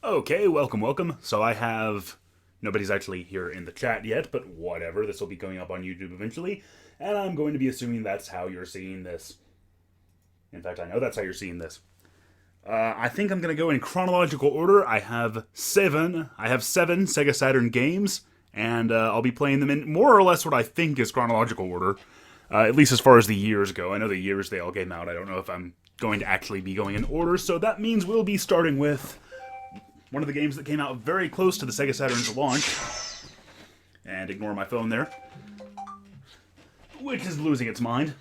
Okay, welcome. So I have... Nobody's actually here in the chat yet, but whatever. This will be going up on YouTube eventually. And I'm going to be assuming that's how you're seeing this. In fact, I know that's how you're seeing this. I think I'm going to go in chronological order. I have seven Sega Saturn games, and I'll be playing them in more or less what I think is chronological order. At least as far as the years go. I know the years they all came out. I don't know if I'm going to actually be going in order, so that means we'll be starting with one of the games that came out very close to the Sega Saturn's launch. And ignore my phone there, which is losing its mind.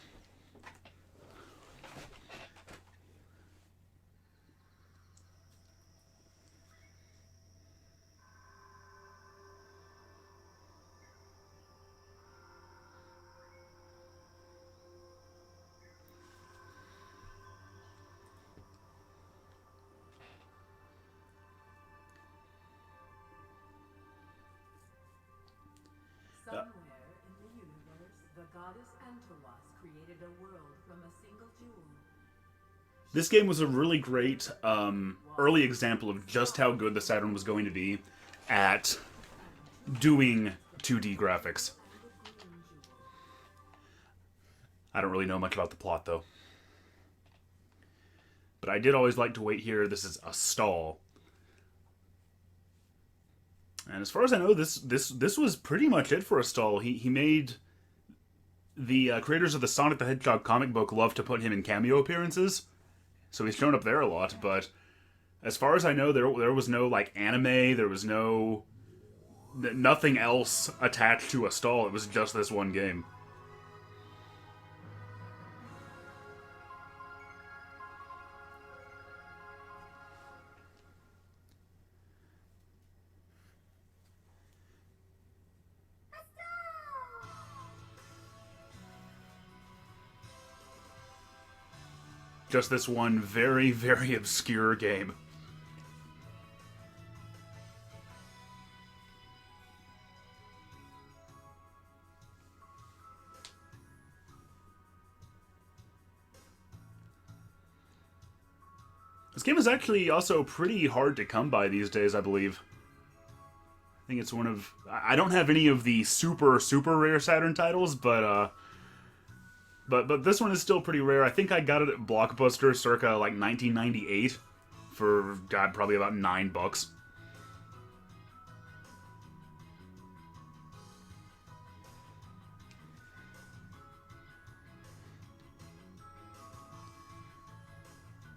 Somewhere in the universe, the goddess Antawas created a world from a single jewel. This game was a really great early example of just how good the Saturn was going to be at doing 2D graphics. I don't really know much about the plot, though. But I did always like to wait here. This is Astal. And as far as I know, this was pretty much it for Astal. He made... The creators of the Sonic the Hedgehog comic book love to put him in cameo appearances. So he's shown up there a lot, but as far as I know, there was no, like, anime, there was nothing else attached to Astal. It was just this one game. Just this one very, very obscure game. This game is actually also pretty hard to come by these days, I believe. I think it's one of... I don't have any of the super rare Saturn titles, but this one is still pretty rare. I think I got it at Blockbuster circa, like, 1998 for, God, probably about $9.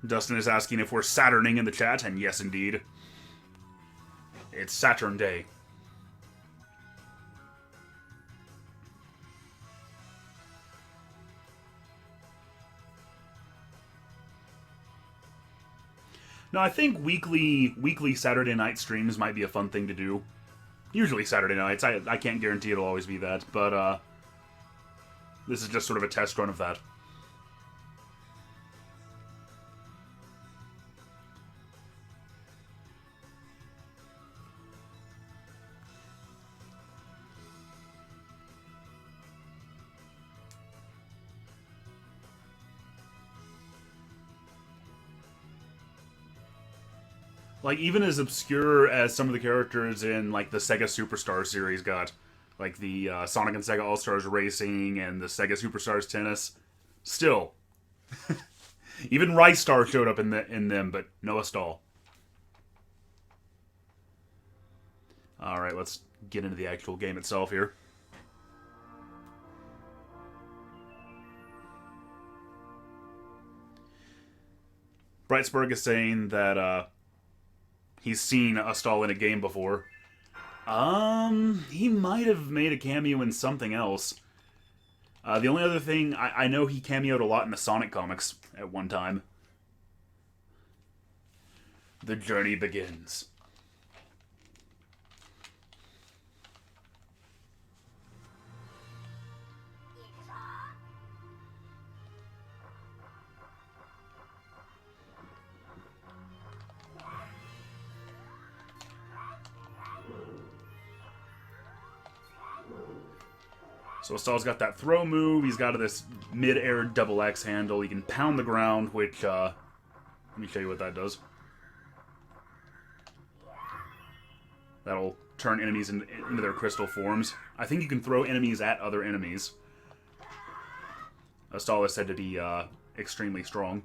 Dustin is asking if we're Saturning in the chat, and yes, indeed. It's Saturn Day. No, I think weekly Saturday night streams might be a fun thing to do. Usually Saturday nights. I can't guarantee it'll always be that, but this is just sort of a test run of that. Like, even as obscure as some of the characters in, like, the Sega Superstar series got, like the Sonic and Sega All-Stars Racing and the Sega Superstars Tennis, still, even Rice Star showed up in them, but no Astal. Alright, let's get into the actual game itself here. Brightsburg is saying that, he's seen Astal in a game before. He might have made a cameo in something else. The only other thing, I know he cameoed a lot in the Sonic comics at one time. The journey begins. So Astal's got that throw move, he's got this mid-air double X handle, he can pound the ground, which, let me show you what that does. That'll turn enemies into their crystal forms. I think you can throw enemies at other enemies. Astal is said to be extremely strong.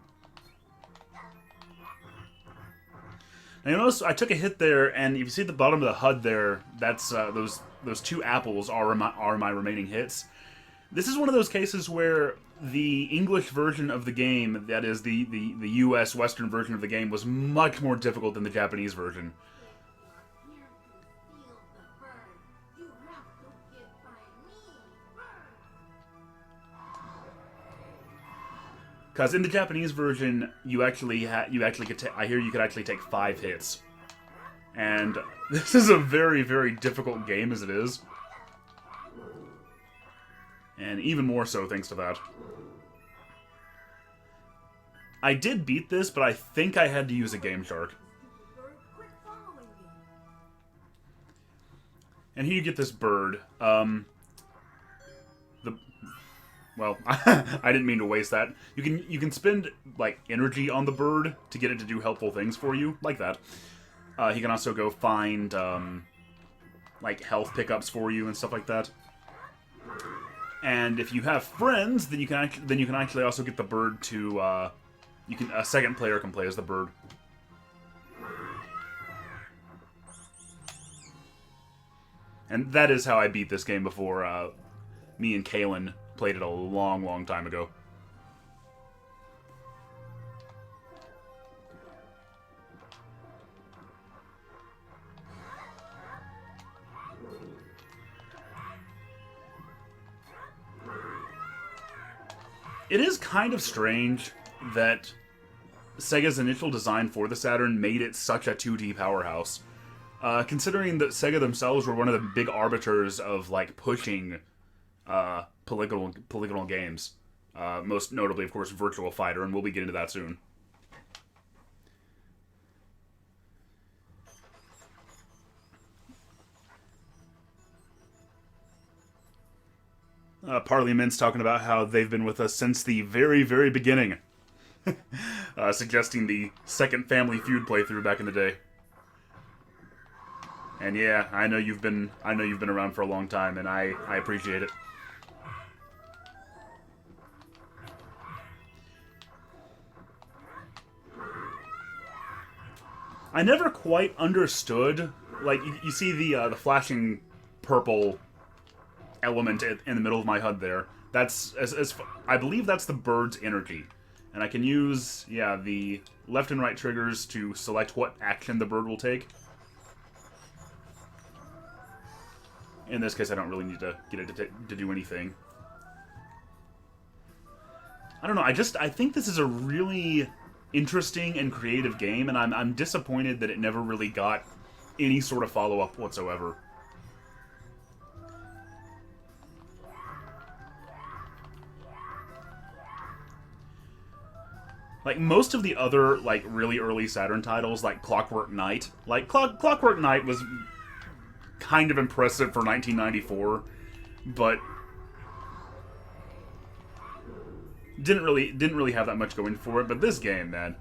Now you notice I took a hit there, and if you see at the bottom of the HUD there, that's those 2 apples are my remaining hits. This is one of those cases where the English version of the game, that is the US Western version of the game, was much more difficult than the Japanese version. Because in the Japanese version, you actually could I hear you could actually take 5 hits, and this is a very, very difficult game as it is, and even more so thanks to that. I did beat this, but I think I had to use a Game Shark. And here you get this bird. Well, I didn't mean to waste that. You can spend like energy on the bird to get it to do helpful things for you, like that. He can also go find like health pickups for you and stuff like that. And if you have friends, then you can actually also get the bird to a second player can play as the bird. And that is how I beat this game before. Me and Kalen played it a long, long time ago. It is kind of strange that Sega's initial design for the Saturn made it such a 2D powerhouse. Considering that Sega themselves were one of the big arbiters of like pushing polygonal games. Most notably, of course, Virtua Fighter, and we'll be getting to that soon. Parliament's talking about how they've been with us since the very, very beginning. Suggesting the second Family Feud playthrough back in the day. And yeah, I know you've been around for a long time, and I appreciate it. I never quite understood, like, you see the flashing purple element in the middle of my HUD there. That's, I believe that's the bird's energy. And I can use, yeah, the left and right triggers to select what action the bird will take. In this case, I don't really need to get it to do anything. I don't know, I think this is a really interesting and creative game, and I'm disappointed that it never really got any sort of follow-up whatsoever. Like, most of the other, like, really early Saturn titles, like Clockwork Knight, like, Clockwork Knight was kind of impressive for 1994, but didn't really have that much going for it. But this game, man.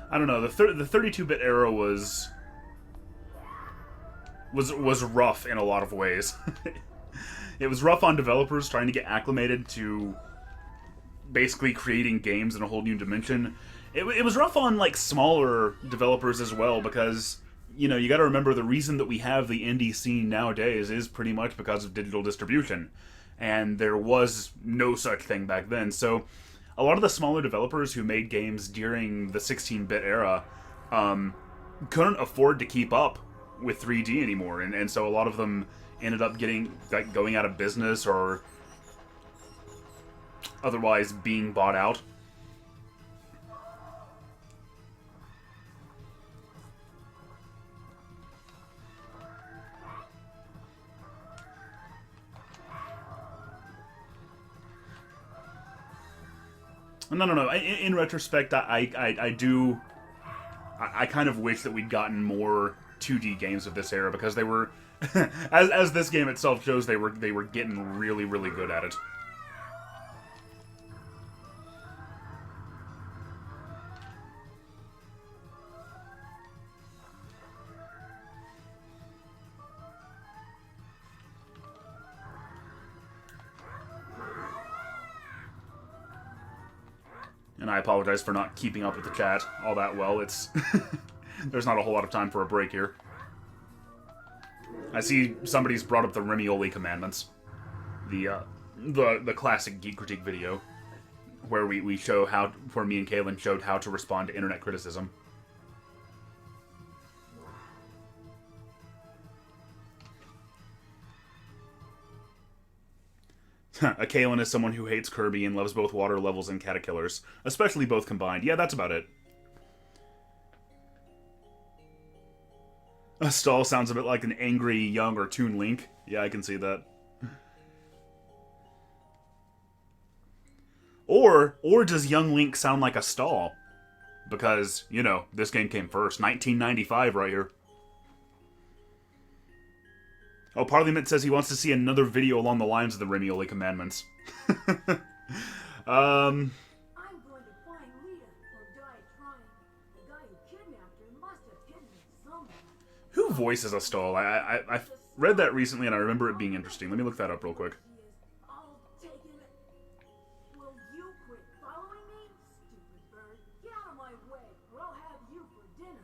I don't know, the 32-bit era was rough in a lot of ways. It was rough on developers trying to get acclimated to basically creating games in a whole new dimension. It was rough on, like, smaller developers as well, because, you know, you gotta remember the reason that we have the indie scene nowadays is pretty much because of digital distribution. And there was no such thing back then, so a lot of the smaller developers who made games during the 16-bit era couldn't afford to keep up with 3D anymore, and so a lot of them ended up going out of business or otherwise being bought out. No. In retrospect, I do... I kind of wish that we'd gotten more 2D games of this era, because they were... as this game itself shows, they were getting really, really good at it. And I apologize for not keeping up with the chat all that well. It's there's not a whole lot of time for a break here. I see somebody's brought up the Remioli commandments, the classic Geek critique video, where we show how, where me and Kaylin showed how to respond to internet criticism. A Kaylin is someone who hates Kirby and loves both water levels and caterpillars, especially both combined. Yeah, that's about it. Astal sounds a bit like an angry, young, or Toon Link. Yeah, I can see that. Or does young Link sound like Astal? Because, you know, this game came first. 1995 right here. Oh, Parliament says he wants to see another video along the lines of the Remioli commandments. I'm going to find Lita or die trying. The guy who kidnapped her must have hidden it somewhere. Who voices Astal? I read that recently and I remember it being interesting. Let me look that up real quick. I'll take him. Will you quit following me, stupid bird? Get out of my way, or I'll have you for dinner.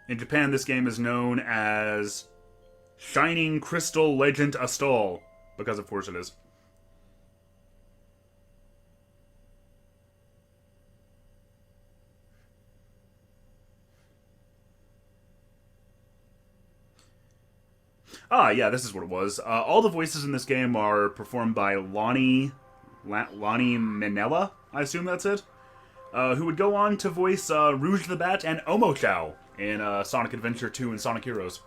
In Japan, this game is known as Shining Crystal Legend Astal, because of course it is. Ah, yeah, this is what it was. All the voices in this game are performed by Lonnie Minella, I assume that's it, who would go on to voice Rouge the Bat and Omochao in Sonic Adventure 2 and Sonic Heroes.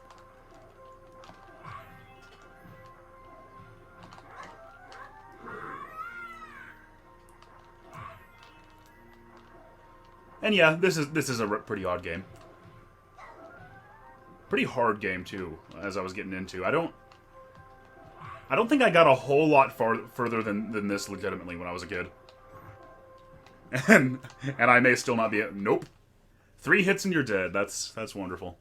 And yeah, this is a pretty odd game. Pretty hard game too, as I was getting into. I don't think I got a whole lot further than this legitimately when I was a kid. And I may still not be. Nope. 3 hits and you're dead. That's wonderful.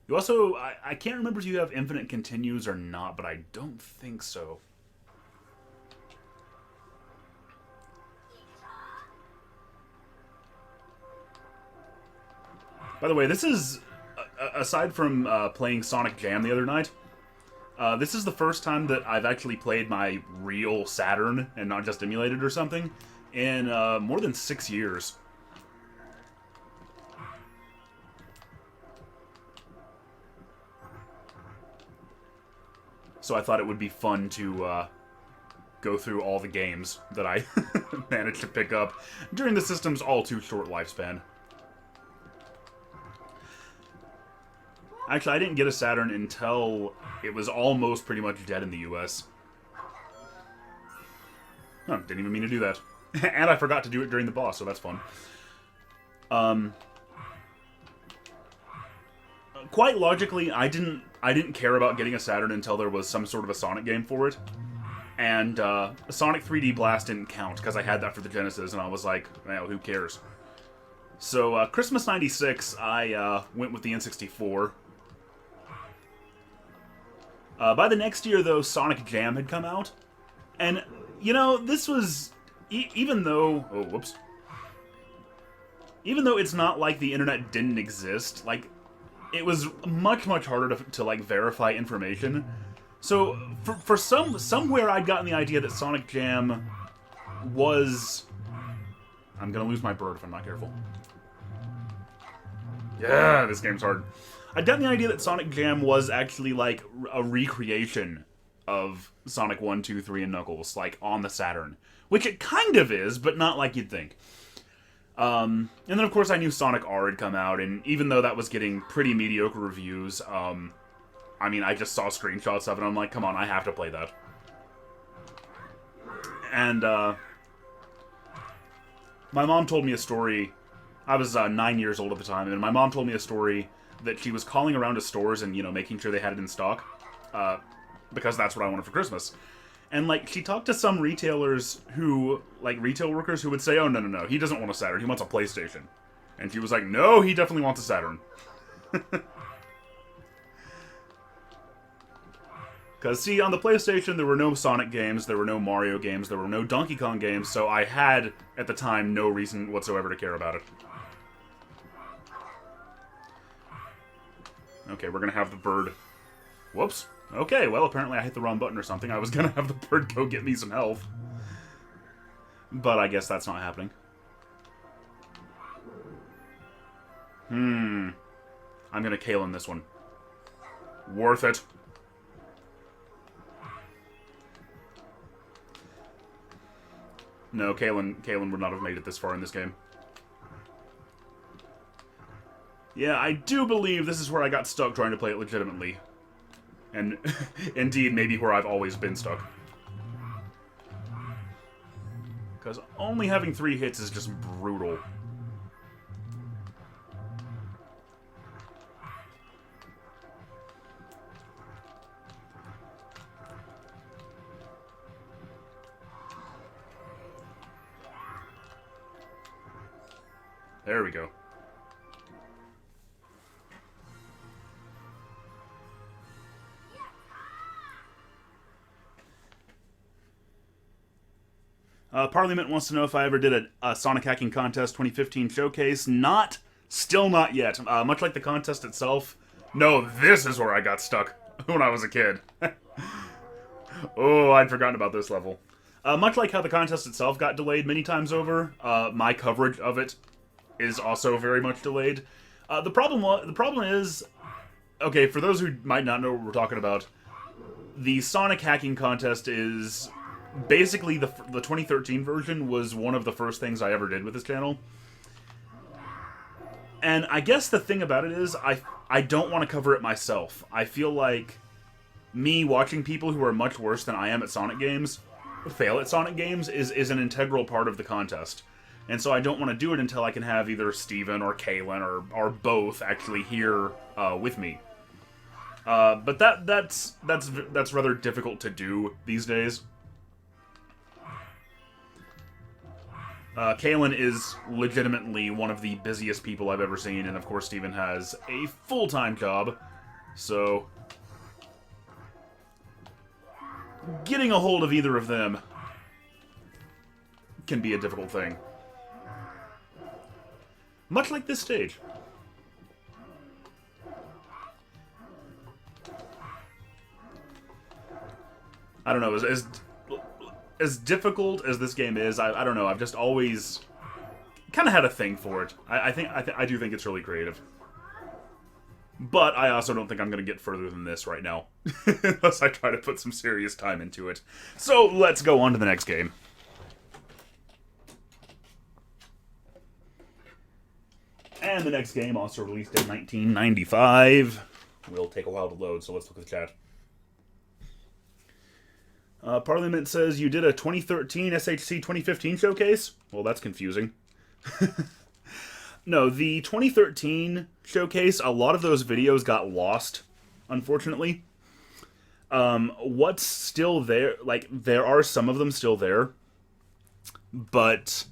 You also, I can't remember if you have infinite continues or not, but I don't think so. By the way, this is, aside from playing Sonic Jam the other night, this is the first time that I've actually played my real Saturn and not just emulated or something in more than 6 years. So I thought it would be fun to go through all the games that I managed to pick up during the system's all too short lifespan. Actually, I didn't get a Saturn until it was almost pretty much dead in the US. Oh, didn't even mean to do that. And I forgot to do it during the boss, so that's fun. Quite logically, I didn't care about getting a Saturn until there was some sort of a Sonic game for it. And Sonic 3D Blast didn't count, because I had that for the Genesis, and I was like, well, who cares? So, Christmas '96, I went with the N64. By the next year, though, Sonic Jam had come out. And, you know, this was... even though... Oh, whoops. Even though it's not like the internet didn't exist, like, it was much, much harder to like, verify information. So, for somewhere I'd gotten the idea that Sonic Jam was... I'm gonna lose my bird if I'm not careful. Yeah, this game's hard. I'd gotten the idea that Sonic Jam was actually, like, a recreation of Sonic 1, 2, 3, and Knuckles, like, on the Saturn. Which it kind of is, but not like you'd think. And then, of course, I knew Sonic R had come out, and even though that was getting pretty mediocre reviews, I mean, I just saw screenshots of it, and I'm like, come on, I have to play that. And my mom told me a story. I was 9 years old at the time, and my mom told me a story that she was calling around to stores and, you know, making sure they had it in stock, because that's what I wanted for Christmas. And, like, she talked to some retailers who, like, retail workers who would say, oh, no, he doesn't want a Saturn, he wants a PlayStation. And she was like, no, he definitely wants a Saturn. Because, see, on the PlayStation, there were no Sonic games, there were no Mario games, there were no Donkey Kong games, so I had, at the time, no reason whatsoever to care about it. Okay, we're gonna have the bird... Whoops. Okay, well, apparently I hit the wrong button or something. I was gonna have the bird go get me some health. But I guess that's not happening. I'm gonna Kalen this one. Worth it. No, Kalen would not have made it this far in this game. Yeah, I do believe this is where I got stuck trying to play it legitimately. And, indeed, maybe where I've always been stuck. Because only having 3 hits is just brutal. There we go. Parliament wants to know if I ever did a Sonic Hacking Contest 2015 showcase. Still not yet. Much like the contest itself. No, this is where I got stuck when I was a kid. Oh, I'd forgotten about this level. Much like how the contest itself got delayed many times over, my coverage of it is also very much delayed. The problem is, okay, for those who might not know what we're talking about, the Sonic Hacking Contest is basically the 2013 version was one of the first things I ever did with this channel. And I guess the thing about it is, I don't want to cover it myself. I feel like me watching people who are much worse than I am at Sonic games fail at Sonic games is an integral part of the contest. And so I don't want to do it until I can have either Steven or Kalen or both actually here with me. But that's rather difficult to do these days. Kalen is legitimately one of the busiest people I've ever seen, and of course Steven has a full-time job, so getting a hold of either of them can be a difficult thing. Much like this stage. I don't know, as difficult as this game is, I don't know, I've just always kind of had a thing for it. I do think it's really creative. But I also don't think I'm going to get further than this right now. Unless I try to put some serious time into it. So, let's go on to the next game. And the next game, also released in 1995. Will take a while to load, so let's look at the chat. Parliament says you did a 2013 SHC 2015 showcase? Well, that's confusing. No, the 2013 showcase, a lot of those videos got lost, unfortunately. What's still there, like, there are some of them still there, but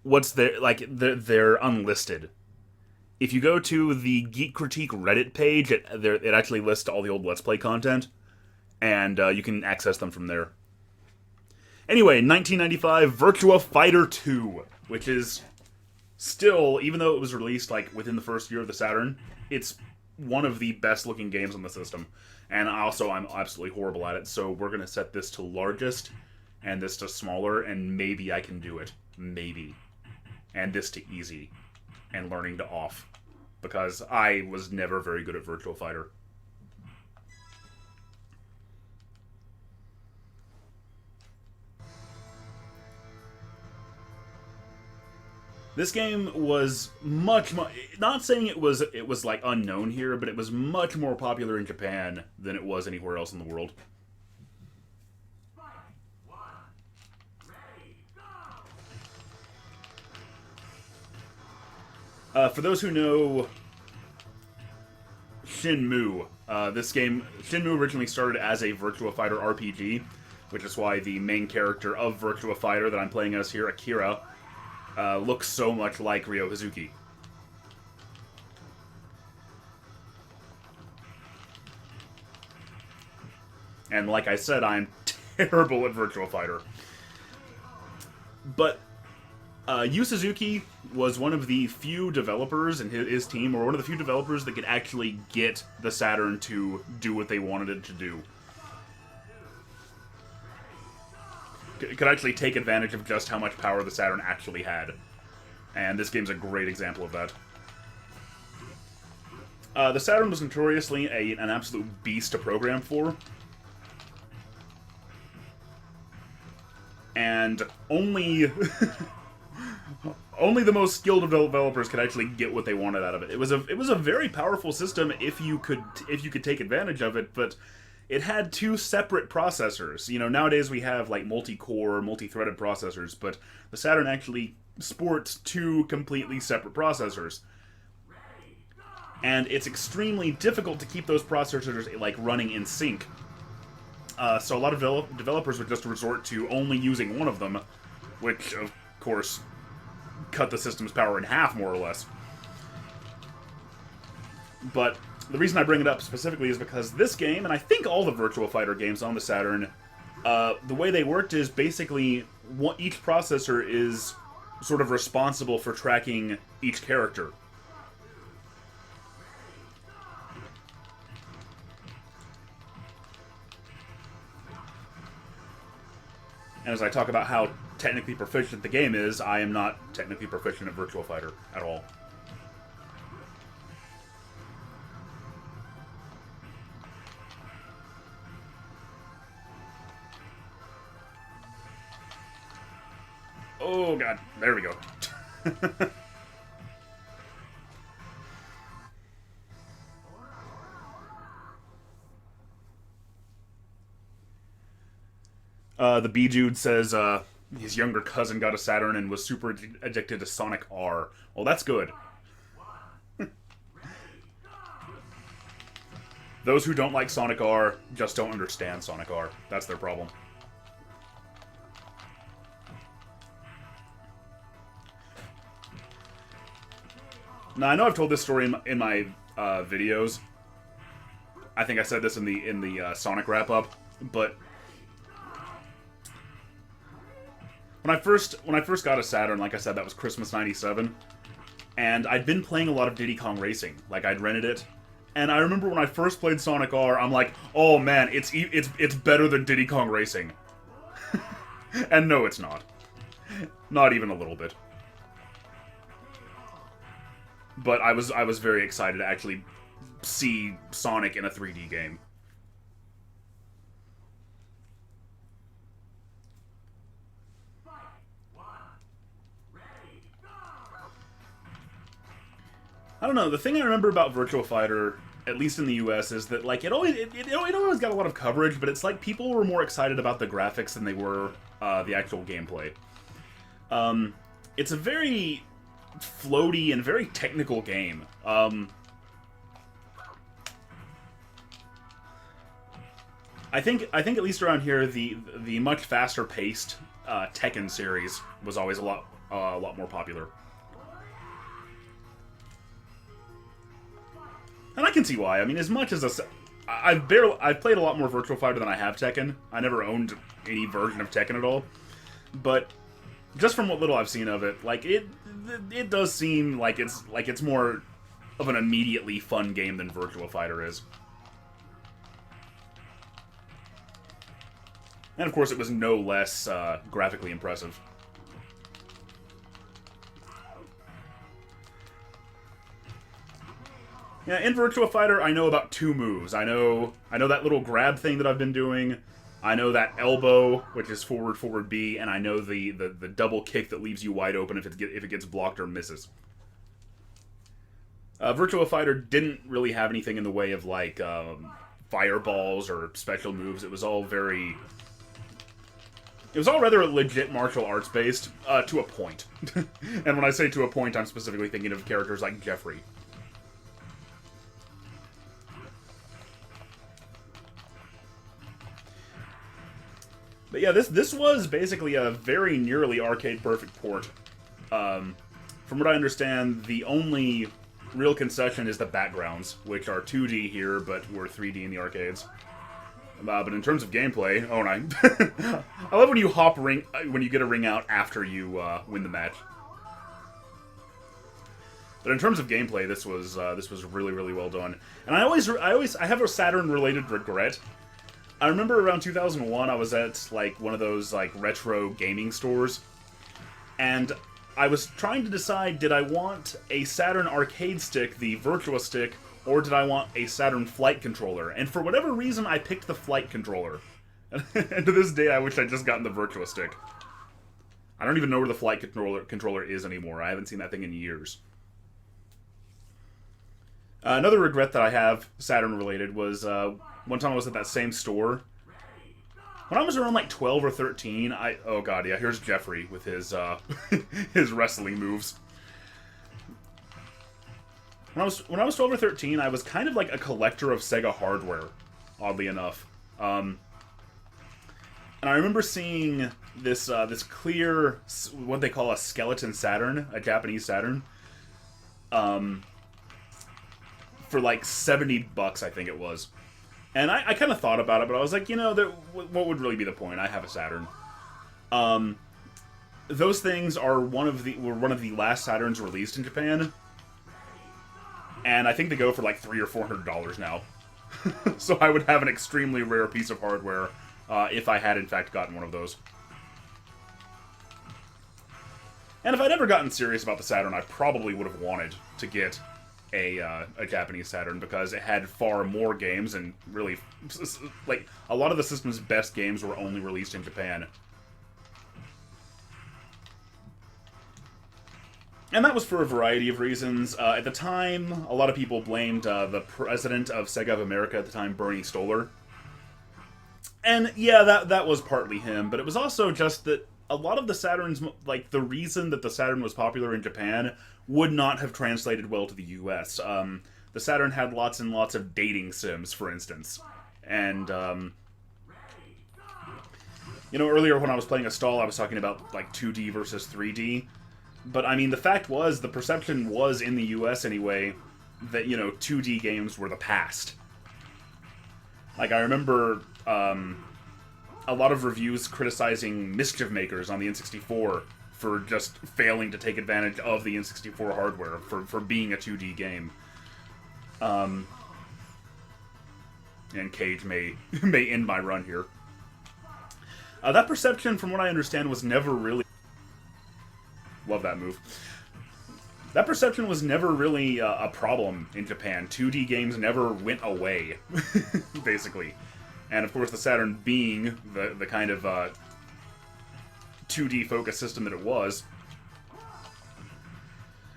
what's there, like, they're unlisted. If you go to the Geek Critique Reddit page, it actually lists all the old Let's Play content, and you can access them from there. Anyway, 1995, Virtua Fighter 2, which is still, even though it was released like within the first year of the Saturn, it's one of the best looking games on the system. And also, I'm absolutely horrible at it, so we're going to set this to largest, and this to smaller, and maybe I can do it. Maybe. And this to easy, and learning to off, because I was never very good at Virtua Fighter. This game was much, not saying it was like unknown here, but it was much more popular in Japan than it was anywhere else in the world. For those who know Shenmue, Shenmue originally started as a Virtua Fighter RPG, which is why the main character of Virtua Fighter that I'm playing as here, Akira, looks so much like Ryo Hazuki. And like I said, I'm terrible at Virtua Fighter. But Yu Suzuki was one of the few developers in his team, or one of the few developers that could actually get the Saturn to do what they wanted it to do. Could actually take advantage of just how much power the Saturn actually had. And this game's a great example of that. The Saturn was notoriously an absolute beast to program for. And only only the most skilled developers could actually get what they wanted out of it. It was a very powerful system if you could take advantage of it, but it had two separate processors. You know, nowadays we have like multi-core, multi-threaded processors, but the Saturn actually sports two completely separate processors. And it's extremely difficult to keep those processors like running in sync. So a lot of developers would just resort to only using one of them, which, of course, cut the system's power in half, more or less. But the reason I bring it up specifically is because this game, and I think all the Virtua Fighter games on the Saturn, the way they worked is basically each processor is sort of responsible for tracking each character. And as I talk about how technically proficient the game is, I am not technically proficient at Virtua Fighter at all. Oh god, there we go. The B-Jude says his younger cousin got a Saturn and was super addicted to Sonic R. Well, that's good. Those who don't like Sonic R just don't understand Sonic R. That's their problem. Now, I know I've told this story in my videos. I think I said this in the Sonic wrap-up, but when I first got a Saturn, like I said, that was Christmas '97, and I'd been playing a lot of Diddy Kong Racing. Like, I'd rented it, and I remember when I first played Sonic R, I'm like, oh man, it's better than Diddy Kong Racing. And no, it's not. Not even a little bit. But I was very excited to actually see Sonic in a 3D game. I don't know, the thing I remember about Virtua Fighter, at least in the US, is that like it always got a lot of coverage, but it's like people were more excited about the graphics than they were the actual gameplay. It's a very floaty and very technical game. I think at least around here the much faster paced Tekken series was always a lot more popular. And I can see why. I mean, as much as I've played a lot more Virtua Fighter than I have Tekken. I never owned any version of Tekken at all. But just from what little I've seen of it, like it does seem like it's more of an immediately fun game than Virtua Fighter is. And of course, it was no less graphically impressive. Yeah, in Virtua Fighter, I know about two moves. I know that little grab thing that I've been doing. I know that elbow, which is forward, forward B, and I know the double kick that leaves you wide open if it gets blocked or misses. Virtua Fighter didn't really have anything in the way of like fireballs or special moves. It was all very It was all rather legit martial arts based, to a point. And when I say to a point, I'm specifically thinking of characters like Jeffrey. But yeah, this was basically a very nearly arcade-perfect port. From what I understand, the only real concession is the backgrounds, which are 2D here, but were 3D in the arcades. But in terms of gameplay, oh, and I love when you when you get a ring out after you win the match. But in terms of gameplay, this was really, really well done. And I have a Saturn-related regret. I remember around 2001, I was at like one of those like retro gaming stores, and I was trying to decide, did I want a Saturn arcade stick, the VIRTUA stick, or did I want a Saturn flight controller? And for whatever reason, I picked the flight controller. And to this day, I wish I'd just gotten the VIRTUA stick. I don't even know where the flight controller is anymore. I haven't seen that thing in years. Another regret that I have, Saturn-related, was one time I was at that same store. When I was around like 12 or 13, oh god, yeah, here's Jeffrey with his his wrestling moves. When I was 12 or 13, I was kind of like a collector of Sega hardware, oddly enough. And I remember seeing this this clear, what they call a skeleton Saturn, a Japanese Saturn, for like $70, I think it was. And I kind of thought about it, but I was like, you know, what would really be the point? I have a Saturn. Those things are one of the last Saturns released in Japan, and I think they go for like $300 or $400 now. So I would have an extremely rare piece of hardware if I had in fact gotten one of those. And if I'd ever gotten serious about the Saturn, I probably would have wanted to get a Japanese Saturn, because it had far more games, and really, like, a lot of the system's best games were only released in Japan. And that was for a variety of reasons. At the time, a lot of people blamed the president of Sega of America at the time, Bernie Stoller. And yeah, that was partly him, but it was also just that a lot of the Saturns, like, the reason that the Saturn was popular in Japan would not have translated well to the US. The Saturn had lots and lots of dating sims, for instance. And, you know, earlier when I was playing Astal, I was talking about, like, 2D versus 3D. But, I mean, the fact was, the perception was, in the US anyway, that, you know, 2D games were the past. Like, I remember, a lot of reviews criticizing Mischief Makers on the N64 for just failing to take advantage of the N64 hardware, for being a 2D game. And Cage may end my run here. That perception, from what I understand, was never really... Love that move. That perception was never really a problem in Japan. 2D games never went away, basically. And of course, the Saturn being the kind of 2D focused system that it was.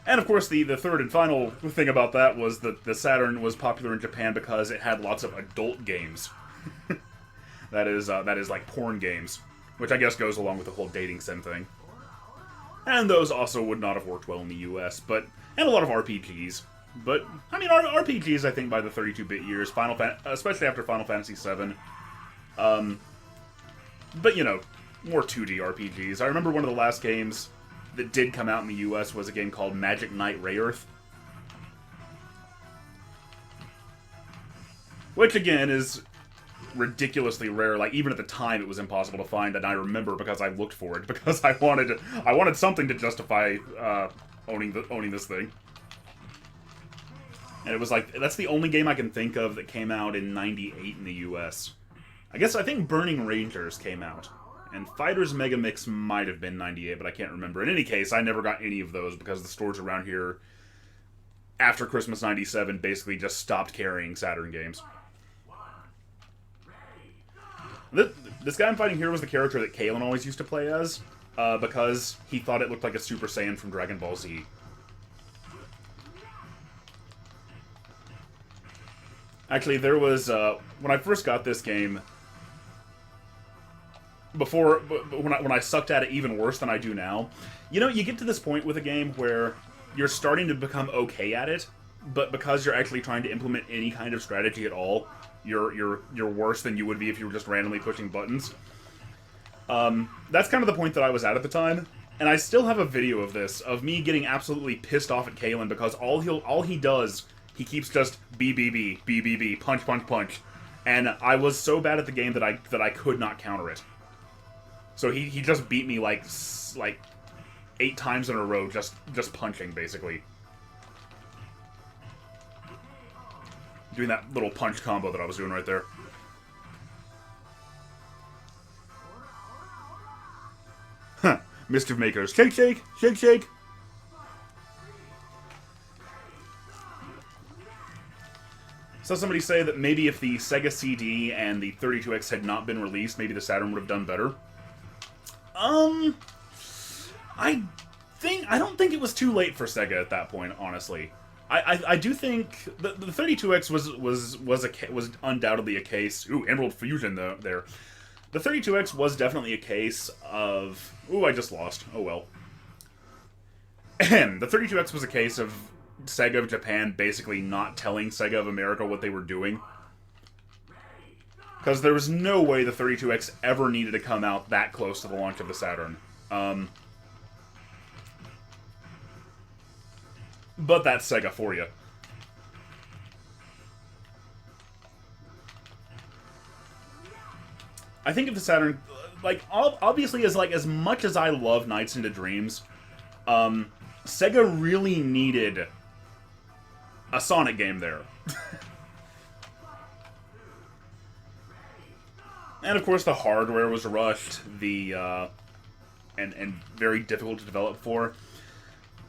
And of course, the third and final thing about that was that the Saturn was popular in Japan because it had lots of adult games. that is like porn games, which I guess goes along with the whole dating sim thing. And those also would not have worked well in the US, and a lot of RPGs. But, I mean, RPGs, I think, by the 32-bit years, especially after Final Fantasy VII. But, you know, more 2D RPGs. I remember one of the last games that did come out in the US was a game called Magic Knight Rayearth. Which, again, is ridiculously rare. Like, even at the time, it was impossible to find, and I remember because I looked for it, because I wanted something to justify owning this thing. And it was like, that's the only game I can think of that came out in '98 in the US. I think Burning Rangers came out. And Fighters Mega Mix might have been '98, but I can't remember. In any case, I never got any of those because the stores around here, after Christmas '97, basically just stopped carrying Saturn games. This guy I'm fighting here was the character that Kalen always used to play as, because he thought it looked like a Super Saiyan from Dragon Ball Z. Actually, there was, when I first got this game, before, when I sucked at it even worse than I do now. You know, you get to this point with a game where you're starting to become okay at it, but because you're actually trying to implement any kind of strategy at all, you're worse than you would be if you were just randomly pushing buttons. That's kind of the point that I was at the time, and I still have a video of this, of me getting absolutely pissed off at Kalen because all he does, he keeps just B, punch, punch, punch. And I was so bad at the game that I could not counter it. So he just beat me like 8 times in a row, just punching, basically. Doing that little punch combo that I was doing right there. Huh. Mischief makers. Shake, shake, shake, shake. Saw somebody say that maybe if the Sega CD and the 32X had not been released, maybe the Saturn would have done better. I don't think it was too late for Sega at that point, honestly. I do think the 32X was undoubtedly a case. Ooh, Emerald Fusion there. The 32X was definitely a case of... Ooh, I just lost. Oh well. The 32X was a case of Sega of Japan basically not telling Sega of America what they were doing. Because there was no way the 32X ever needed to come out that close to the launch of the Saturn. But that's Sega for you. I think if the Saturn... Like, obviously, as much as I love Nights into Dreams, Sega really needed a Sonic game there. And of course the hardware was rushed, and very difficult to develop for.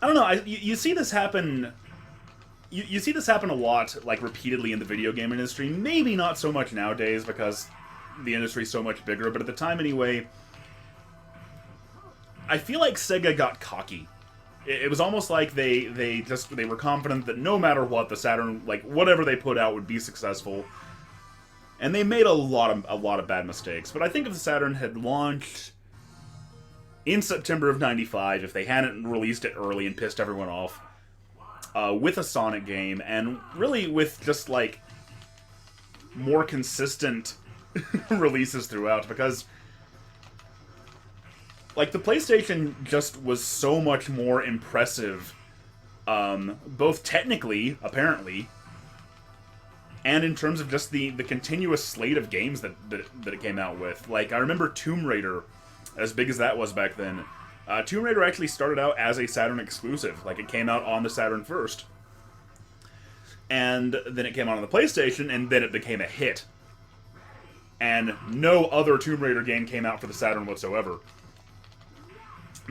I don't know, you see this happen... You see this happen a lot, like, repeatedly in the video game industry. Maybe not so much nowadays, because the industry's so much bigger, but at the time anyway, I feel like Sega got cocky. It was almost like they were confident that no matter what, the Saturn, like, whatever they put out would be successful. And they made a lot of bad mistakes. But I think if the Saturn had launched in September of '95, if they hadn't released it early and pissed everyone off, with a Sonic game, and really with just, like, more consistent releases throughout, because... Like, the PlayStation just was so much more impressive, both technically, apparently, and in terms of just the continuous slate of games that it came out with. Like, I remember Tomb Raider, as big as that was back then. Tomb Raider actually started out as a Saturn exclusive. Like, it came out on the Saturn first. And then it came out on the PlayStation, and then it became a hit. And no other Tomb Raider game came out for the Saturn whatsoever.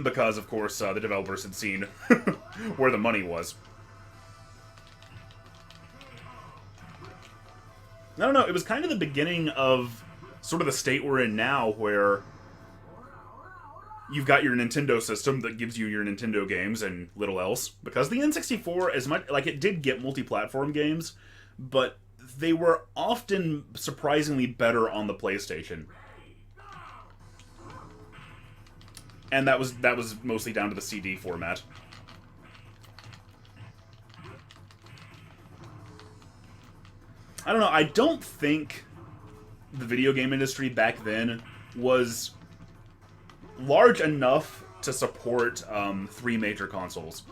Because, of course, the developers had seen where the money was. I don't know, it was kind of the beginning of sort of the state we're in now, where you've got your Nintendo system that gives you your Nintendo games and little else. Because the N64, as much, like, it did get multi-platform games, but they were often surprisingly better on the PlayStation. And that was mostly down to the CD format. I don't know, I don't think the video game industry back then was large enough to support 3 major consoles.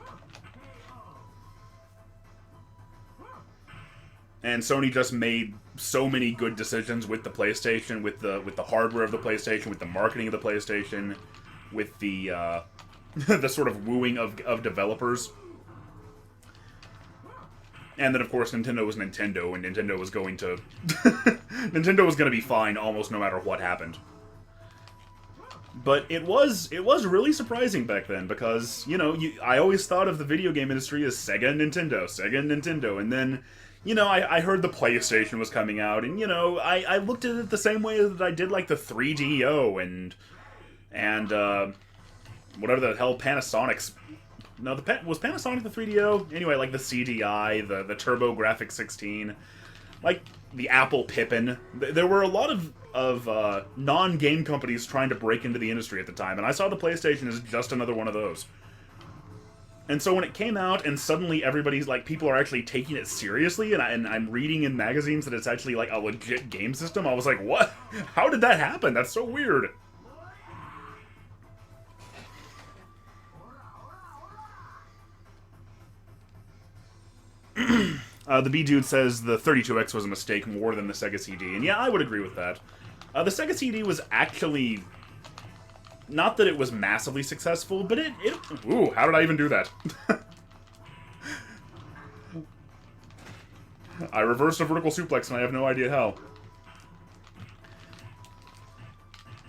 And Sony just made so many good decisions with the PlayStation, with the hardware of the PlayStation, with the marketing of the PlayStation, with the the sort of wooing of developers. And then, of course, Nintendo was Nintendo, and Nintendo was going to... Nintendo was going to be fine almost no matter what happened. But it was really surprising back then, because, you know, I always thought of the video game industry as Sega and Nintendo, and then, you know, I heard the PlayStation was coming out, and, you know, I looked at it the same way that I did, like, the 3DO, and whatever the hell Panasonic's... No, was Panasonic the 3DO? Anyway, like the CDI, the TurboGrafx 16. like the Apple Pippin. There were a lot of non-game companies trying to break into the industry at the time, and I saw the PlayStation as just another one of those. And so when it came out, and suddenly everybody's like, people are actually taking it seriously, and I'm reading in magazines that it's actually like a legit game system, I was like, what? How did that happen? That's so weird. The B-Dude says the 32X was a mistake more than the Sega CD, and yeah, I would agree with that. The Sega CD was actually... Not that it was massively successful, but it ooh, how did I even do that? I reversed a vertical suplex and I have no idea how.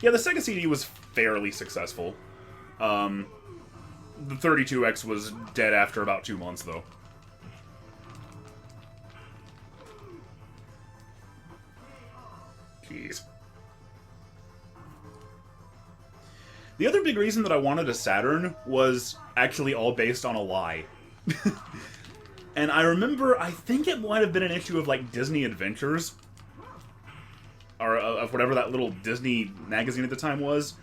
Yeah, the Sega CD was fairly successful. The 32X was dead after about 2 months, though. Jeez. The other big reason that I wanted a Saturn was actually all based on a lie. And I remember, I think it might have been an issue of, like, Disney Adventures. Or of whatever that little Disney magazine at the time was.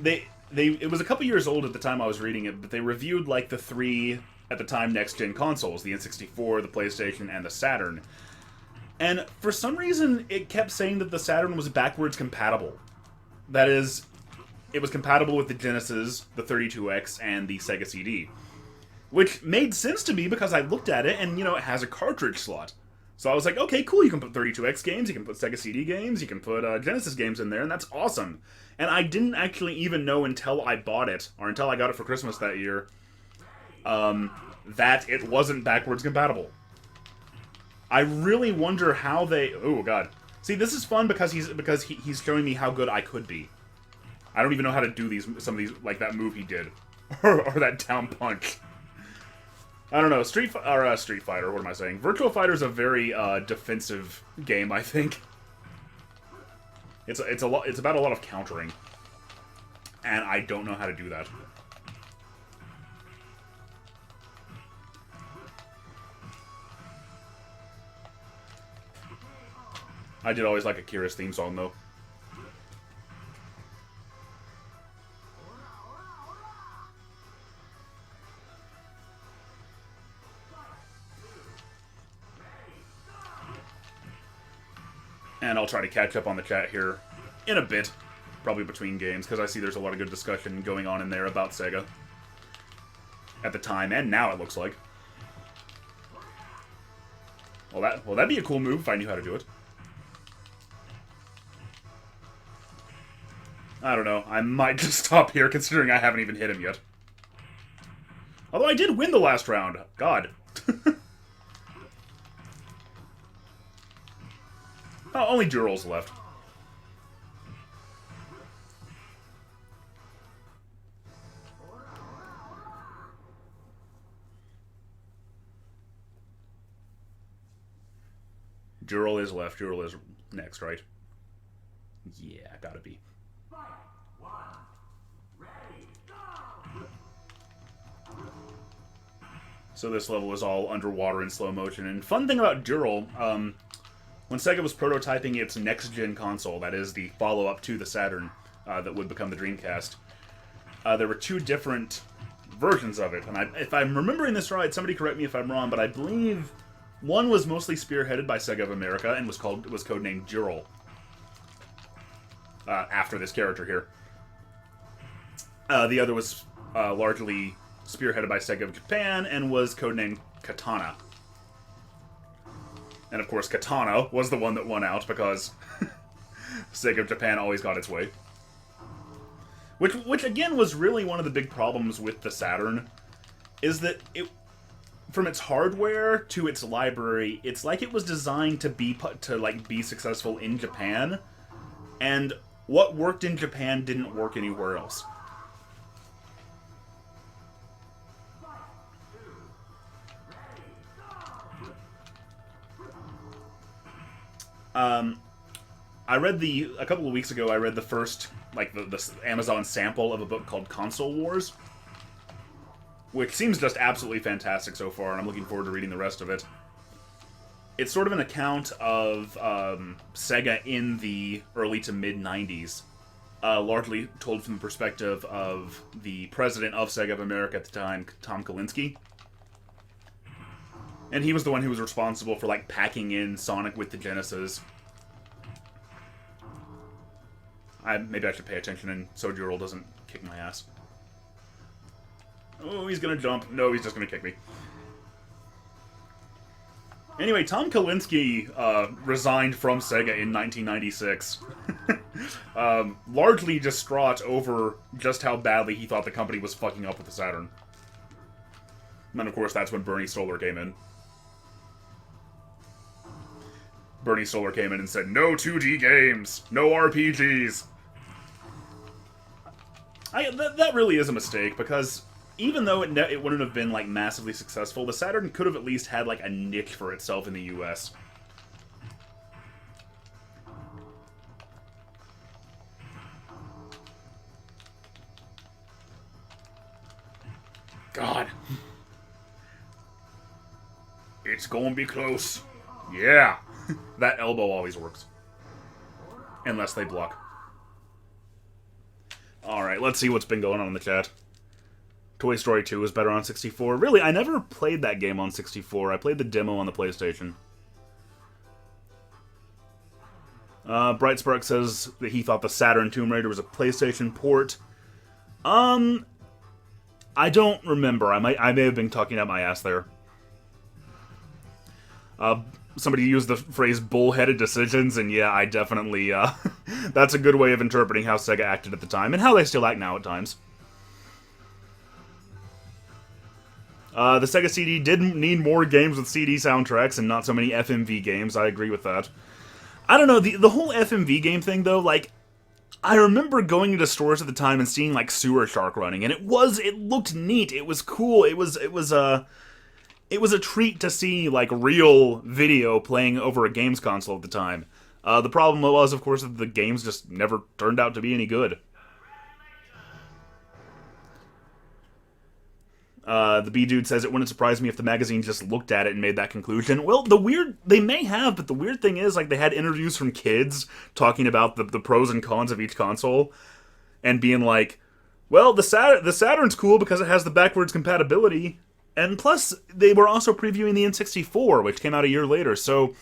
It was a couple years old at the time I was reading it, but they reviewed, like, the 3, at the time, next-gen consoles. The N64, the PlayStation, and the Saturn. And for some reason, it kept saying that the Saturn was backwards compatible. That is... It was compatible with the Genesis, the 32X, and the Sega CD. Which made sense to me because I looked at it and, you know, it has a cartridge slot. So I was like, okay, cool, you can put 32X games, you can put Sega CD games, you can put Genesis games in there, and that's awesome. And I didn't actually even know until I bought it, or until I got it for Christmas that year, that it wasn't backwards compatible. I really wonder how they... Oh, God. See, this is fun because he's showing me how good I could be. I don't even know how to do some of these, like that move he did. or that down punch. I don't know, Street Fighter, what am I saying? Virtua Fighter is a very defensive game, I think. It's about a lot of countering. And I don't know how to do that. I did always like Akira's theme song, though. And I'll try to catch up on the chat here in a bit, probably between games, because I see there's a lot of good discussion going on in there about Sega. At the time, and now it looks like. Well, that'd be a cool move if I knew how to do it. I don't know, I might just stop here, considering I haven't even hit him yet. Although I did win the last round. God. Oh, only Dural's left. Dural is left. Dural is next, right? Yeah, gotta be. So this level is all underwater in slow motion. And fun thing about Dural, when Sega was prototyping its next-gen console, that is the follow-up to the Saturn that would become the Dreamcast, there were 2 different versions of it. And if I'm remembering this right, somebody correct me if I'm wrong, but I believe one was mostly spearheaded by Sega of America and was codenamed Dural. After this character here. The other was largely spearheaded by Sega of Japan and was codenamed Katana. And of course, Katana was the one that won out because Sega of Japan always got its way. Which again was really one of the big problems with the Saturn, is that it, from its hardware to its library, it's like it was designed to be successful in Japan, and what worked in Japan didn't work anywhere else. I read a couple of weeks ago, I read the first, the Amazon sample of a book called Console Wars, which seems just absolutely fantastic so far, and I'm looking forward to reading the rest of it. It's sort of an account of Sega in the early to mid 90s, largely told from the perspective of the president of Sega of America at the time, Tom Kalinske. And he was the one who was responsible for, like, packing in Sonic with the Genesis. Maybe I should pay attention and Sojiro doesn't kick my ass. Oh, he's gonna jump. No, he's just gonna kick me. Anyway, Tom Kalinske resigned from Sega in 1996. Largely distraught over just how badly he thought the company was fucking up with the Saturn. And then, of course, that's when Bernie Stolar came in. Bernie Stolar came in and said, no 2D games! No RPGs! That really is a mistake, because even though it wouldn't have been, like, massively successful, the Saturn could have at least had, like, a niche for itself in the US. God. It's gonna be close. Yeah. That elbow always works. Unless they block. Alright, let's see what's been going on in the chat. Toy Story 2 is better on 64. Really, I never played that game on 64. I played the demo on the PlayStation. Bright Spark says that he thought the Saturn Tomb Raider was a PlayStation port. I don't remember. I may have been talking out my ass there. Somebody used the phrase bullheaded decisions, and yeah, I definitely, that's a good way of interpreting how Sega acted at the time, and how they still act now at times. The Sega CD did need more games with CD soundtracks, and not so many FMV games. I agree with that. I don't know, the whole FMV game thing, though, like, I remember going into stores at the time and seeing, like, Sewer Shark running, and it looked neat, it was cool, it was a treat to see, like, real video playing over a games console at the time. The problem was, of course, that the games just never turned out to be any good. The B-Dude says, it wouldn't surprise me if the magazine just looked at it and made that conclusion. Well, they may have, but the weird thing is, like, they had interviews from kids talking about the pros and cons of each console, and being like, well, the Saturn's cool because it has the backwards compatibility, and plus, they were also previewing the N64, which came out a year later, so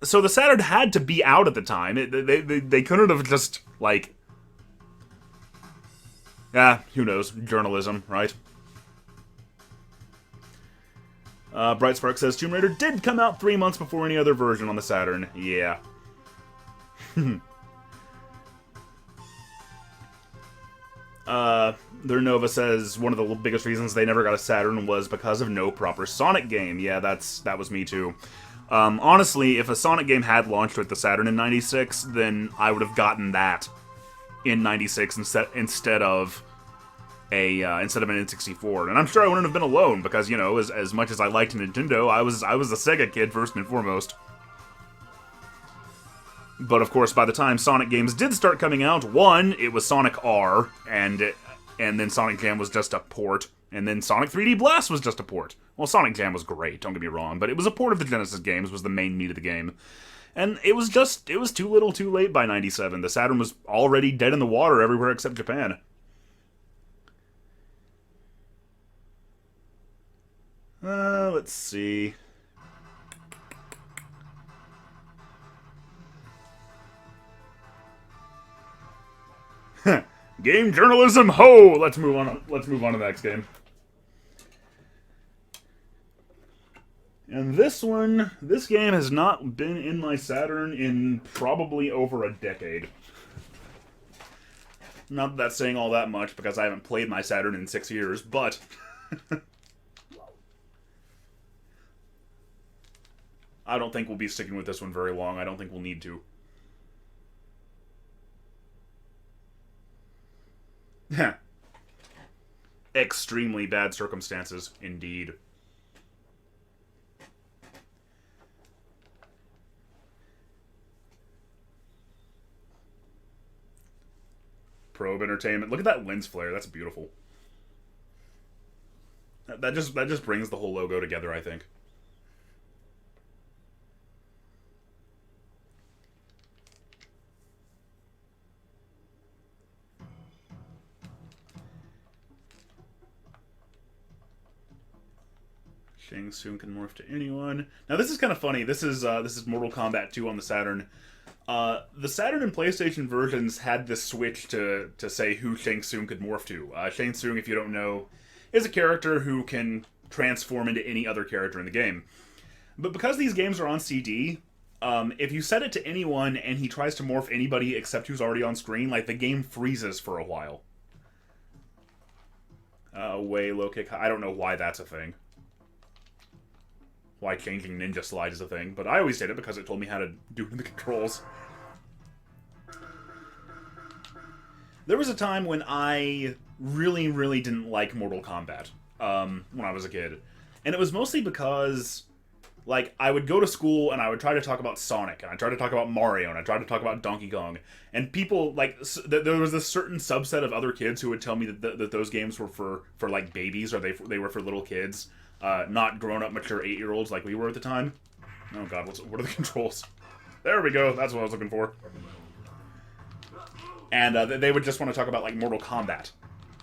the Saturn had to be out at the time. They couldn't have just, like, who knows, journalism, right? Bright Spark says, Tomb Raider did come out 3 months before any other version on the Saturn. Yeah. Their Nova says, one of the biggest reasons they never got a Saturn was because of no proper Sonic game. Yeah, that was me too. Honestly, if a Sonic game had launched with the Saturn in 96, then I would have gotten that in 96 instead of an N64, and I'm sure I wouldn't have been alone, because, you know, as much as I liked Nintendo, I was a Sega kid first and foremost. But of course, by the time Sonic games did start coming out, one, it was Sonic R, and then Sonic Jam was just a port, and then Sonic 3D Blast was just a port. Well, Sonic Jam was great, don't get me wrong, but it was a port of the Genesis games, was the main meat of the game. And it was too little too late by 97. The Saturn was already dead in the water everywhere except Japan. Let's see. Game journalism, ho! Let's move on. Let's move on to the next game. And this game has not been in my Saturn in probably over a decade. Not that that's saying all that much, because I haven't played my Saturn in 6 years, but I don't think we'll be sticking with this one very long. I don't think we'll need to. Extremely bad circumstances, indeed. Probe Entertainment. Look at that lens flare. That's beautiful. That just brings the whole logo together, I think. Shang Tsung can morph to anyone. Now this is kind of funny. This is Mortal Kombat 2 on the Saturn. The Saturn and PlayStation versions had this switch to say who Shang Tsung could morph to. Shang Tsung, if you don't know, is a character who can transform into any other character in the game. But because these games are on CD, if you set it to anyone and he tries to morph anybody except who's already on screen, like, the game freezes for a while. Way low kick. I don't know why that's a thing. Why changing ninja slide is a thing, but I always did it because it told me how to do the controls. There was a time when I really, really didn't like Mortal Kombat, when I was a kid. And it was mostly because, like, I would go to school and I would try to talk about Sonic, and I tried to talk about Mario, and I tried to talk about Donkey Kong, and people, like, there was this certain subset of other kids who would tell me that those games were for like, babies, or they were for little kids, not grown-up, mature 8-year-olds like we were at the time. Oh god, what are the controls? There we go, that's what I was looking for. And they would just want to talk about, like, Mortal Kombat.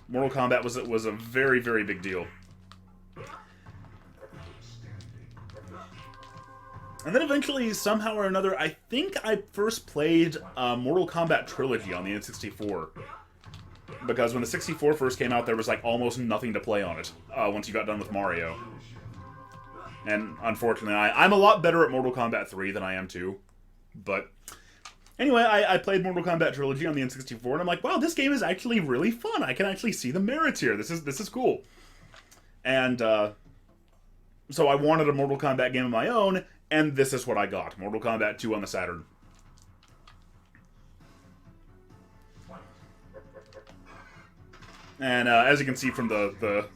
Mortal Kombat was a very, very big deal. And then eventually, somehow or another, I think I first played Mortal Kombat Trilogy on the N64. Because when the 64 first came out, there was, like, almost nothing to play on it once you got done with Mario. And unfortunately, I'm a lot better at Mortal Kombat 3 than I am 2. But anyway, I played Mortal Kombat Trilogy on the N64, and I'm like, wow, this game is actually really fun. I can actually see the merits here. This is cool. And so I wanted a Mortal Kombat game of my own, and this is what I got. Mortal Kombat 2 on the Saturn. And as you can see from the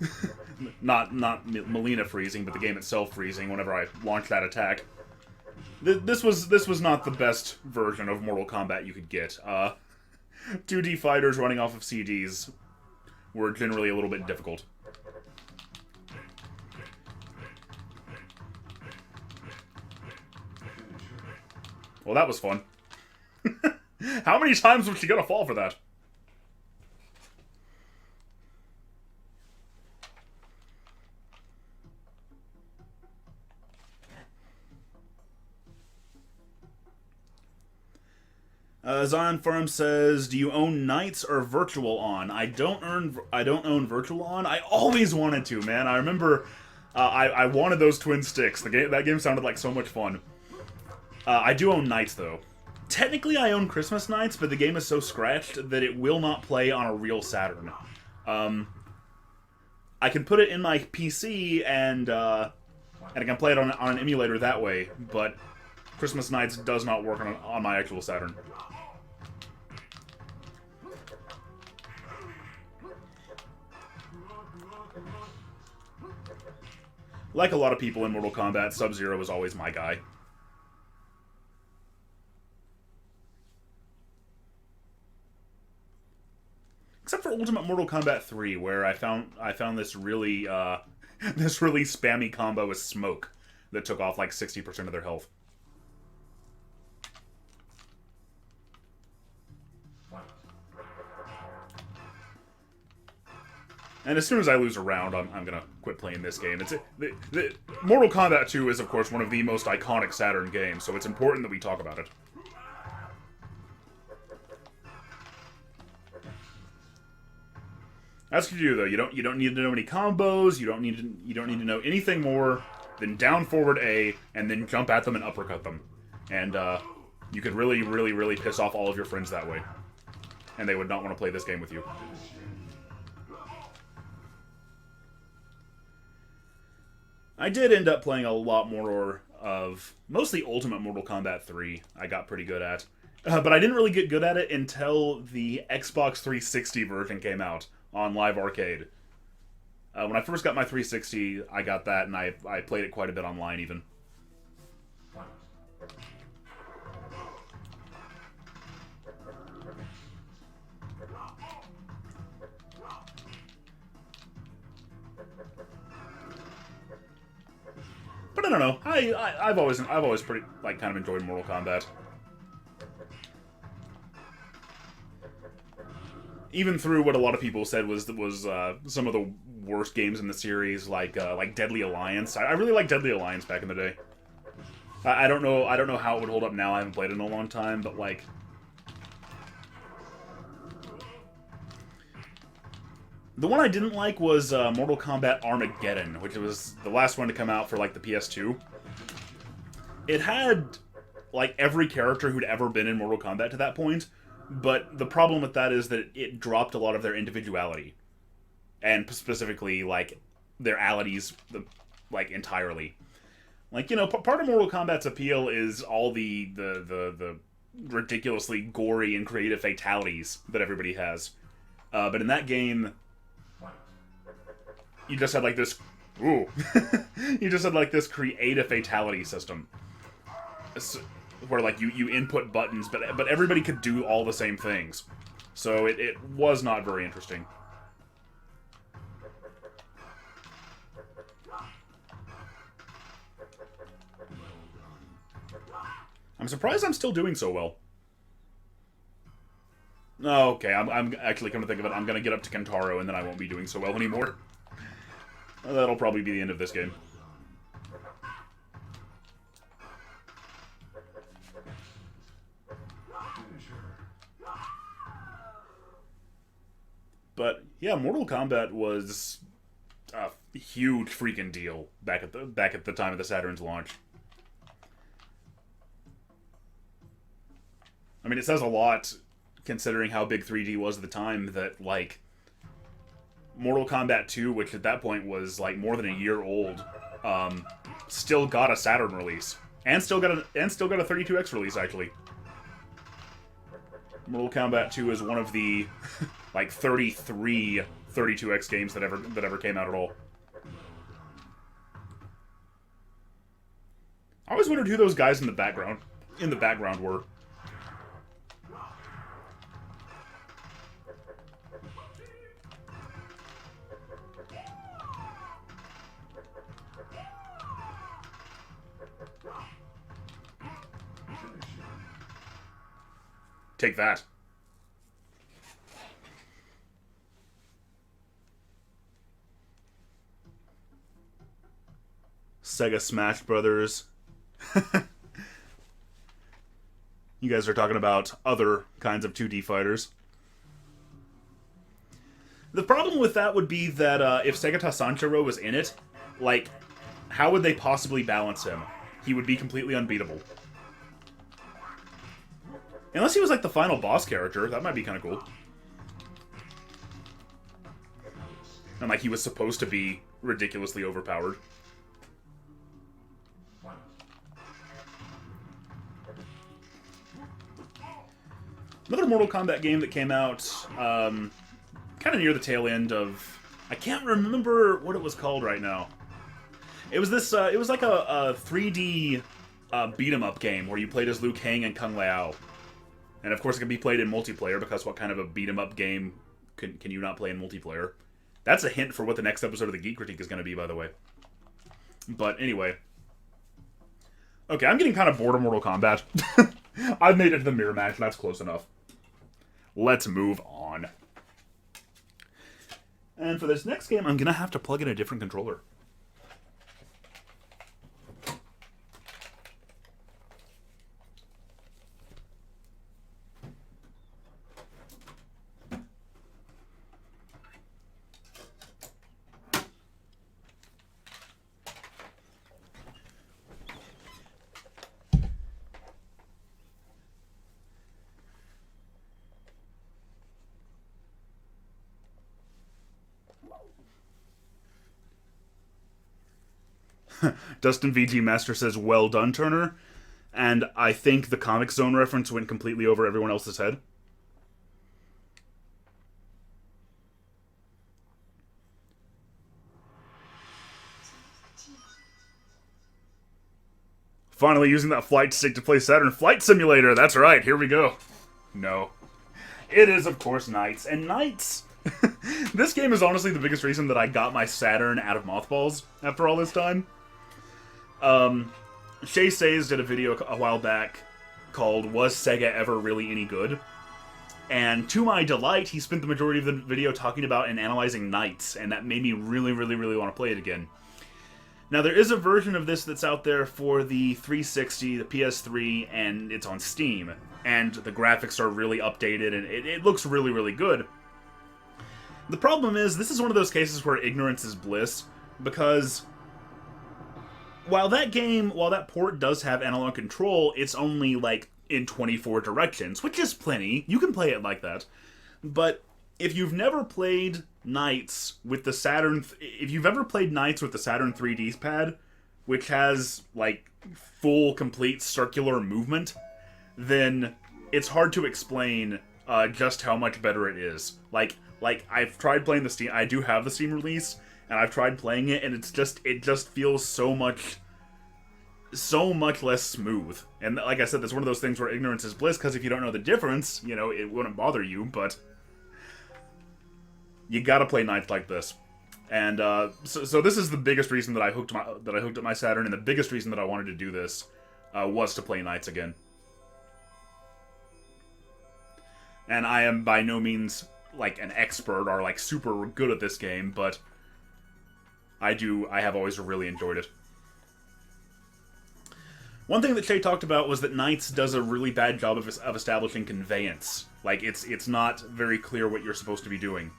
not Melina freezing, but the game itself freezing whenever I launched that attack, this was not the best version of Mortal Kombat you could get. 2D fighters running off of CDs were generally a little bit difficult. Well, that was fun. How many times was she gonna fall for that? Zion Farm says, "Do you own Knights or Virtual On?" I don't own Virtual On. I always wanted to, man. I remember I wanted those twin sticks. That game sounded like so much fun. I do own Knights, though. Technically, I own Christmas Knights, but the game is so scratched that it will not play on a real Saturn. I can put it in my PC, and I can play it on an emulator that way, but Christmas Knights does not work on my actual Saturn. Like a lot of people in Mortal Kombat, Sub-Zero was always my guy. Except for Ultimate Mortal Kombat 3, where I found this really this really spammy combo with Smoke that took off like 60% of their health. And as soon as I lose a round, I'm gonna quit playing this game. Mortal Kombat 2 is, of course, one of the most iconic Saturn games, so it's important that we talk about it. That's what you do, though. You don't need to know any combos. You don't need to know anything more than down forward A and then jump at them and uppercut them. And you could really, really, really piss off all of your friends that way, and they would not want to play this game with you. I did end up playing a lot more of mostly Ultimate Mortal Kombat 3. I got pretty good at, but I didn't really get good at it until the Xbox 360 version came out on Live Arcade. When I first got my 360, I got that, and I played it quite a bit online, even. But I don't know. I've always pretty kind of enjoyed Mortal Kombat. even through what a lot of people said was some of the worst games in the series, like Deadly Alliance. I really liked Deadly Alliance back in the day. I don't know how it would hold up now. I haven't played it in a long time, but like, the one I didn't like was Mortal Kombat Armageddon, which was the last one to come out for like the PS2. It had like every character who'd ever been in Mortal Kombat to that point, but the problem with that is that it dropped a lot of their individuality, and specifically like their alities, like entirely. Like, you know, part of Mortal Kombat's appeal is all the ridiculously gory and creative fatalities that everybody has. But in that game, you just had like this... Ooh. You just had like this creative fatality system. Where like you input buttons, but everybody could do all the same things. So it was not very interesting. I'm surprised I'm still doing so well. Oh, okay, I'm actually come to think of it, I'm gonna get up to Kentaro and then I won't be doing so well anymore. That'll probably be the end of this game. But yeah, Mortal Kombat was a huge freaking deal back at the time of the Saturn's launch. I mean, it says a lot, considering how big 3D was at the time, that, like, Mortal Kombat 2, which at that point was, like, more than a year old, still got a Saturn release. And still got a 32X release, actually. Mortal Kombat 2 is one of the, like, 33 32X games that ever came out at all. I always wondered who those guys in the background were. Take that. Sega Smash Brothers. You guys are talking about other kinds of 2D fighters. The problem with that would be that if Segata Sanshiro was in it, like, how would they possibly balance him? He would be completely unbeatable. Unless he was like the final boss character, that might be kind of cool. And like he was supposed to be ridiculously overpowered. Another Mortal Kombat game that came out kind of near the tail end of... I can't remember what it was called right now. It was this. It was like a 3D beat-em-up game where you played as Liu Kang and Kung Lao. And of course it can be played in multiplayer, because what kind of a beat-em-up game can you not play in multiplayer? That's a hint for what the next episode of the Geek Critique is going to be, by the way. But anyway. Okay, I'm getting kind of bored of Mortal Kombat. I've made it to the mirror match, and that's close enough. Let's move on. And for this next game, I'm going to have to plug in a different controller. Dustin VG Master says, well done, Turner. And I think the Comic Zone reference went completely over everyone else's head. Finally using that flight stick to play Saturn Flight Simulator. That's right, here we go. No. It is, of course, Knights. And Knights... This game is honestly the biggest reason that I got my Saturn out of mothballs after all this time. Shay Says did a video a while back called "Was Sega Ever Really Any Good?" And to my delight, he spent the majority of the video talking about and analyzing Knights, and that made me really, really, really want to play it again. Now, there is a version of this that's out there for the 360, the PS3, and it's on Steam. And the graphics are really updated, and it looks really, really good. The problem is, this is one of those cases where ignorance is bliss, because while that port does have analog control, it's only, like, in 24 directions, which is plenty. You can play it like that. But if you've never played Knights with the Saturn... If you've ever played Knights with the Saturn 3D pad, which has, like, full, complete circular movement, then it's hard to explain just how much better it is. Like, I've tried playing the Steam... I do have the Steam release, and I've tried playing it, and it just feels so much less smooth. And like I said, that's one of those things where ignorance is bliss, because if you don't know the difference, you know, it wouldn't bother you, but you gotta play Knights like this. And so this is the biggest reason that I hooked up my Saturn, and the biggest reason that I wanted to do this was to play Knights again. And I am by no means like an expert or like super good at this game, but I have always really enjoyed it. One thing that Shay talked about was that Knights does a really bad job of establishing conveyance. Like, it's not very clear what you're supposed to be doing.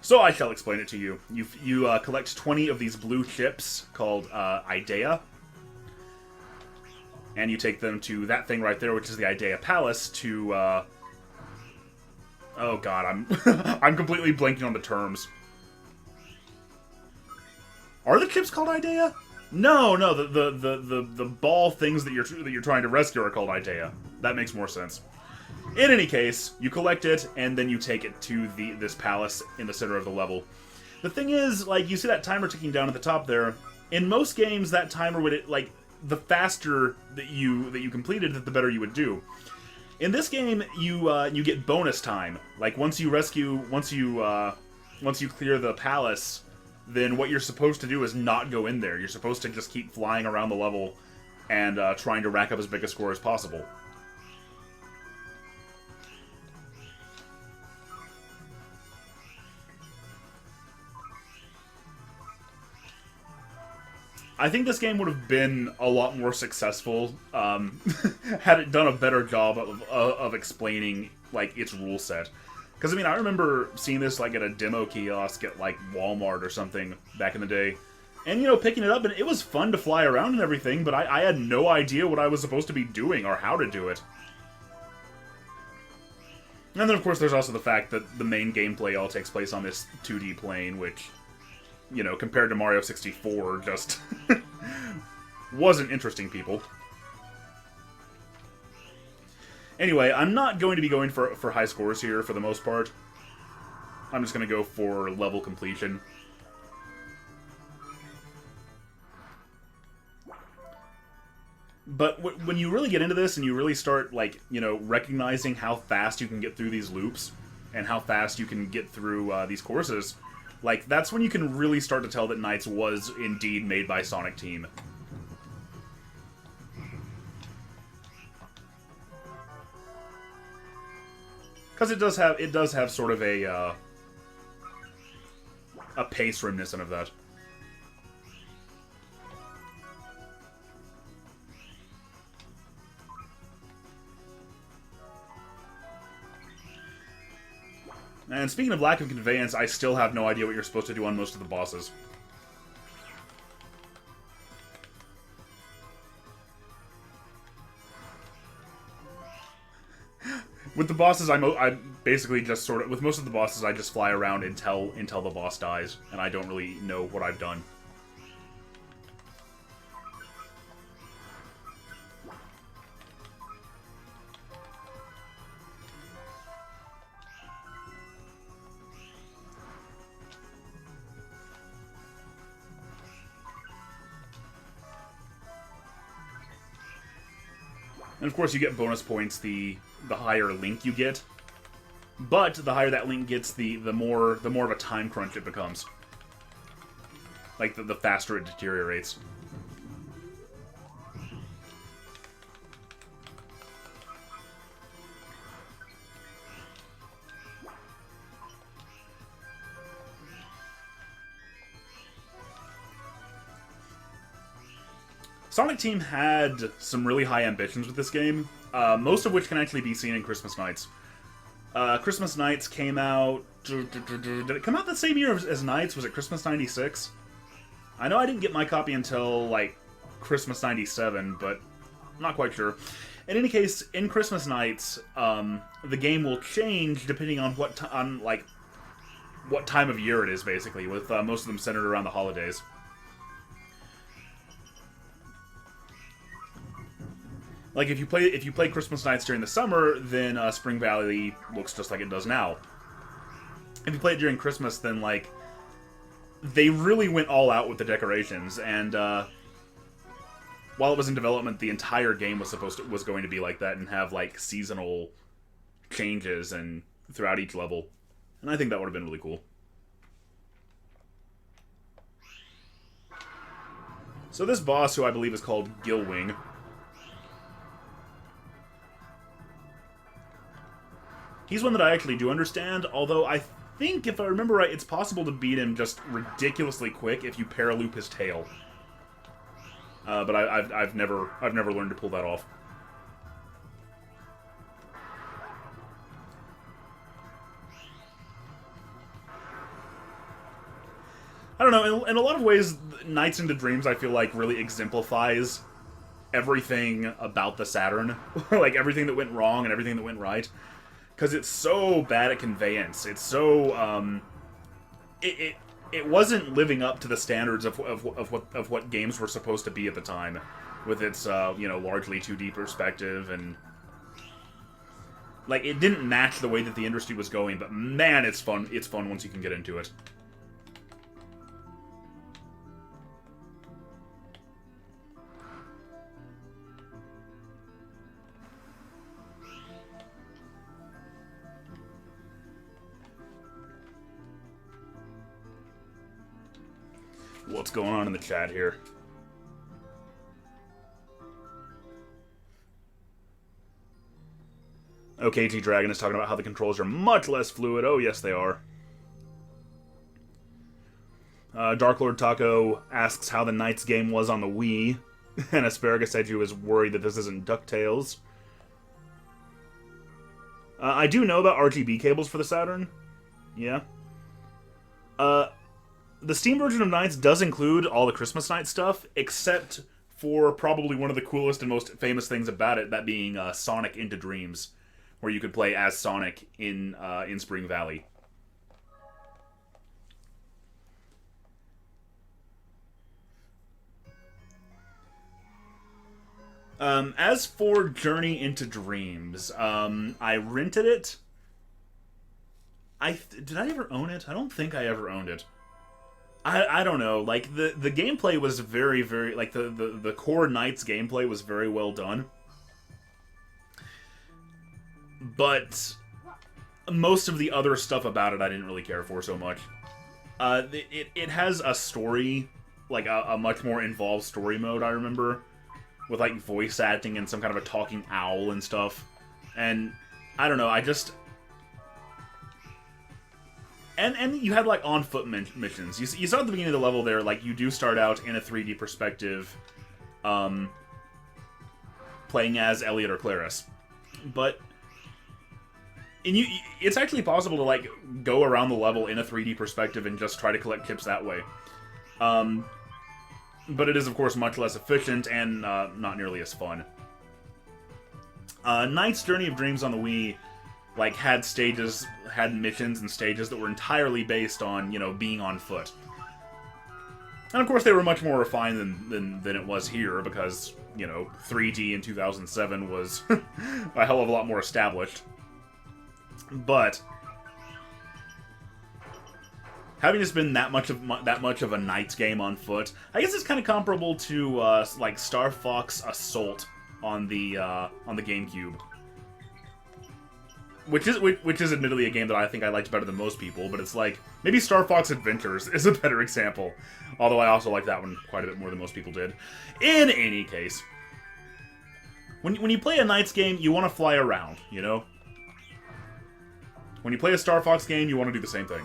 So I shall explain it to you. You collect 20 of these blue chips called Idea. And you take them to that thing right there, which is the Idea Palace, to... oh god, I'm completely blanking on the terms. Are the chips called Idea? No, the ball things that you're trying to rescue are called Idea. That makes more sense. In any case, you collect it, and then you take it to this palace in the center of the level. The thing is, like, you see that timer ticking down at the top there. In most games, that timer would, like, the faster that you completed it, the better you would do. In this game, you get bonus time. Like, once you clear the palace, then what you're supposed to do is not go in there. You're supposed to just keep flying around the level and trying to rack up as big a score as possible. I think this game would have been a lot more successful had it done a better job of explaining, like, its rule set. Because, I mean, I remember seeing this, like, at a demo kiosk at, like, Walmart or something back in the day. And, you know, picking it up, and it was fun to fly around and everything, but I had no idea what I was supposed to be doing or how to do it. And then, of course, there's also the fact that the main gameplay all takes place on this 2D plane, which, you know, compared to Mario 64, just wasn't interesting, people. Anyway, I'm not going to be going for high scores here for the most part. I'm just going to go for level completion. But when you really get into this and you really start, like, you know, recognizing how fast you can get through these loops and how fast you can get through these courses, like, that's when you can really start to tell that Knights was indeed made by Sonic Team. Because it does have sort of a pace reminiscent of that. And speaking of lack of conveyance, I still have no idea what you're supposed to do on most of the bosses. With the bosses, I basically just sort of... With most of the bosses, I just fly around until the boss dies, and I don't really know what I've done. And of course, you get bonus points the higher link you get. But the higher that link gets, the more of a time crunch it becomes. Like, the faster it deteriorates. Sonic Team had some really high ambitions with this game, most of which can actually be seen in Christmas Nights. Christmas Nights came out... Did it come out the same year as Nights? Was it Christmas 96? I know I didn't get my copy until, like, Christmas 97, but I'm not quite sure. In any case, in Christmas Nights, the game will change depending on what time of year it is, basically, with most of them centered around the holidays. Like, if you play Christmas Nights during the summer, then Spring Valley looks just like it does now. If you play it during Christmas, then, like, they really went all out with the decorations, and while it was in development, the entire game was going to be like that and have, like, seasonal changes and throughout each level. And I think that would have been really cool. So this boss, who I believe is called Gilwing, he's one that I actually do understand, although I think, if I remember right, it's possible to beat him just ridiculously quick if you paraloop his tail. But I've never learned to pull that off. I don't know, in a lot of ways, Nights into Dreams, I feel like, really exemplifies everything about the Saturn. Like, everything that went wrong and everything that went right. Because it's so bad at conveyance. It's so, it wasn't living up to the standards of what games were supposed to be at the time. With its, you know, largely 2D perspective, and... like, it didn't match the way that the industry was going, but man, it's fun. It's fun once you can get into it. What's going on in the chat here? OKT Dragon is talking about how the controls are much less fluid. Oh, yes, they are. Dark Lord Taco asks how the Knights game was on the Wii. And Asparagus said you was worried that this isn't DuckTales. I do know about RGB cables for the Saturn. Yeah. The Steam version of Nights does include all the Christmas Night stuff, except for probably one of the coolest and most famous things about it, that being Sonic Into Dreams, where you could play as Sonic in Spring Valley. As for Journey Into Dreams, I rented it. Did I ever own it? I don't think I ever owned it. I don't know, like, the gameplay was very, very, like, the core Knights gameplay was very well done. But most of the other stuff about it I didn't really care for so much. It has a story, like, a much more involved story mode, I remember, with, like, voice acting and some kind of a talking owl and stuff. And, I don't know, I just... And you had, like, on-foot missions. You saw at the beginning of the level there, like, you do start out in a 3D perspective, playing as Elliot or Claris. But... it's actually possible to, like, go around the level in a 3D perspective and just try to collect chips that way. But it is, of course, much less efficient and not nearly as fun. Knight's Journey of Dreams on the Wii, like, had missions and stages that were entirely based on, you know, being on foot. And, of course, they were much more refined than it was here, because, you know, 3D in 2007 was a hell of a lot more established. But having just been that much of a Knights game on foot, I guess it's kind of comparable to like Star Fox Assault on the GameCube, which is admittedly a game that I think I liked better than most people. But it's like, maybe Star Fox Adventures is a better example, although I also like that one quite a bit more than most people did. In any case, when you play a Knights game, you want to fly around, you know. When you play a Star Fox game, you want to do the same thing.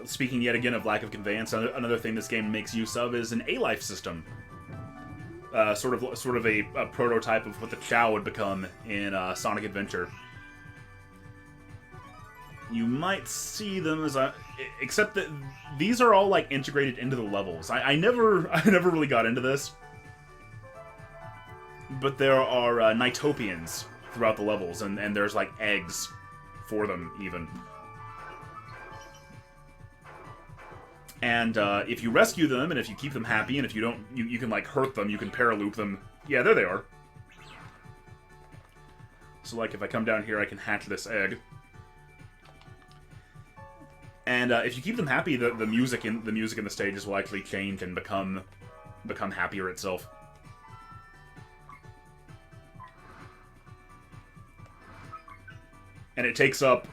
speaking yet again of lack of conveyance, another thing this game makes use of is an A-life system. Sort of a prototype of what the Chow would become in Sonic Adventure. You might see them as except that these are all like integrated into the levels. I never really got into this, but there are Nighttopians throughout the levels, and there's like eggs for them even. And if you rescue them, and if you keep them happy, and if you don't, you can like hurt them, you can paraloop them. Yeah, there they are. So like if I come down here, I can hatch this egg. And if you keep them happy, the music in the stages will actually change and become happier itself. And it takes up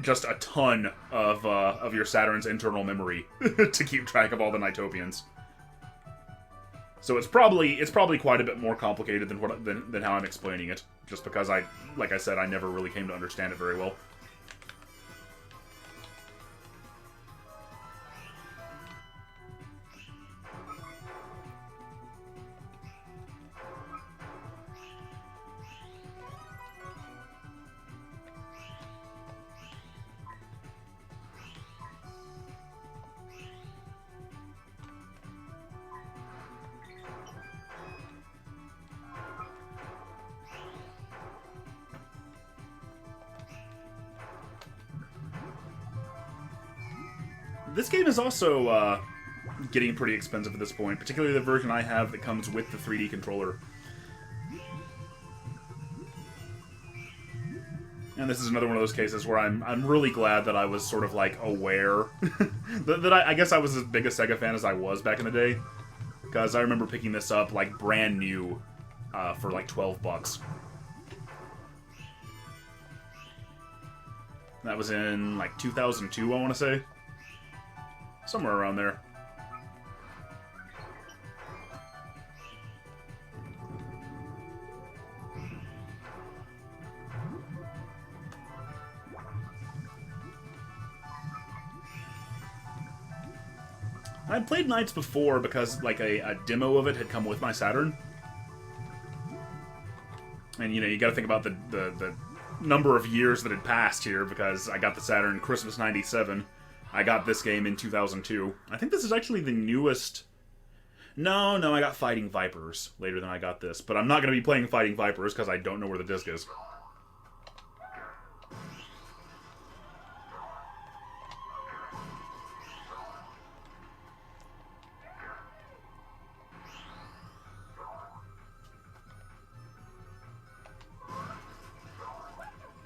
just a ton of your Saturn's internal memory to keep track of all the Nighttopians. So it's probably quite a bit more complicated than how I'm explaining it. Just because like I said, I never really came to understand it very well. This game is also getting pretty expensive at this point, particularly the version I have that comes with the 3D controller. And this is another one of those cases where I'm really glad that I was sort of like aware that I guess I was as big a Sega fan as I was back in the day, because I remember picking this up like brand new for like $12. That was in like 2002, I want to say. Somewhere around there. I'd played Nights before because like a demo of it had come with my Saturn. And you know, you gotta think about the number of years that had passed here, because I got the Saturn Christmas '97. I got this game in 2002. I think this is actually the newest... No, I got Fighting Vipers later than I got this. But I'm not going to be playing Fighting Vipers because I don't know where the disc is.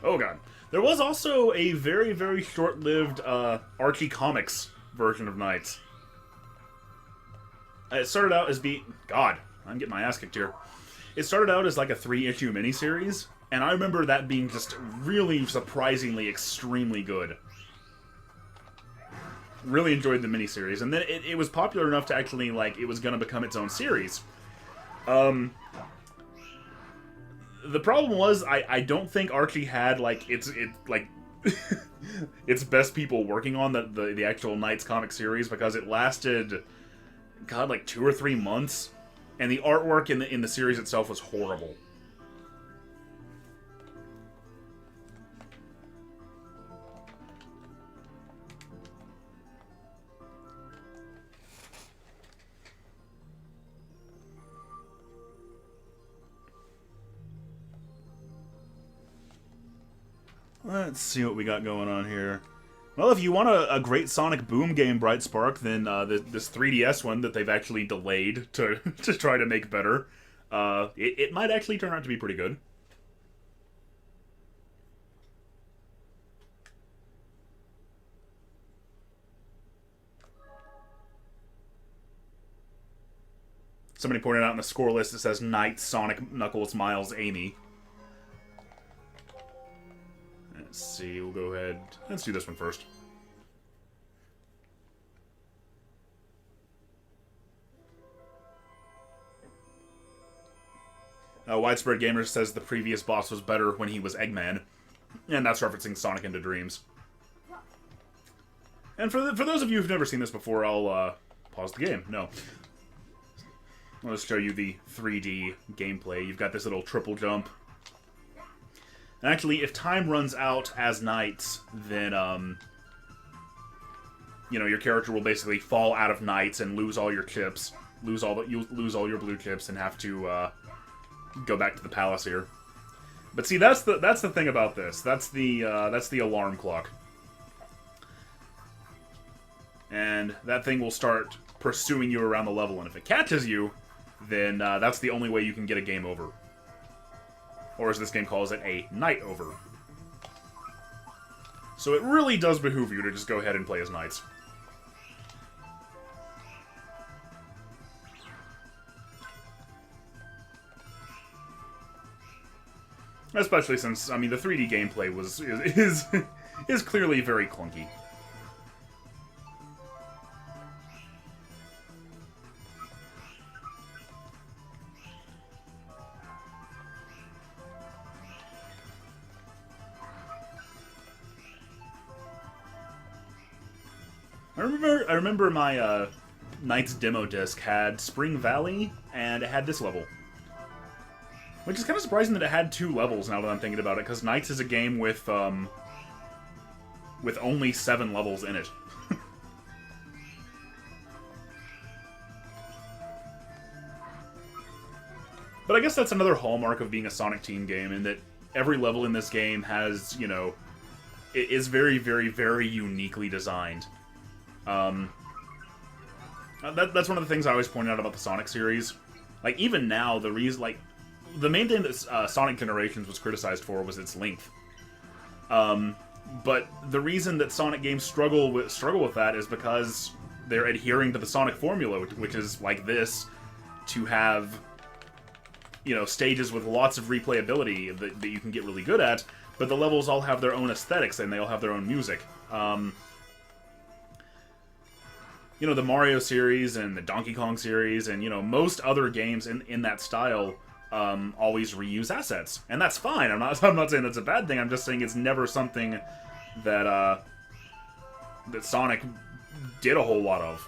Oh god. There was also a very, very short-lived Archie Comics version of Nights. It started out as God, I'm getting my ass kicked here. It started out as like a 3-issue miniseries, and I remember that being just really surprisingly extremely good. Really enjoyed the miniseries, and then it was popular enough to actually, like, it was going to become its own series. The problem was, I don't think Archie had, like, its best people working on the actual Nights comic series, because it lasted, God, like 2 or 3 months, and the artwork in the series itself was horrible. Let's see what we got going on here. Well, if you want a great Sonic Boom game, Bright Spark, then this 3DS one that they've actually delayed to try to make better, it might actually turn out to be pretty good. Somebody pointed out in the score list it says Knight, Sonic, Knuckles, Miles, Amy. Let's see, we'll go ahead. Let's do this one first. Widespread Gamer says the previous boss was better when he was Eggman. And that's referencing Sonic into Dreams. And for those of you who've never seen this before, I'll pause the game. No. I'll just show you the 3D gameplay. You've got this little triple jump. And actually, if time runs out as knights, then, you know, your character will basically fall out of knights and lose all your chips. You lose all your blue chips and have to, go back to the palace here. But see, that's the thing about this. That's the alarm clock. And that thing will start pursuing you around the level, and if it catches you, then that's the only way you can get a game over. Or as this game calls it, a night over. So it really does behoove you to just go ahead and play as knights. Especially since, I mean, the 3D gameplay is clearly very clunky. I remember my Knights demo disc had Spring Valley, and it had this level. Which is kind of surprising that it had 2 levels now that I'm thinking about it, because Knights is a game with only 7 levels in it. But I guess that's another hallmark of being a Sonic Team game, in that every level in this game has, you know, it is very, very, very uniquely designed. That's one of the things I always point out about the Sonic series. Like, even now, the main thing that Sonic Generations was criticized for was its length. But the reason that Sonic games struggle with that is because they're adhering to the Sonic formula, which is like this, to have, you know, stages with lots of replayability that you can get really good at, but the levels all have their own aesthetics and they all have their own music. You know, the Mario series and the Donkey Kong series and, you know, most other games in that style always reuse assets. And that's fine. I'm not saying that's a bad thing. I'm just saying it's never something that that Sonic did a whole lot of.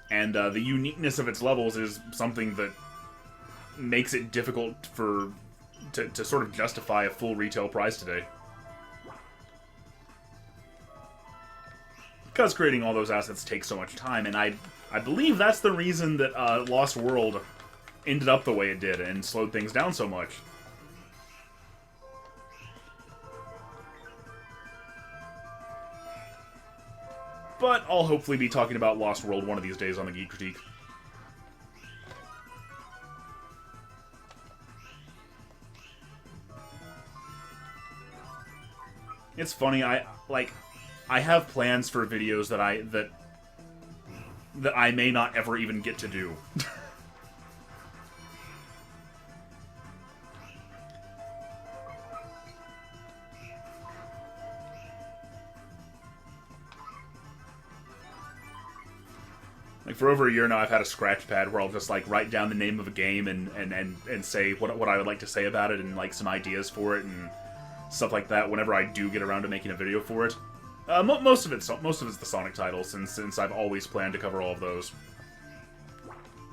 And the uniqueness of its levels is something that makes it difficult to sort of justify a full retail price today. Because creating all those assets takes so much time, and I believe that's the reason that Lost World ended up the way it did and slowed things down so much. But I'll hopefully be talking about Lost World one of these days on the Geek Critique. It's funny, I have plans for videos that I may not ever even get to do. Like, for over a year now, I've had a scratch pad where I'll just, like, write down the name of a game and say what I would like to say about it and, like, some ideas for it and stuff like that whenever I do get around to making a video for it. Most of it's the Sonic titles, since I've always planned to cover all of those.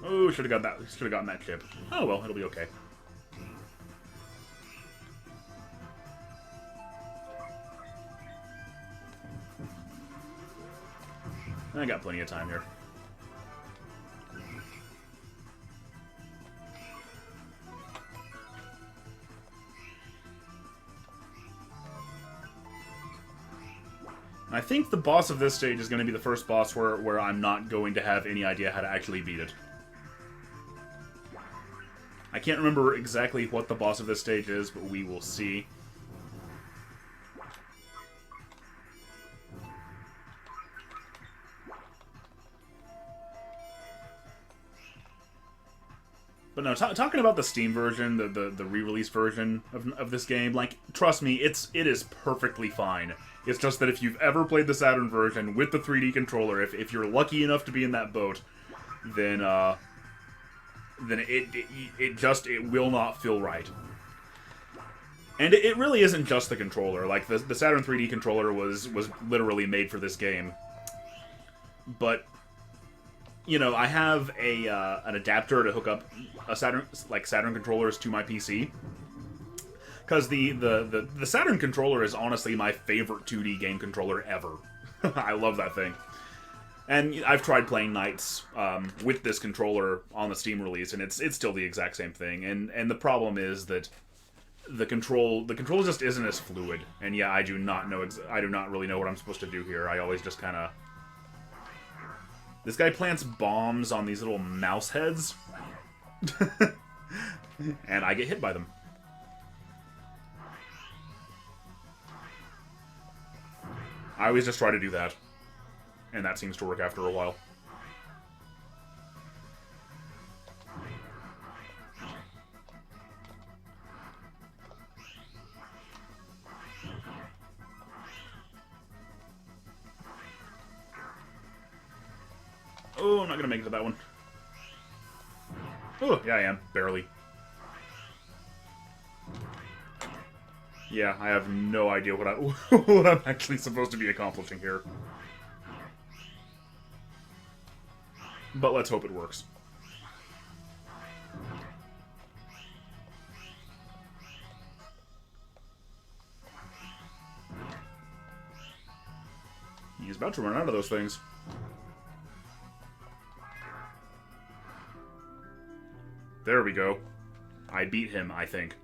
Oh, should have gotten that chip. Oh well, it'll be okay. I got plenty of time here. I think the boss of this stage is going to be the first boss where I'm not going to have any idea how to actually beat it. I can't remember exactly what the boss of this stage is, but we will see. But no, talking about the Steam version, the re-release version of this game, like, trust me, it is perfectly fine. It's just that if you've ever played the Saturn version with the 3D controller, if you're lucky enough to be in that boat, then it will not feel right. And it really isn't just the controller. Like, the Saturn 3D controller was literally made for this game. But, you know, I have an adapter to hook up a Saturn controllers to my PC. Because the Saturn controller is honestly my favorite 2D game controller ever. I love that thing. And I've tried playing Knights with this controller on the Steam release, and it's still the exact same thing. And the problem is that the control just isn't as fluid. And yeah, I do not really know what I'm supposed to do here. I always just kind of... This guy plants bombs on these little mouse heads, and I get hit by them. I always just try to do that. And that seems to work after a while. Oh, I'm not gonna make it to that one. Oh, yeah, I am. Barely. Yeah, I have no idea what what I'm actually supposed to be accomplishing here. But let's hope it works. He's about to run out of those things. There we go. I beat him, I think.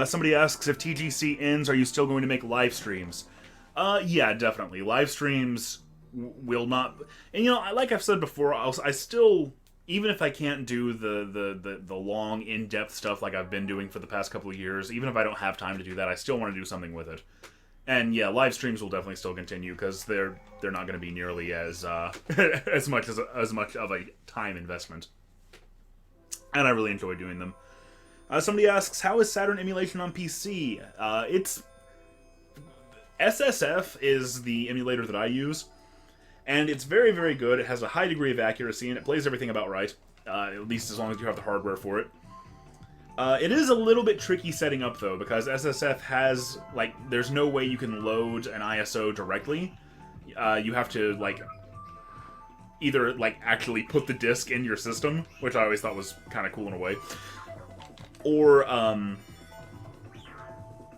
Somebody asks, if TGC ends, are you still going to make live streams? Yeah, definitely. Live streams will not... And, you know, like I've said before, I still... Even if I can't do the long, in-depth stuff like I've been doing for the past couple of years, even if I don't have time to do that, I still want to do something with it. And, yeah, live streams will definitely still continue, because they're not going to be nearly as as much of a time investment. And I really enjoy doing them. Somebody asks, how is Saturn emulation on PC? It's... SSF is the emulator that I use, and it's very, very good. It has a high degree of accuracy, and it plays everything about right, at least as long as you have the hardware for it. It is a little bit tricky setting up, though, because SSF has, like, there's no way you can load an ISO directly. You have to, like, either, like, actually put the disc in your system, which I always thought was kind of cool in a way, or,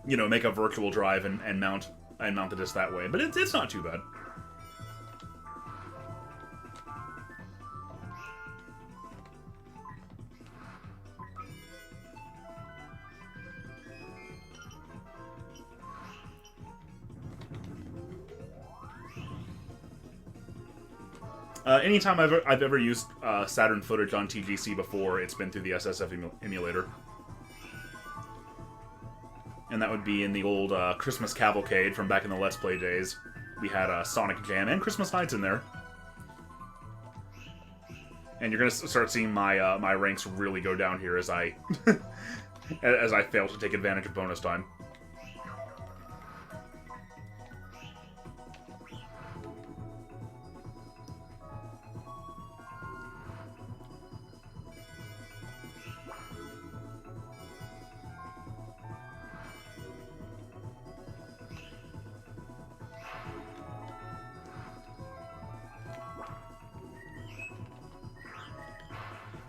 you know, make a virtual drive and mount the disc that way. But it's not too bad. Anytime I've ever used Saturn footage on TGC before, it's been through the SSF emulator. And that would be in the old Christmas Cavalcade from back in the Let's Play days. We had Sonic Jam and Christmas Nights in there. And you're gonna start seeing my my ranks really go down here as I as I fail to take advantage of bonus time.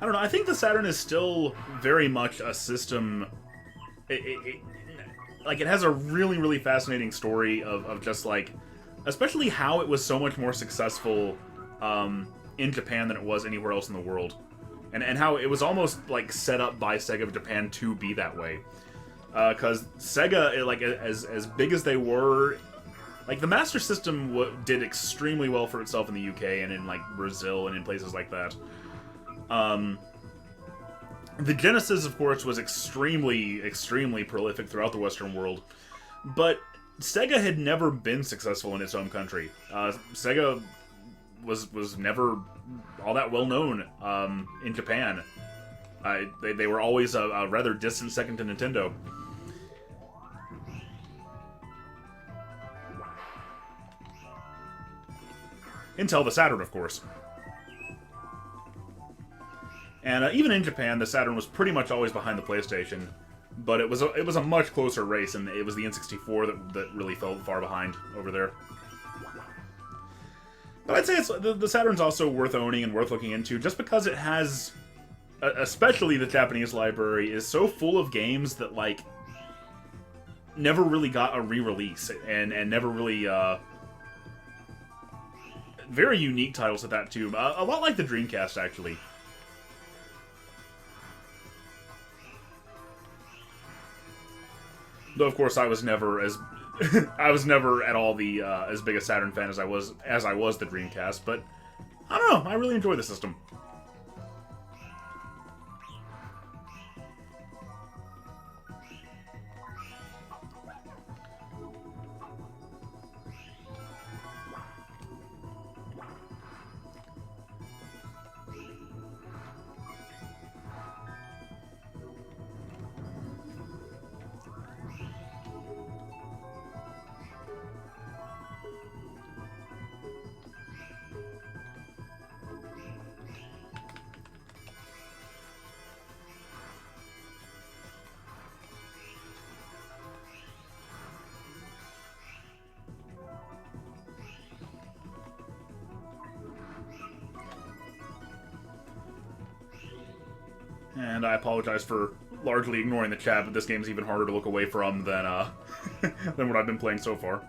I don't know, I think the Saturn is still very much a system... Like, it has a really, really fascinating story of just, like... Especially how it was so much more successful in Japan than it was anywhere else in the world. And how it was almost, like, set up by Sega of Japan to be that way. Because Sega, like, as big as they were... Like, the Master System did extremely well for itself in the UK and in, like, Brazil and in places like that. The Genesis, of course, was extremely, extremely prolific throughout the Western world, but Sega had never been successful in its home country. Sega was never all that well known in Japan. They were always a rather distant second to Nintendo. Until the Saturn, of course. And even in Japan, the Saturn was pretty much always behind the PlayStation. But it was a much closer race, and it was the N64 that really fell far behind over there. But I'd say the Saturn's also worth owning and worth looking into, just because it has, especially the Japanese library, is so full of games that, like, never really got a re-release, and never really, very unique titles at that, too. A lot like the Dreamcast, actually. Though, of course, I was never as I was never at all the as big a Saturn fan as I was the Dreamcast. But I don't know. I really enjoy the system. And I apologize for largely ignoring the chat, but this game's even harder to look away from than than what I've been playing so far.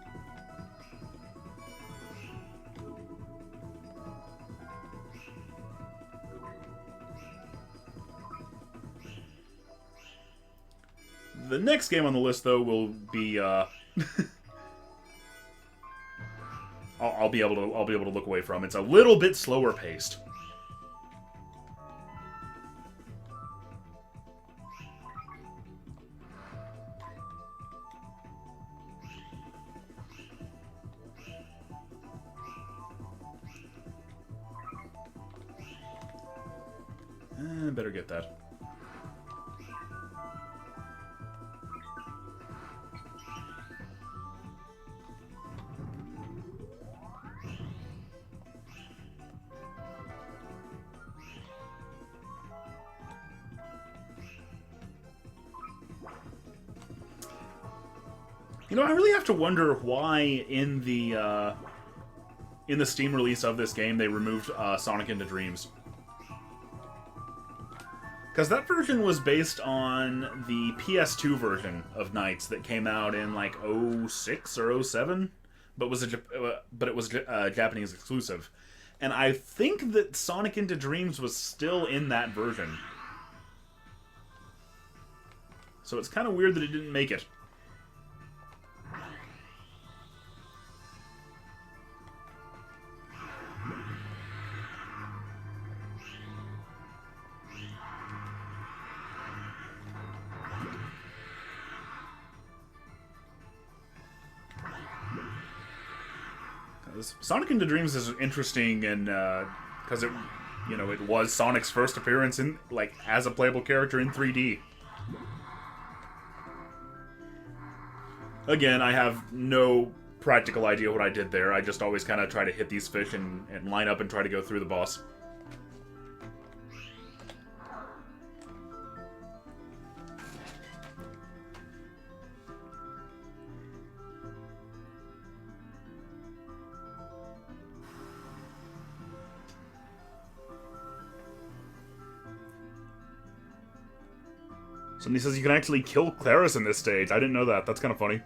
The next game on the list, though, will be I'll be able to look away from. It's a little bit slower paced. Better get that. You know, I really have to wonder why in the Steam release of this game they removed Sonic into Dreams. Because that version was based on the PS2 version of Knights that came out in like 06 or 07, but it was a Japanese exclusive. And I think that Sonic into Dreams was still in that version. So it's kind of weird that it didn't make it. Sonic into Dreams is interesting, and because it was Sonic's first appearance in as a playable character in 3D. Again, I have no practical idea what I did there. I just always kind of try to hit these fish and line up and try to go through the boss. Somebody says you can actually kill Claris in this stage. I didn't know that. That's kind of funny.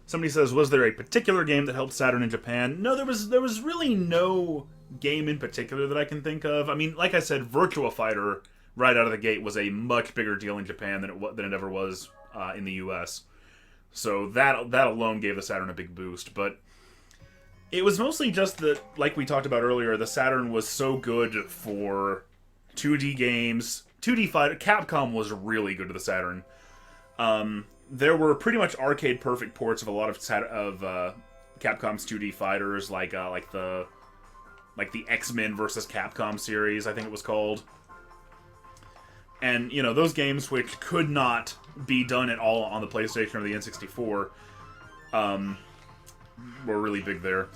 Somebody says, was there a particular game that helped Saturn in Japan? No, there was really no game in particular that I can think of. I mean, like I said, Virtua Fighter right out of the gate was a much bigger deal in Japan than it ever was in the US. So that alone gave the Saturn a big boost. But it was mostly just that, like we talked about earlier, the Saturn was so good for 2D games. 2D fighter. Capcom was really good to the Saturn. There were pretty much arcade perfect ports of a lot of Capcom's 2D fighters, like the X-Men versus Capcom series, I think it was called. And those games which could not be done at all on the PlayStation or the N64. were really big there.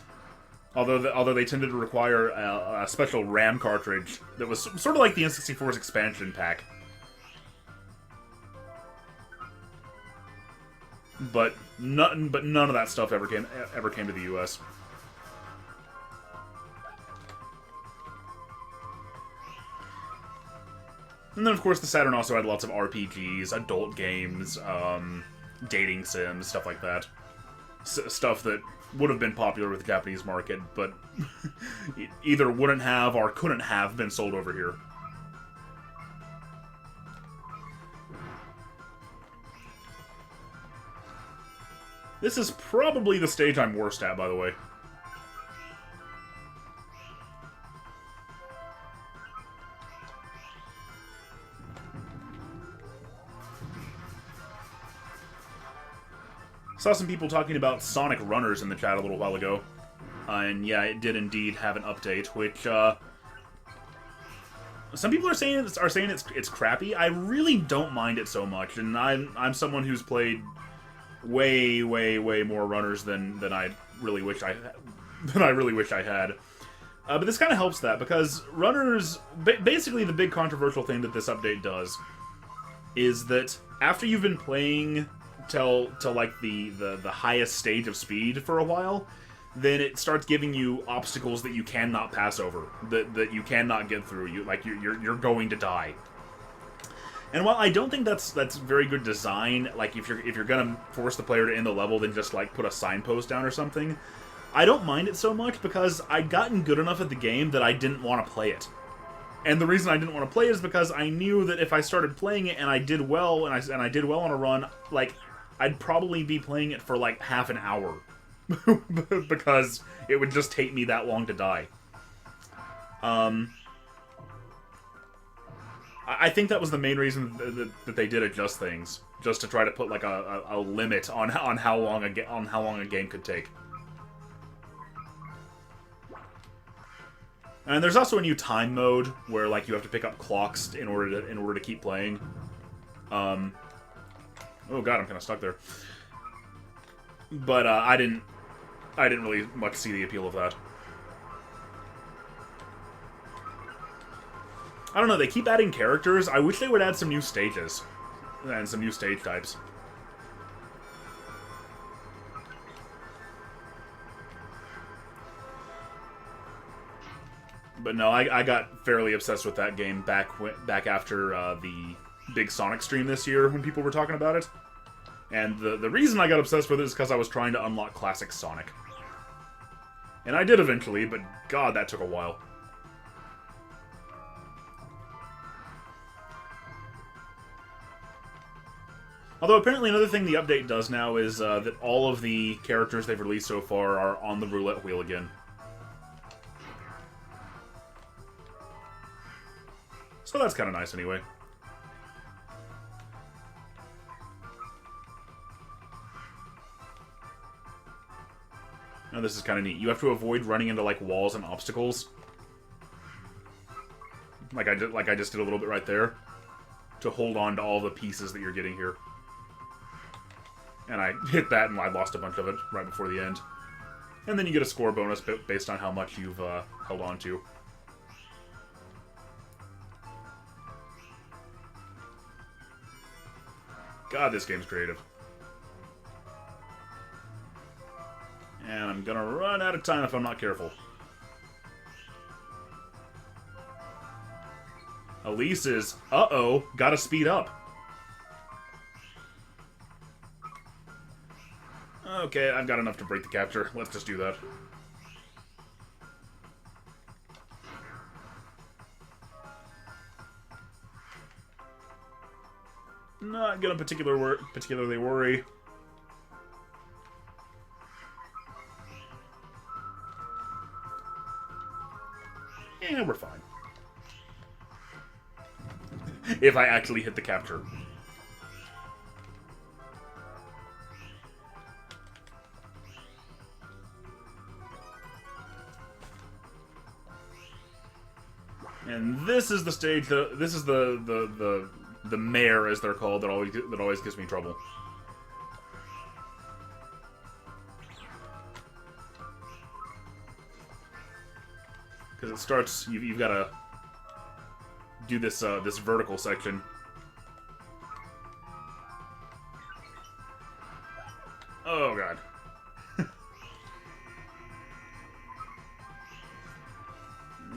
Although they tended to require a special RAM cartridge that was sort of like the N64's expansion pack. But none of that stuff ever came to the US. And then, of course, the Saturn also had lots of RPGs, adult games, dating sims, stuff like that. Stuff that would have been popular with the Japanese market, but either wouldn't have or couldn't have been sold over here. This is probably the stage I'm worst at, by the way. Saw some people talking about Sonic Runners in the chat a little while ago. And yeah, it did indeed have an update, which, some people are saying it's crappy. I really don't mind it so much, and I'm someone who's played way more runners than I really wish I had. But this kind of helps that, because runners, basically the big controversial thing that this update does is that after you've been playing till like the highest stage of speed for a while, then it starts giving you obstacles that you cannot pass over, that you cannot get through. You're going to die. And while I don't think that's very good design, like if you're gonna force the player to end the level, then just like put a signpost down or something, I don't mind it so much because I'd gotten good enough at the game that I didn't want to play it. And the reason I didn't want to play it is because I knew that if I started playing it and I did well, and I did well on a run, like I'd probably be playing it for like half an hour because it would just take me that long to die. I think that was the main reason that they did adjust things, just to try to put like a limit on how long a game could take. And there's also a new time mode where like you have to pick up clocks in order to keep playing. Oh god, I'm kind of stuck there. But I didn't really much see the appeal of that. I don't know, they keep adding characters. I wish they would add some new stages. And some new stage types. But no, I got fairly obsessed with that game back after the big Sonic stream this year when people were talking about it. And the reason I got obsessed with it is because I was trying to unlock classic Sonic. And I did eventually, but god, that took a while. Although apparently another thing the update does now is that all of the characters they've released so far are on the roulette wheel again. So that's kind of nice anyway. Now this is kind of neat. You have to avoid running into like walls and obstacles. Like I just did a little bit right there. To hold on to all the pieces that you're getting here. And I hit that and I lost a bunch of it right before the end. And then you get a score bonus based on how much you've held on to. God, this game's creative. And I'm gonna run out of time if I'm not careful. Elise is, uh-oh, gotta speed up. Okay, I've got enough to break the capture. Let's just do that. Not gonna particularly worry. Yeah, we're fine. If I actually hit the capture. And this is the stage this is the mare, as they're called, that always gives me trouble. Because it starts, you've got to do this this vertical section. Oh god.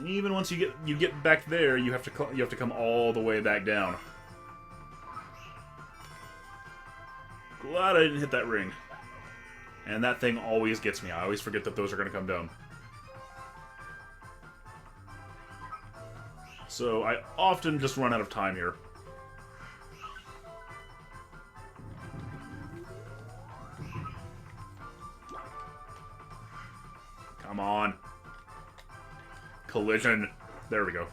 Even once you get back there, you have to come all the way back down. Glad I didn't hit that ring. And that thing always gets me. I always forget that those are going to come down. So I often just run out of time here. Come on. Collision. There we go.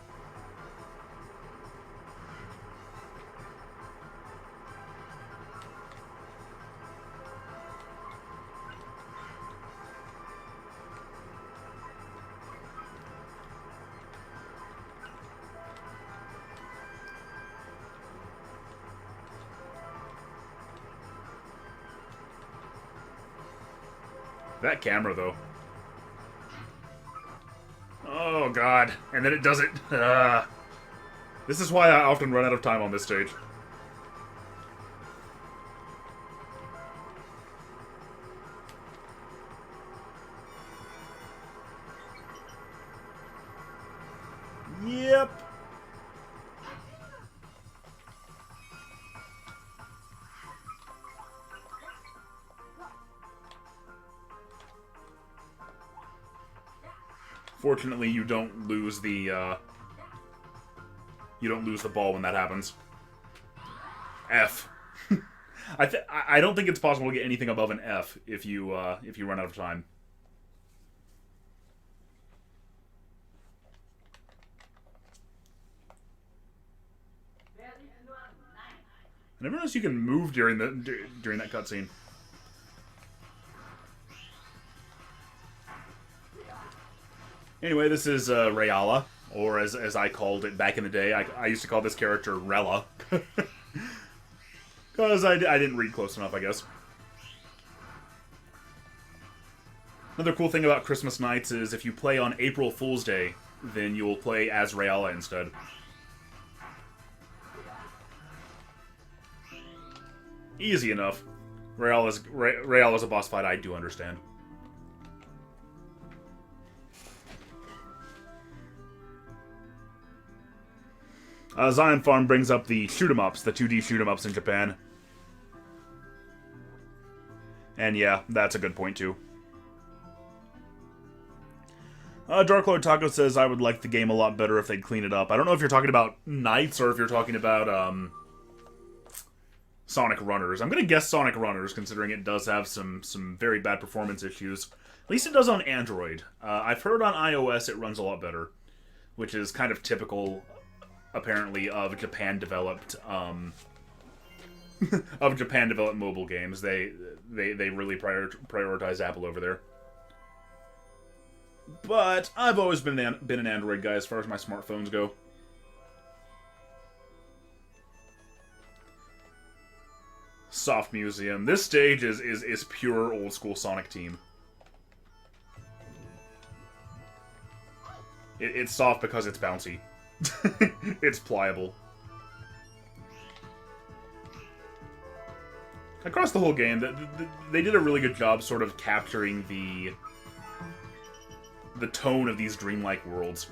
That camera, though. Oh, God. And then it does it. This is why I often run out of time on this stage. Yep. Fortunately, you don't lose the ball when that happens. F. I don't think it's possible to get anything above an F if you run out of time. I never noticed you can move during that cutscene. Anyway, this is Rayala, or as I called it back in the day. I used to call this character Rella. Because I didn't read close enough, I guess. Another cool thing about Christmas nights is if you play on April Fool's Day, then you'll play as Rayala instead. Easy enough. Rayala's a boss fight I do understand. Zion Farm brings up the shoot-em-ups, the 2D shoot-em-ups in Japan. And yeah, that's a good point too. Dark Lord Taco says, I would like the game a lot better if they'd clean it up. I don't know if you're talking about Knights or if you're talking about Sonic Runners. I'm going to guess Sonic Runners, considering it does have some very bad performance issues. At least it does on Android. I've heard on iOS it runs a lot better, which is kind of typical, apparently, of Japan-developed mobile games. They really prioritize Apple over there. But I've always been an Android guy as far as my smartphones go. Soft Museum. This stage is pure old school Sonic Team. It's soft because it's bouncy. It's pliable. Across the whole game, they did a really good job sort of capturing the tone of these dreamlike worlds.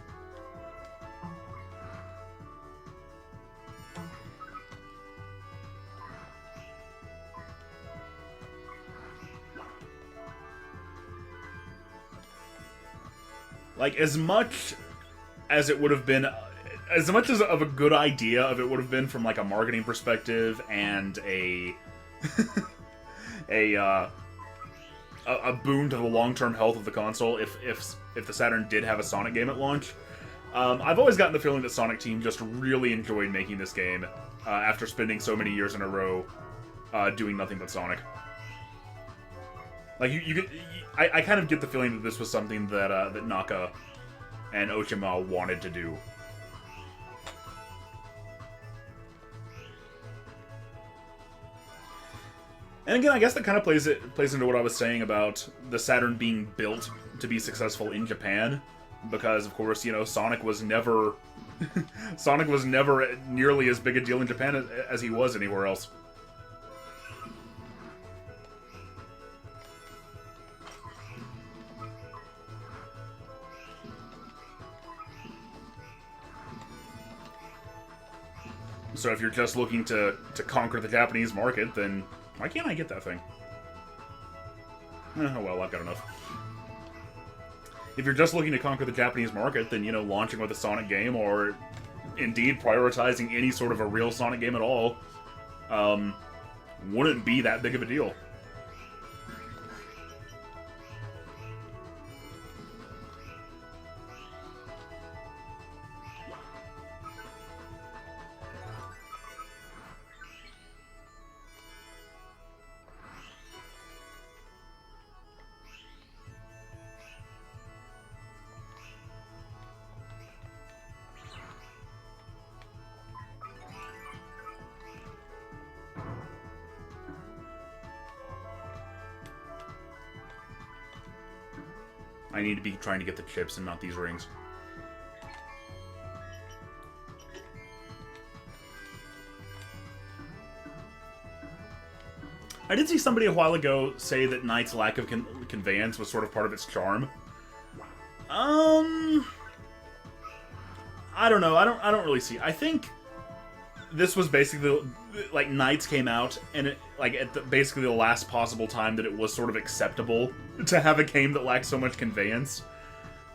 Like, as much as it would have been, as much as of a good idea of it would have been from, like, a marketing perspective and a boon to the long-term health of the console if the Saturn did have a Sonic game at launch. I've always gotten the feeling that Sonic Team just really enjoyed making this game after spending so many years in a row doing nothing but Sonic. Like, I kind of get the feeling that this was something that Naka and Ochima wanted to do. And again, I guess that kind of plays into what I was saying about the Saturn being built to be successful in Japan, because, of course, you know, Sonic was never Sonic was never nearly as big a deal in Japan as he was anywhere else. So if you're just looking to conquer the Japanese market, then why can't I get that thing? Oh well, I've got enough. If you're just looking to conquer the Japanese market, then, you know, launching with a Sonic game, or indeed prioritizing any sort of a real Sonic game at all, wouldn't be that big of a deal. I need to be trying to get the chips and not these rings. I did see somebody a while ago say that Knight's lack of conveyance was sort of part of its charm. I don't know. I don't really see. I think this was basically like Knights came out, and it, like at basically the last possible time that it was sort of acceptable to have a game that lacked so much conveyance,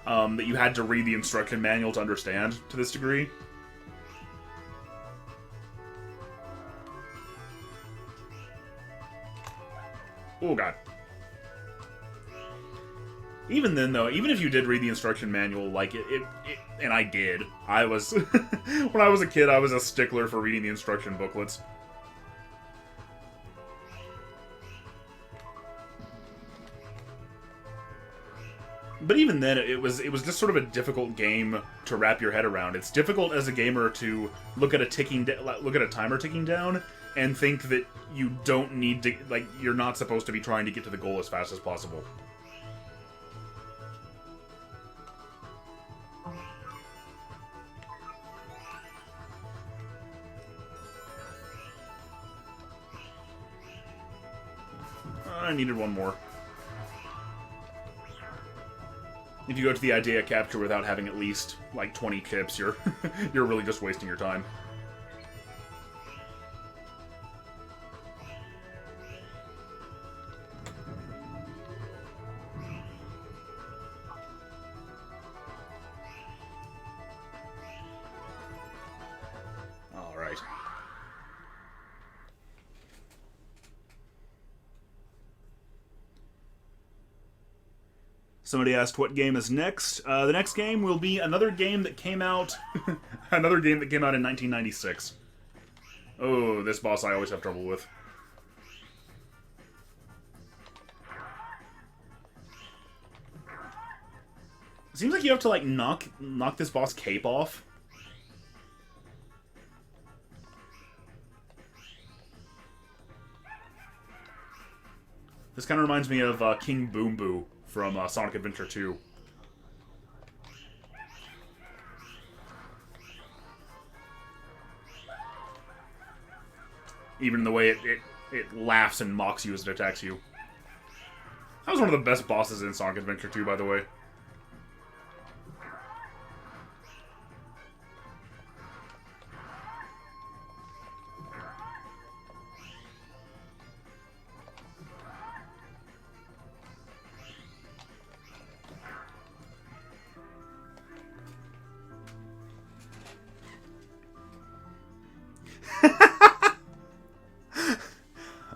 that you had to read the instruction manual to understand to this degree. Oh god. Even then, though, even if you did read the instruction manual, like, and I did, I was, when I was a kid, I was a stickler for reading the instruction booklets. But even then, it was just sort of a difficult game to wrap your head around. It's difficult as a gamer to look at a timer ticking down and think that you don't need to, like, you're not supposed to be trying to get to the goal as fast as possible. I needed one more. If you go to the idea capture without having at least, like, 20 chips, you're you're really just wasting your time. All right. Somebody asked what game is next. The next game will be another game that came out... another game that came out in 1996. Oh, this boss I always have trouble with. Seems like you have to, like, knock this boss cape off. This kind of reminds me of King Boom Boo from Sonic Adventure 2. Even the way it laughs and mocks you as it attacks you. That was one of the best bosses in Sonic Adventure 2, by the way.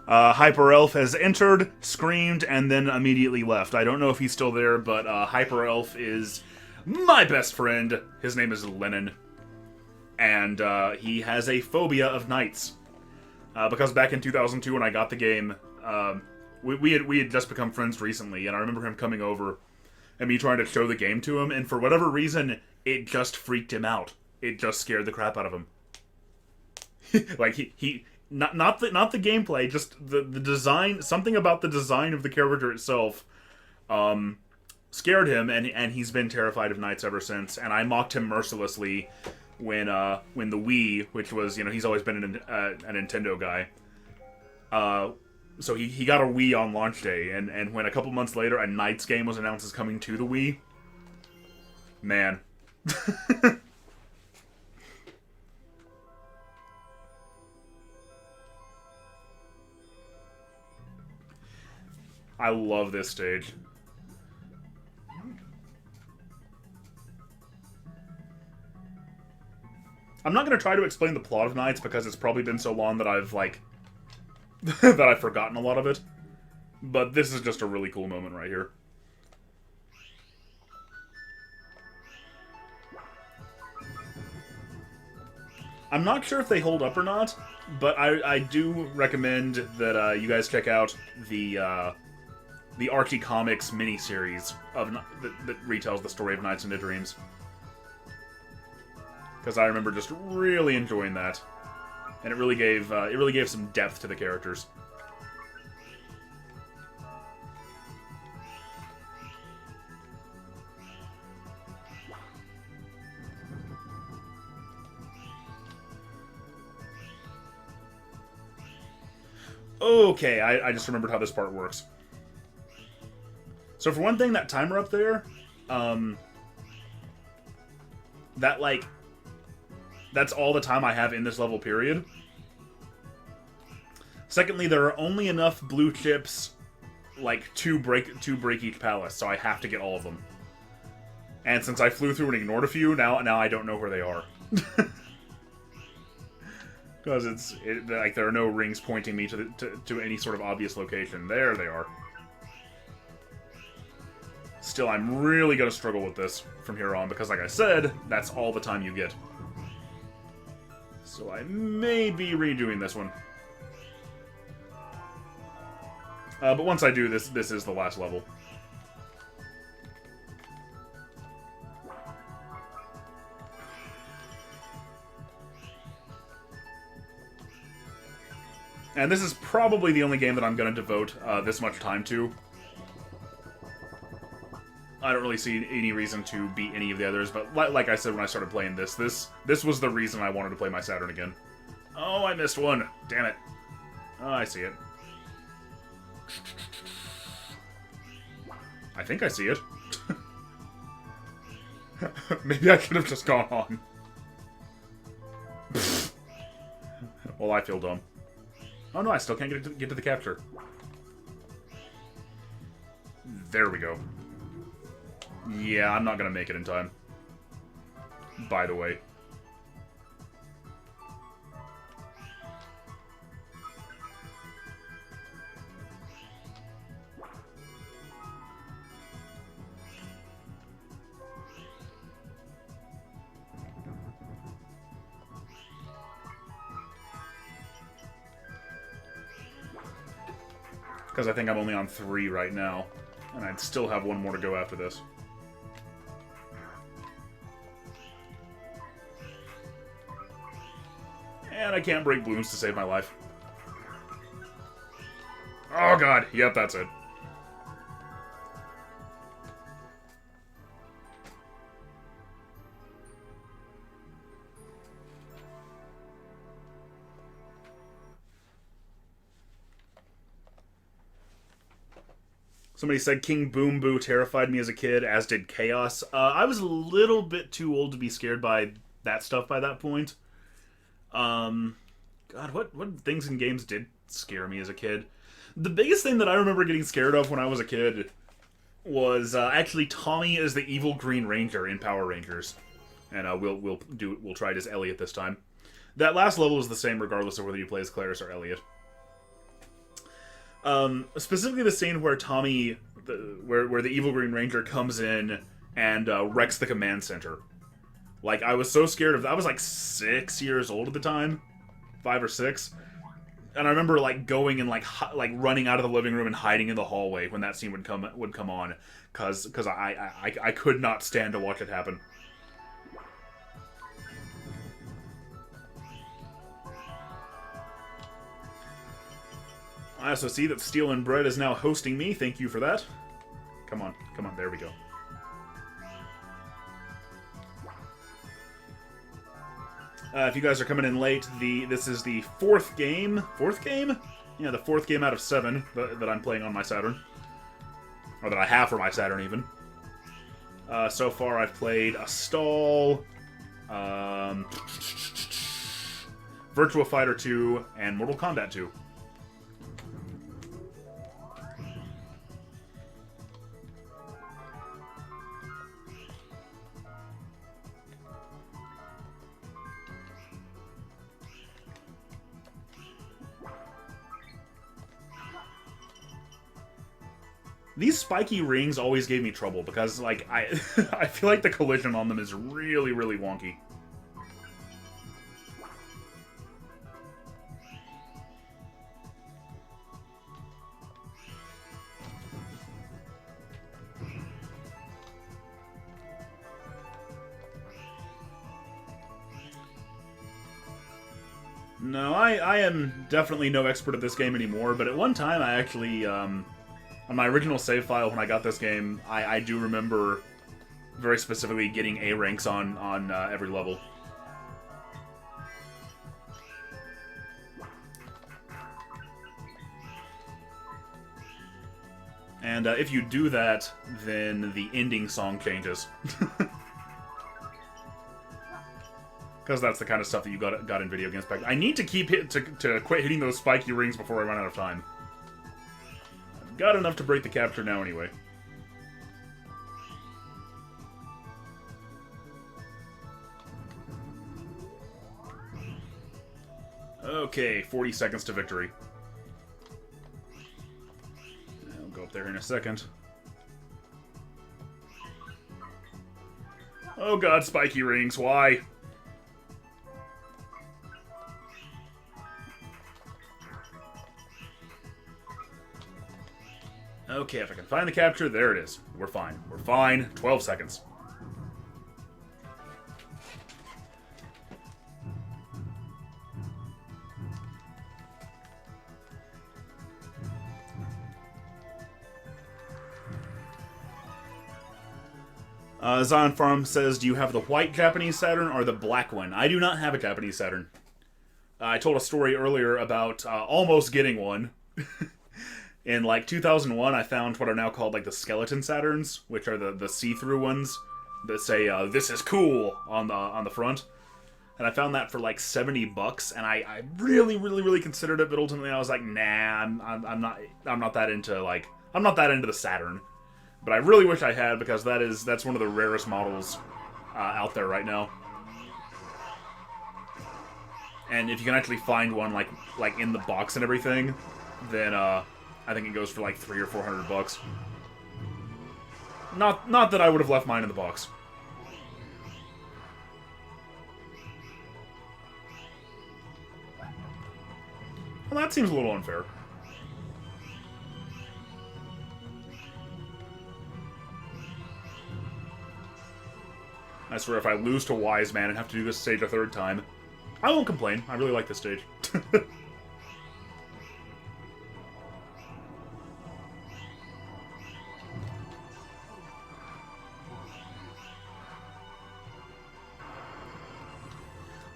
Hyper Elf has entered, screamed, and then immediately left. I don't know if he's still there, but Hyper Elf is my best friend. His name is Lennon. And he has a phobia of knights. Because back in 2002 when I got the game, we had just become friends recently, and I remember him coming over and me trying to show the game to him, and for whatever reason, it just freaked him out. It just scared the crap out of him. Like, he not the gameplay, just the design, something about the design of the character itself, scared him, and he's been terrified of knights ever since. And I mocked him mercilessly when the Wii, which was, he's always been a Nintendo guy. So he got a Wii on launch day, and when a couple months later a Knights game was announced as coming to the Wii, man. I love this stage. I'm not going to try to explain the plot of Knights because it's probably been so long that I've, that I've forgotten a lot of it. But this is just a really cool moment right here. I'm not sure if they hold up or not, but I do recommend that you guys check out the Archie Comics miniseries that retells the story of Knights into Dreams. Because I remember just really enjoying that, and it really gave some depth to the characters. Okay, I just remembered how this part works. So for one thing, that timer up there, that's all the time I have in this level, period. Secondly, there are only enough blue chips, to break each palace, so I have to get all of them. And since I flew through and ignored a few, now I don't know where they are. Because there are no rings pointing me to any sort of obvious location. There they are. Still, I'm really gonna struggle with this from here on, because like I said, that's all the time you get. So I may be redoing this one. But once I do this, this is the last level. And this is probably the only game that I'm going to devote this much time to. I don't really see any reason to beat any of the others, but like I said when I started playing this was the reason I wanted to play my Saturn again. Oh, I missed one. Damn it. Oh, I see it. I think I see it. Maybe I should have just gone on. Well, I feel dumb. Oh no, I still can't get to the capture. There we go. Yeah, I'm not gonna make it in time. By the way. Because I think I'm only on 3 right now, and I'd still have one more to go after this. And I can't break blooms to save my life. Oh god, yep, that's it. Somebody said King Boom Boo terrified me as a kid, as did Chaos. I was a little bit too old to be scared by that stuff by that point. God, what things in games did scare me as a kid? The biggest thing that I remember getting scared of when I was a kid was actually Tommy as the evil Green Ranger in Power Rangers, and we'll try it as Elliot this time. That last level is the same regardless of whether you play as Claris or Elliot. Specifically the scene where Tommy, where the evil Green Ranger comes in and wrecks the command center. Like, I was so scared of that. I was like 6 years old at the time, 5 or 6, and I remember like going and like running out of the living room and hiding in the hallway when that scene would come on, cause I could not stand to watch it happen. I also see that Steel and Bread is now hosting me. Thank you for that. Come on. Come on. There we go. If you guys are coming in late, this is the fourth game. Fourth game? Yeah, the fourth game out of 7 that I'm playing on my Saturn. Or that I have for my Saturn, even. So far, I've played Astal, VIRTUA Fighter 2, and Mortal Kombat 2. These spiky rings always gave me trouble because, like, I I feel like the collision on them is really, really wonky. No, I am definitely no expert at this game anymore, but at one time I actually, on my original save file when I got this game, I do remember very specifically getting A ranks on every level. And if you do that, then the ending song changes. Because that's the kind of stuff that you got in video games back. I need to to quit hitting those spiky rings before I run out of time. I've got enough to break the capture now anyway. Okay, 40 seconds to victory. I'll go up there in a second. Oh god, spiky rings, why? Okay, if I can find the capture, there it is. We're fine. We're fine. 12 seconds. Zion Farm says, do you have the white Japanese Saturn or the black one? I do not have a Japanese Saturn. I told a story earlier about almost getting one. In, like, 2001, I found what are now called, like, the skeleton Saturns, which are the see-through ones that say, this is cool on the front. And I found that for, like, $70, and I really, really, really considered it, but ultimately I was like, nah, I'm not that into, like, I'm not that into the Saturn. But I really wish I had, because that's one of the rarest models out there right now. And if you can actually find one, like in the box and everything, then, I think it goes for like $300 or $400. Not that I would have left mine in the box. Well, that seems a little unfair. I swear, if I lose to Wise Man and have to do this stage a third time, I won't complain. I really like this stage.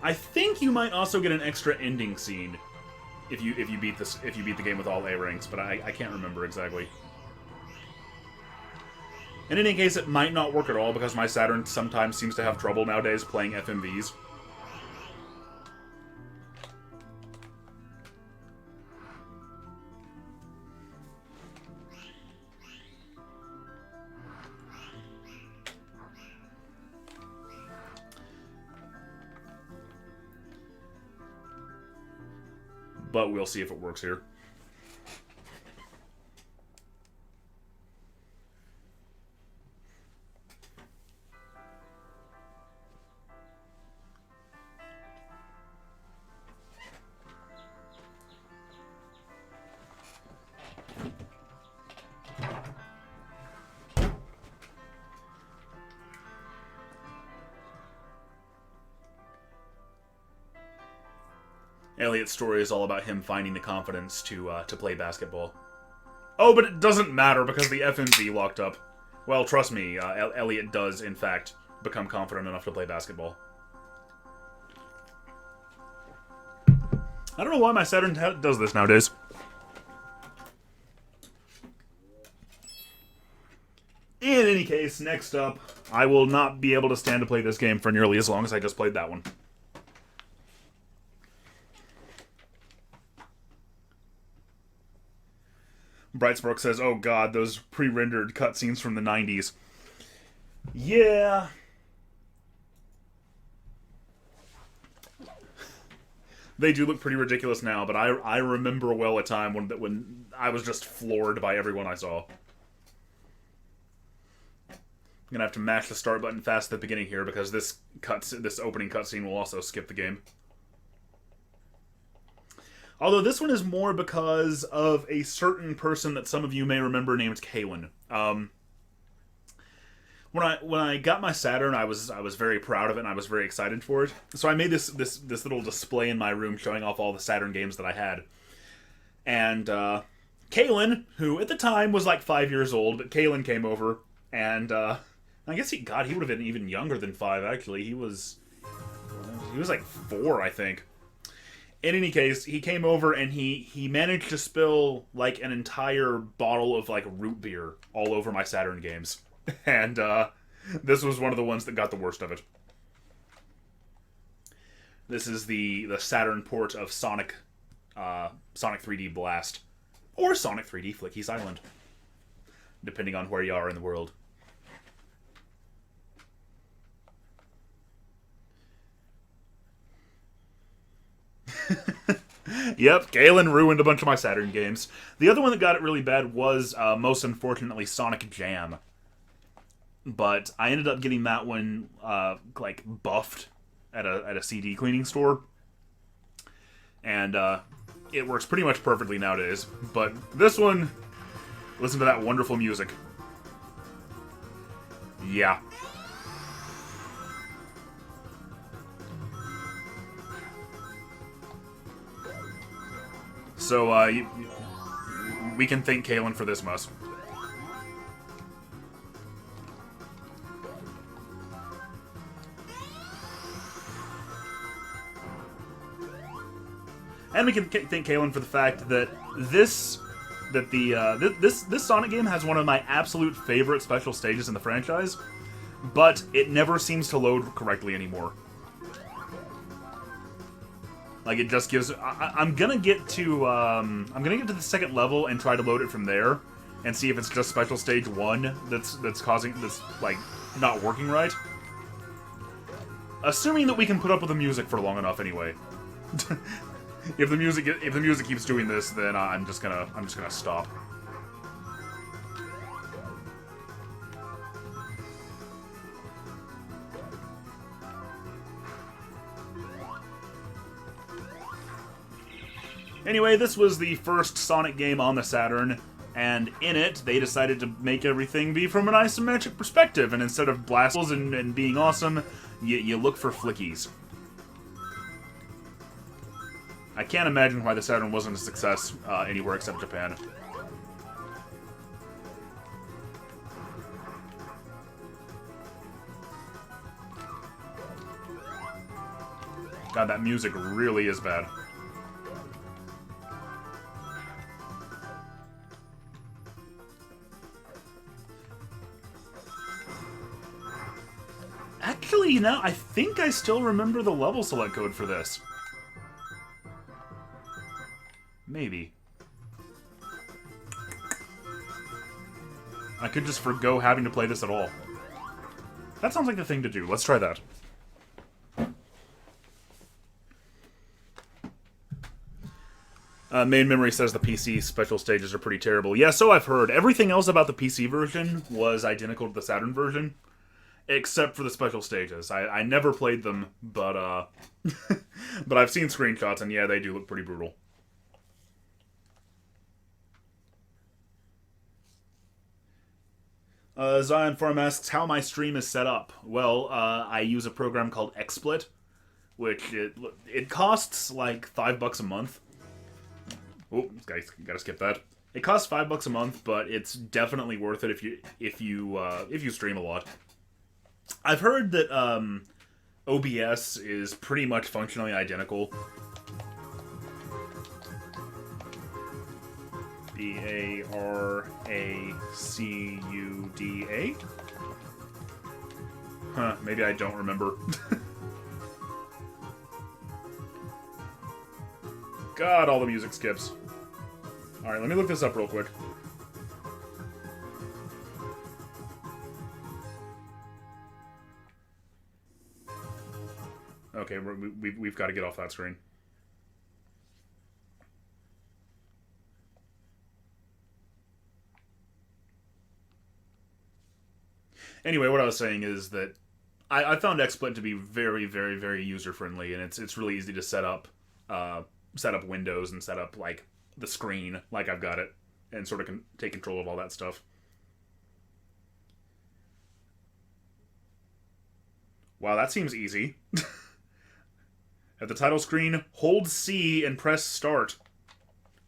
I think you might also get an extra ending scene if you beat the game with all A ranks, but I can't remember exactly. In any case, it might not work at all because my Saturn sometimes seems to have trouble nowadays playing FMVs. But we'll see if it works here. Elliot's story is all about him finding the confidence to play basketball. Oh, but it doesn't matter because the FMV locked up. Well, trust me, Elliot does, in fact, become confident enough to play basketball. I don't know why my Saturn does this nowadays. In any case, next up, I will not be able to stand to play this game for nearly as long as I just played that one. Brightspark says, oh god, those pre-rendered cutscenes from the 90s. Yeah. They do look pretty ridiculous now, but I remember well a time when I was just floored by everyone I saw. I'm gonna have to mash the start button fast at the beginning here because this opening cutscene will also skip the game. Although this one is more because of a certain person that some of you may remember named Kalen. When I got my Saturn, I was very proud of it and I was very excited for it. So I made this little display in my room showing off all the Saturn games that I had. And Kalen, who at the time was like 5 years old, but Kalen came over and I guess he would have been even younger than 5 actually. He was like 4, I think. In any case, he came over and he managed to spill like an entire bottle of like root beer all over my Saturn games. And this was one of the ones that got the worst of it. This is the Saturn port of Sonic 3D Blast. Or Sonic 3D Flicky's Island. Depending on where you are in the world. Yep, Galen ruined a bunch of my Saturn games. The other one that got it really bad was, most unfortunately, Sonic Jam. But I ended up getting that one, like, buffed at a CD cleaning store. And, it works pretty much perfectly nowadays. But this one, listen to that wonderful music. Yeah. So, we can thank Kalen for this must. And we can thank Kalen for the fact that this Sonic game has one of my absolute favorite special stages in the franchise, but it never seems to load correctly anymore. Like, it just gives... I'm gonna get to the second level and try to load it from there, and see if it's just Special Stage 1 that's like, not working right. Assuming that we can put up with the music for long enough anyway. If the music keeps doing this, then I'm just gonna stop. Anyway, this was the first Sonic game on the Saturn, and in it, they decided to make everything be from an isometric perspective, and instead of blastles and being awesome, you look for flickies. I can't imagine why the Saturn wasn't a success anywhere except Japan. God, that music really is bad. Actually, you know, I think I still remember the level select code for this. Maybe. I could just forgo having to play this at all. That sounds like the thing to do. Let's try that. Main Memory says the PC special stages are pretty terrible. Yeah, so I've heard. Everything else about the PC version was identical to the Saturn version, except for the special stages. I never played them, but but I've seen screenshots, and yeah, they do look pretty brutal. Zion Farm asks how my stream is set up. Well, I use a program called XSplit, which it costs like $5 a month. Oh, gotta skip that. It costs $5 a month, but it's definitely worth it if you stream a lot. I've heard that OBS is pretty much functionally identical. Baracuda? Huh, maybe I don't remember. God, all the music skips. Alright, let me look this up real quick. Okay, we've got to get off that screen. Anyway, what I was saying is that I found XSplit to be very, very, very user-friendly, and it's really easy to set up windows and set up, like, the screen, like I've got it, and sort of take control of all that stuff. Wow, that seems easy. At the title screen, hold C and press start.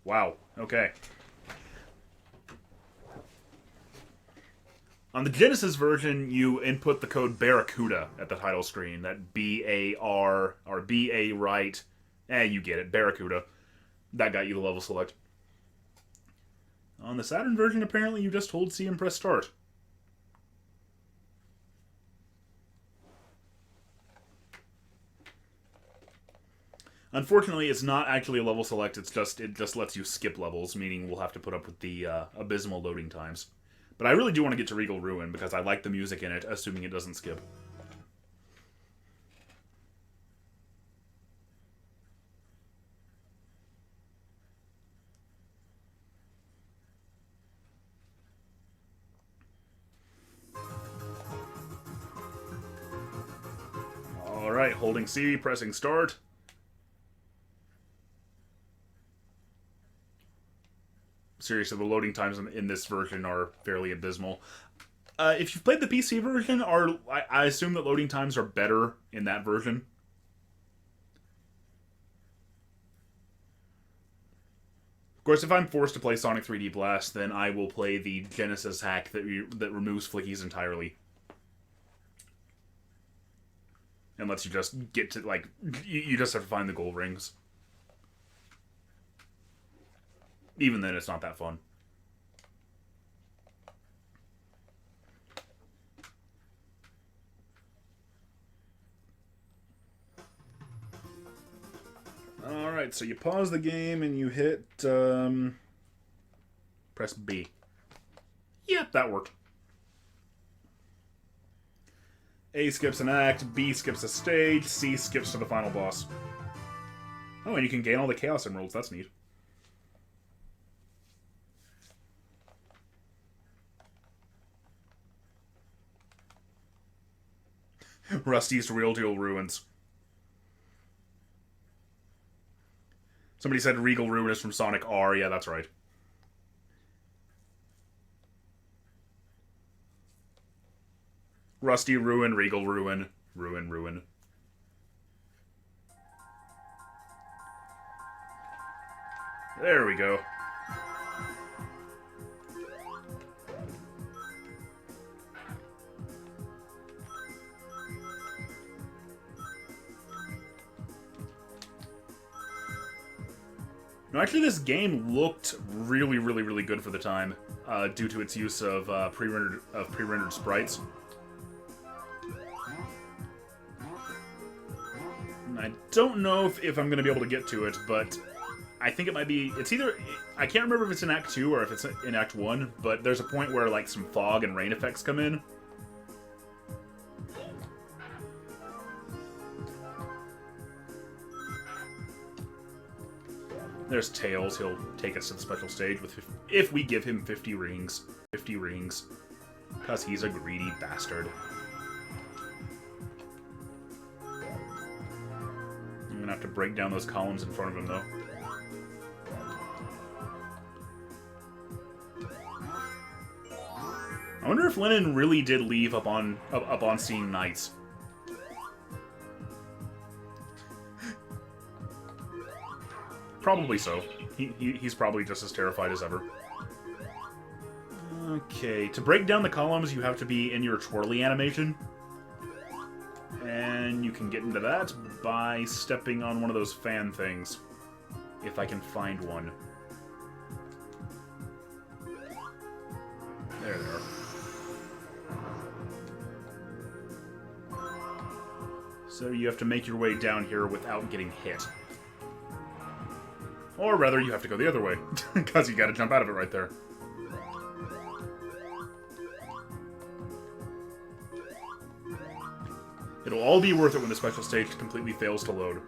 Wow, okay. On the Genesis version, you input the code Barracuda at the title screen. That B-A-R, or B-A right. You get it, Barracuda. That got you the level select. On the Saturn version, apparently, you just hold C and press start. Unfortunately, it's not actually a level select, it just lets you skip levels, meaning we'll have to put up with the abysmal loading times. But I really do want to get to Regal Ruin, because I like the music in it, assuming it doesn't skip. Alright, holding C, pressing start. Seriously, the loading times in this version are fairly abysmal. If you've played the PC version, I assume that loading times are better in that version. Of course, if I'm forced to play Sonic 3D Blast, then I will play the Genesis hack that removes flickies entirely. And lets you just get to, like, you just have to find the gold rings. Even then, it's not that fun. Alright, so you pause the game and you hit, press B. Yep, that worked. A skips an act, B skips a stage, C skips to the final boss. Oh, and you can gain all the Chaos Emeralds, that's neat. Rusty's Real Deal Ruins. Somebody said Regal Ruin is from Sonic R. Yeah, that's right. Rusty Ruin, Regal Ruin, Ruin. There we go. No, actually, this game looked really, really, really good for the time, due to its use of pre-rendered sprites. And I don't know if I'm going to be able to get to it, but I think it might be. It's either, I can't remember if it's in Act 2 or if it's in Act 1, but there's a point where like some fog and rain effects come in. There's Tails. He'll take us to the special stage if we give him 50 rings. 50 rings. Because he's a greedy bastard. I'm gonna have to break down those columns in front of him, though. I wonder if Lennon really did leave up on seeing Knights. Probably so. He's probably just as terrified as ever. Okay, to break down the columns, you have to be in your twirly animation. And you can get into that by stepping on one of those fan things. If I can find one. There they are. So you have to make your way down here without getting hit. Or rather, you have to go the other way, because you gotta jump out of it right there. It'll all be worth it when the special stage completely fails to load.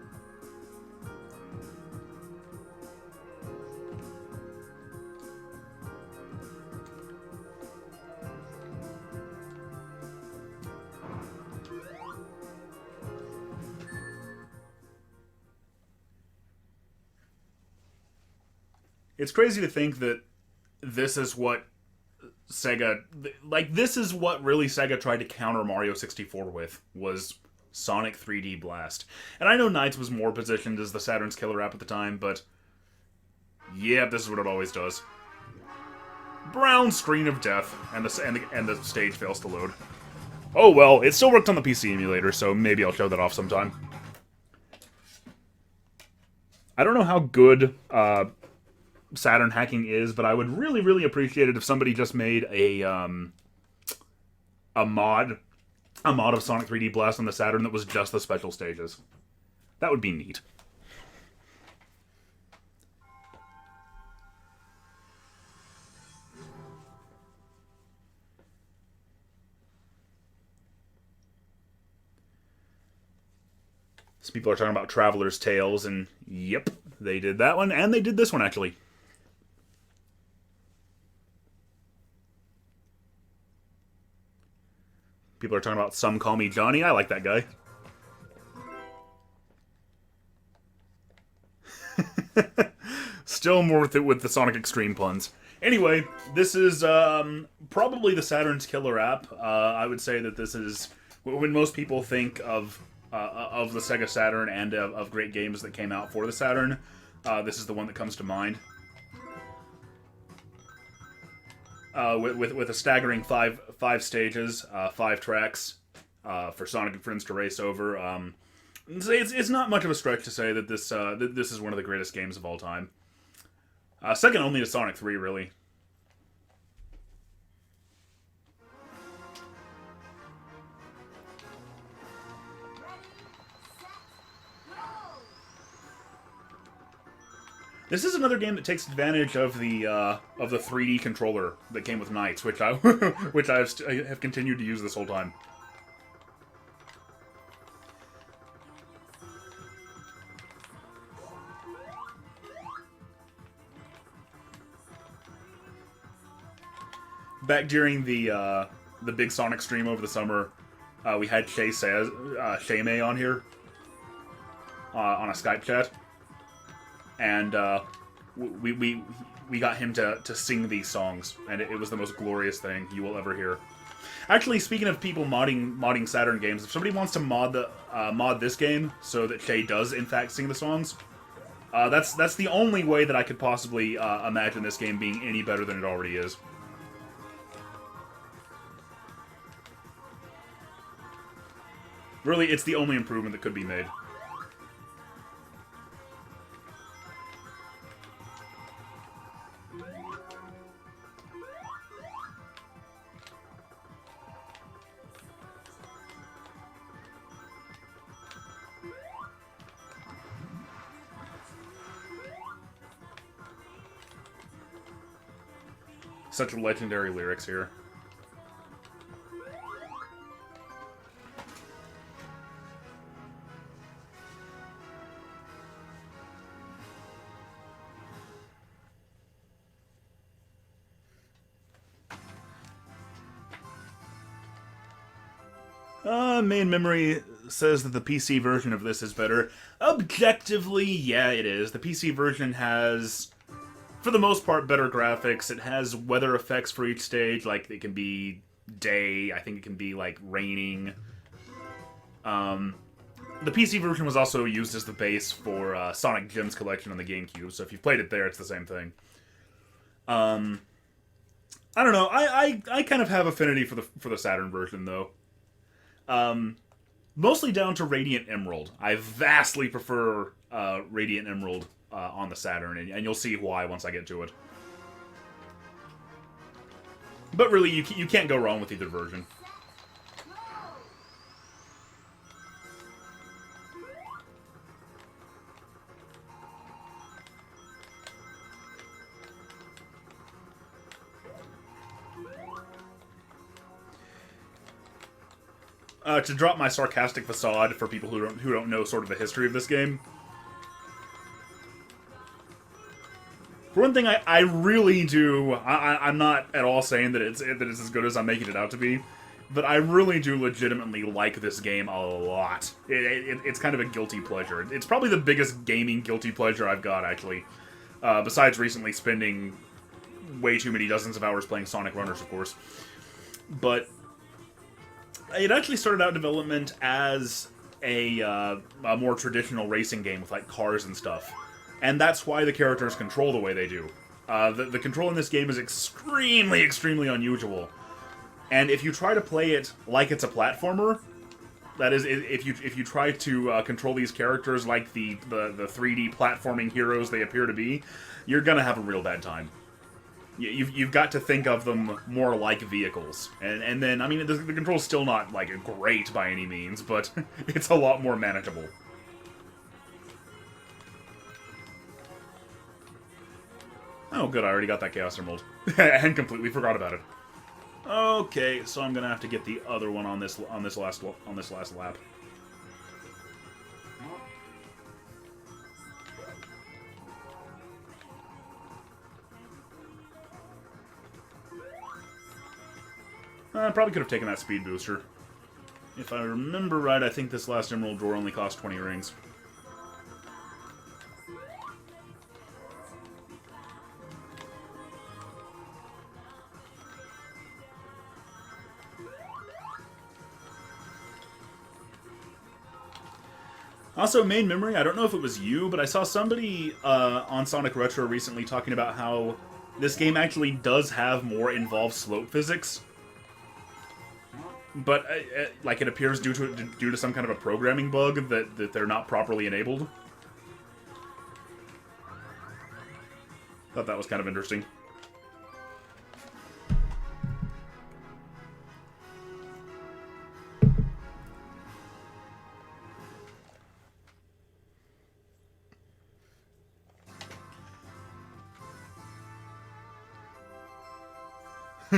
It's crazy to think that this is what Sega... Like, this is what really Sega tried to counter Mario 64 with, was Sonic 3D Blast. And I know Knights was more positioned as the Saturn's killer app at the time, but... yeah, this is what it always does. Brown screen of death, and the stage fails to load. Oh well, it still worked on the PC emulator, so maybe I'll show that off sometime. I don't know how good... Saturn hacking is, but I would really, really appreciate it if somebody just made a mod of Sonic 3D Blast on the Saturn that was just the special stages. That would be neat. Some people are talking about Traveler's Tales, and yep, they did that one, and they did this one, actually. People are talking about Some Call Me Johnny. I like that guy. Still more with the Sonic Extreme puns. Anyway, this is probably the Saturn's killer app. I would say that this is when most people think of the Sega Saturn and of great games that came out for the Saturn. This is the one that comes to mind. With a staggering five stages, 5 tracks for Sonic and friends to race over. It's not much of a stretch to say that this is one of the greatest games of all time. Second only to Sonic 3, really. This is another game that takes advantage of the 3D controller that came with Knights, which I have continued to use this whole time. Back during the big Sonic stream over the summer, we had Shay May on here on a Skype chat. And we got him to sing these songs, and it was the most glorious thing you will ever hear. Actually, speaking of people modding Saturn games, if somebody wants to mod this game so that Shay does in fact sing the songs, that's the only way that I could possibly imagine this game being any better than it already is. Really, it's the only improvement that could be made. Such legendary lyrics here. Main memory says that the PC version of this is better. Objectively, yeah, it is. The PC version has, for the most part, better graphics. It has weather effects for each stage, like it can be day, I think it can be like raining. The PC version was also used as the base for Sonic Gems Collection on the GameCube, so if you've played it there, it's the same thing. I don't know. I kind of have affinity for the Saturn version though. Mostly down to Radiant Emerald. I vastly prefer Radiant Emerald on the Saturn, and you'll see why once I get to it. But really, you can't go wrong with either version. To drop my sarcastic facade for people who don't know sort of the history of this game. For one thing, I really do. I'm not at all saying that it's as good as I'm making it out to be, but I really do legitimately like this game a lot. It's kind of a guilty pleasure. It's probably the biggest gaming guilty pleasure I've got, actually. Besides recently spending way too many dozens of hours playing Sonic Runners, of course. But it actually started out development as a more traditional racing game with like cars and stuff. And that's why the characters control the way they do. The control in this game is extremely, extremely unusual. And if you try to play it like it's a platformer, that is, if you try to control these characters like the 3D platforming heroes they appear to be, you're gonna have a real bad time. You've got to think of them more like vehicles. And then, I mean, the control's still not, like, great by any means, but it's a lot more manageable. Oh, good, I already got that Chaos Emerald. And completely forgot about it. Okay, so I'm gonna have to get the other one on this last lap. I probably could have taken that speed booster. If I remember right, I think this last Emerald Door only cost 20 rings. Also, main memory, I don't know if it was you, but I saw somebody on Sonic Retro recently talking about how this game actually does have more involved slope physics. But, like, it appears due to some kind of a programming bug that they're not properly enabled. Thought that was kind of interesting.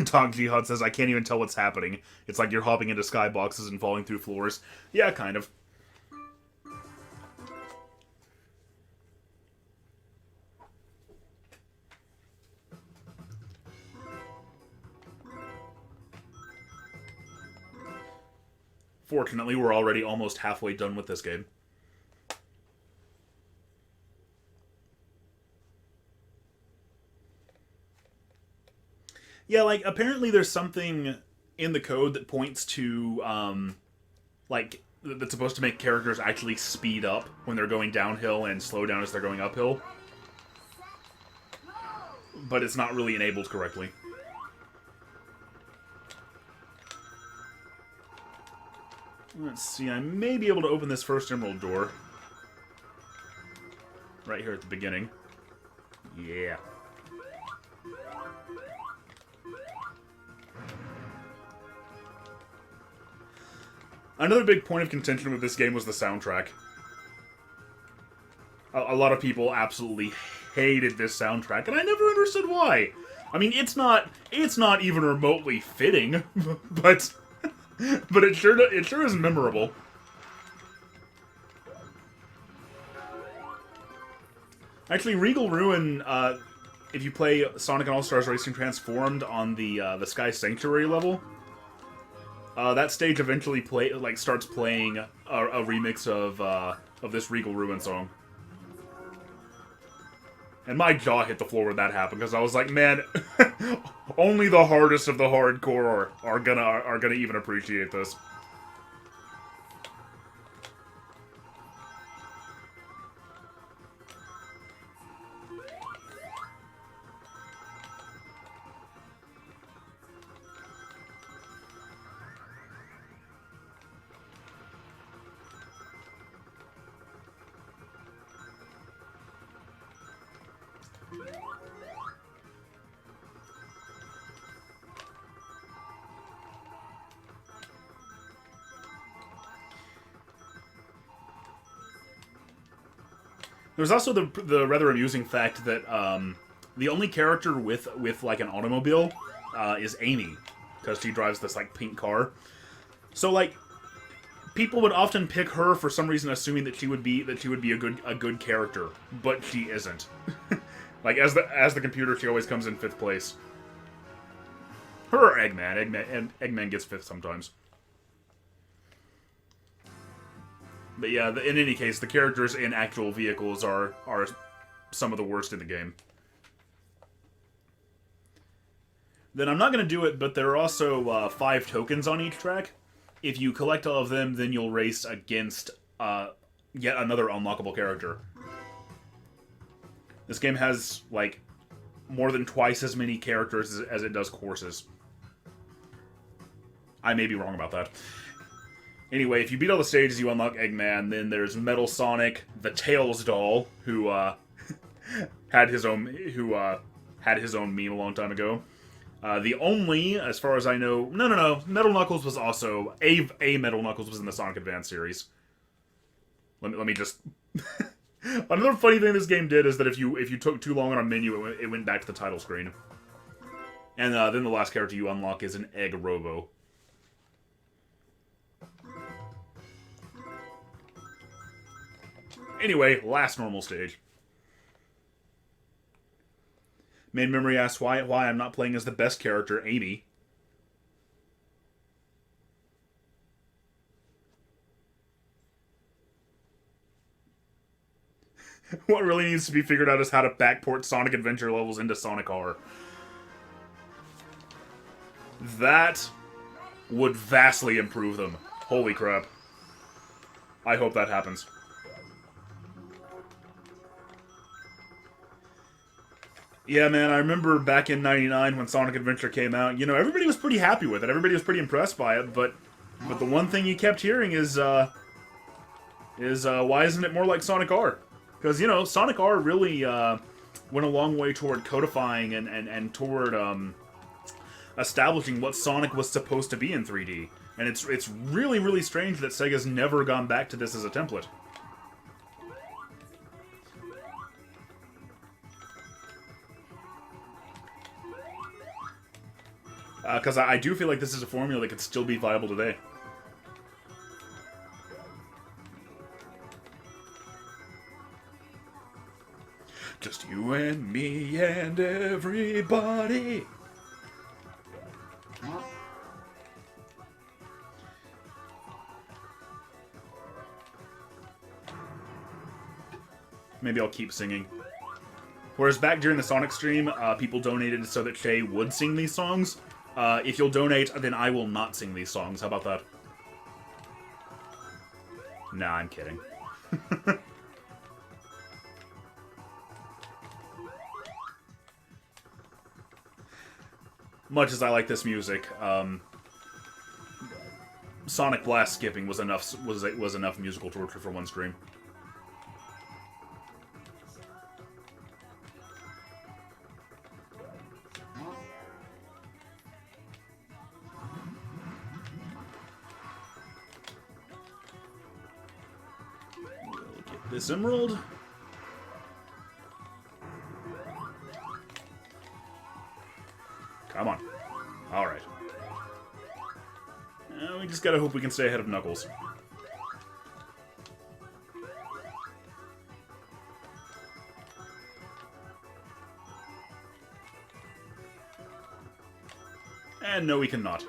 Dog Jihad says, I can't even tell what's happening. It's like you're hopping into skyboxes and falling through floors. Yeah, kind of. Fortunately, we're already almost halfway done with this game. Yeah, like, apparently there's something in the code that points to, like, that's supposed to make characters actually speed up when they're going downhill and slow down as they're going uphill. But it's not really enabled correctly. Let's see, I may be able to open this first Emerald Door. Right here at the beginning. Yeah. Another big point of contention with this game was the soundtrack. A lot of people absolutely hated this soundtrack, and I never understood why. I mean, it's not even remotely fitting, but it sure is memorable. Actually, Regal Ruin, if you play Sonic and All-Stars Racing Transformed on the Sky Sanctuary level, that stage eventually starts playing a remix of this Regal Ruin song. And my jaw hit the floor when that happened, because I was like, man, only the hardest of the hardcore are gonna even appreciate this. There's also the rather amusing fact that the only character with like an automobile is Amy, because she drives this like pink car. So like people would often pick her for some reason, assuming that she would be a good character, but she isn't. Like as the computer, she always comes in 5th place. Her or Eggman gets 5th sometimes. But yeah, in any case, the characters in actual vehicles are some of the worst in the game. Then I'm not going to do it, but there are also 5 tokens on each track. If you collect all of them, then you'll race against yet another unlockable character. This game has, like, more than twice as many characters as it does courses. I may be wrong about that. Anyway, if you beat all the stages, you unlock Eggman. Then there's Metal Sonic, the Tails doll, who had his own meme a long time ago. The only, as far as I know, no, Metal Knuckles was also a Metal Knuckles was in the Sonic Advance series. Let me just. Another funny thing this game did is that if you took too long on a menu, it went back to the title screen. And then the last character you unlock is an Egg Robo. Anyway, last normal stage. Main memory asks why I'm not playing as the best character, Amy. What really needs to be figured out is how to backport Sonic Adventure levels into Sonic R. That would vastly improve them. Holy crap. I hope that happens. Yeah, man, I remember back in '99 when Sonic Adventure came out, you know, everybody was pretty happy with it. Everybody was pretty impressed by it, but the one thing you kept hearing is why isn't it more like Sonic R? Because, you know, Sonic R really went a long way toward codifying and toward establishing what Sonic was supposed to be in 3D. And it's really, really strange that Sega's never gone back to this as a template. Because I do feel like this is a formula that could still be viable today. Just you and me and everybody. Maybe I'll keep singing. Whereas back during the Sonic stream, people donated so that Shay would sing these songs. If you'll donate, then I will not sing these songs. How about that? Nah, I'm kidding. Much as I like this music, Sonic Blast skipping was enough musical torture for one stream. This emerald. Come on. Alright. We just gotta hope we can stay ahead of Knuckles. And no, we cannot.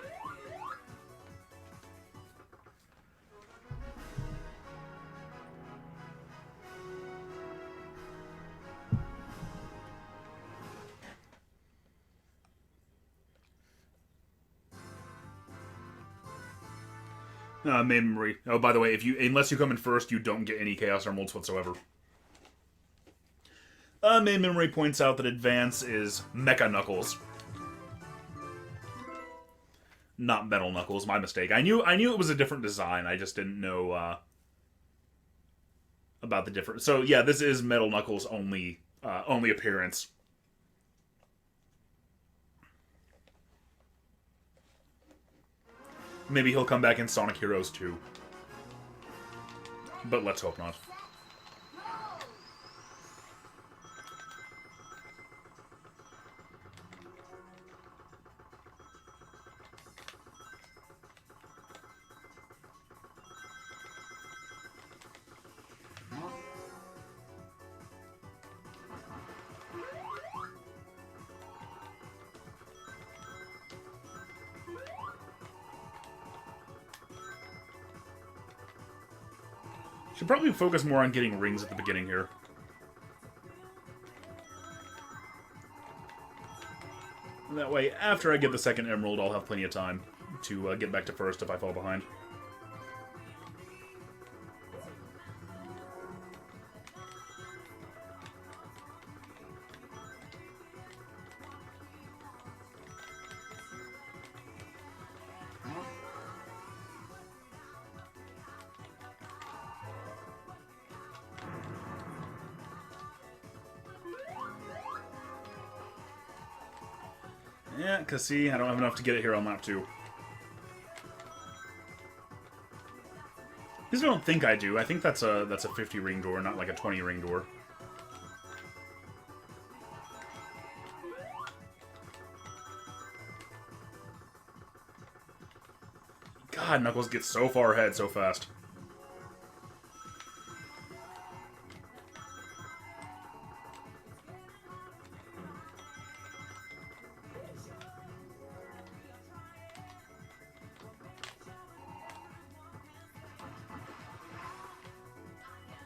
Main memory. Oh, by the way, unless you come in first, you don't get any Chaos Emeralds whatsoever. Main memory points out that Advance is Mecha Knuckles, not Metal Knuckles. My mistake. I knew it was a different design. I just didn't know about the difference. So yeah, this is Metal Knuckles' only appearance Maybe he'll come back in Sonic Heroes 2. But let's hope not. Should probably focus more on getting rings at the beginning here. That way, after I get the second emerald, I'll have plenty of time to get back to first if I fall behind. Yeah, because see, I don't have enough to get it here on lap 2. Because I don't think I do. I think that's a 50 ring door, not like a 20 ring door. God, Knuckles gets so far ahead so fast.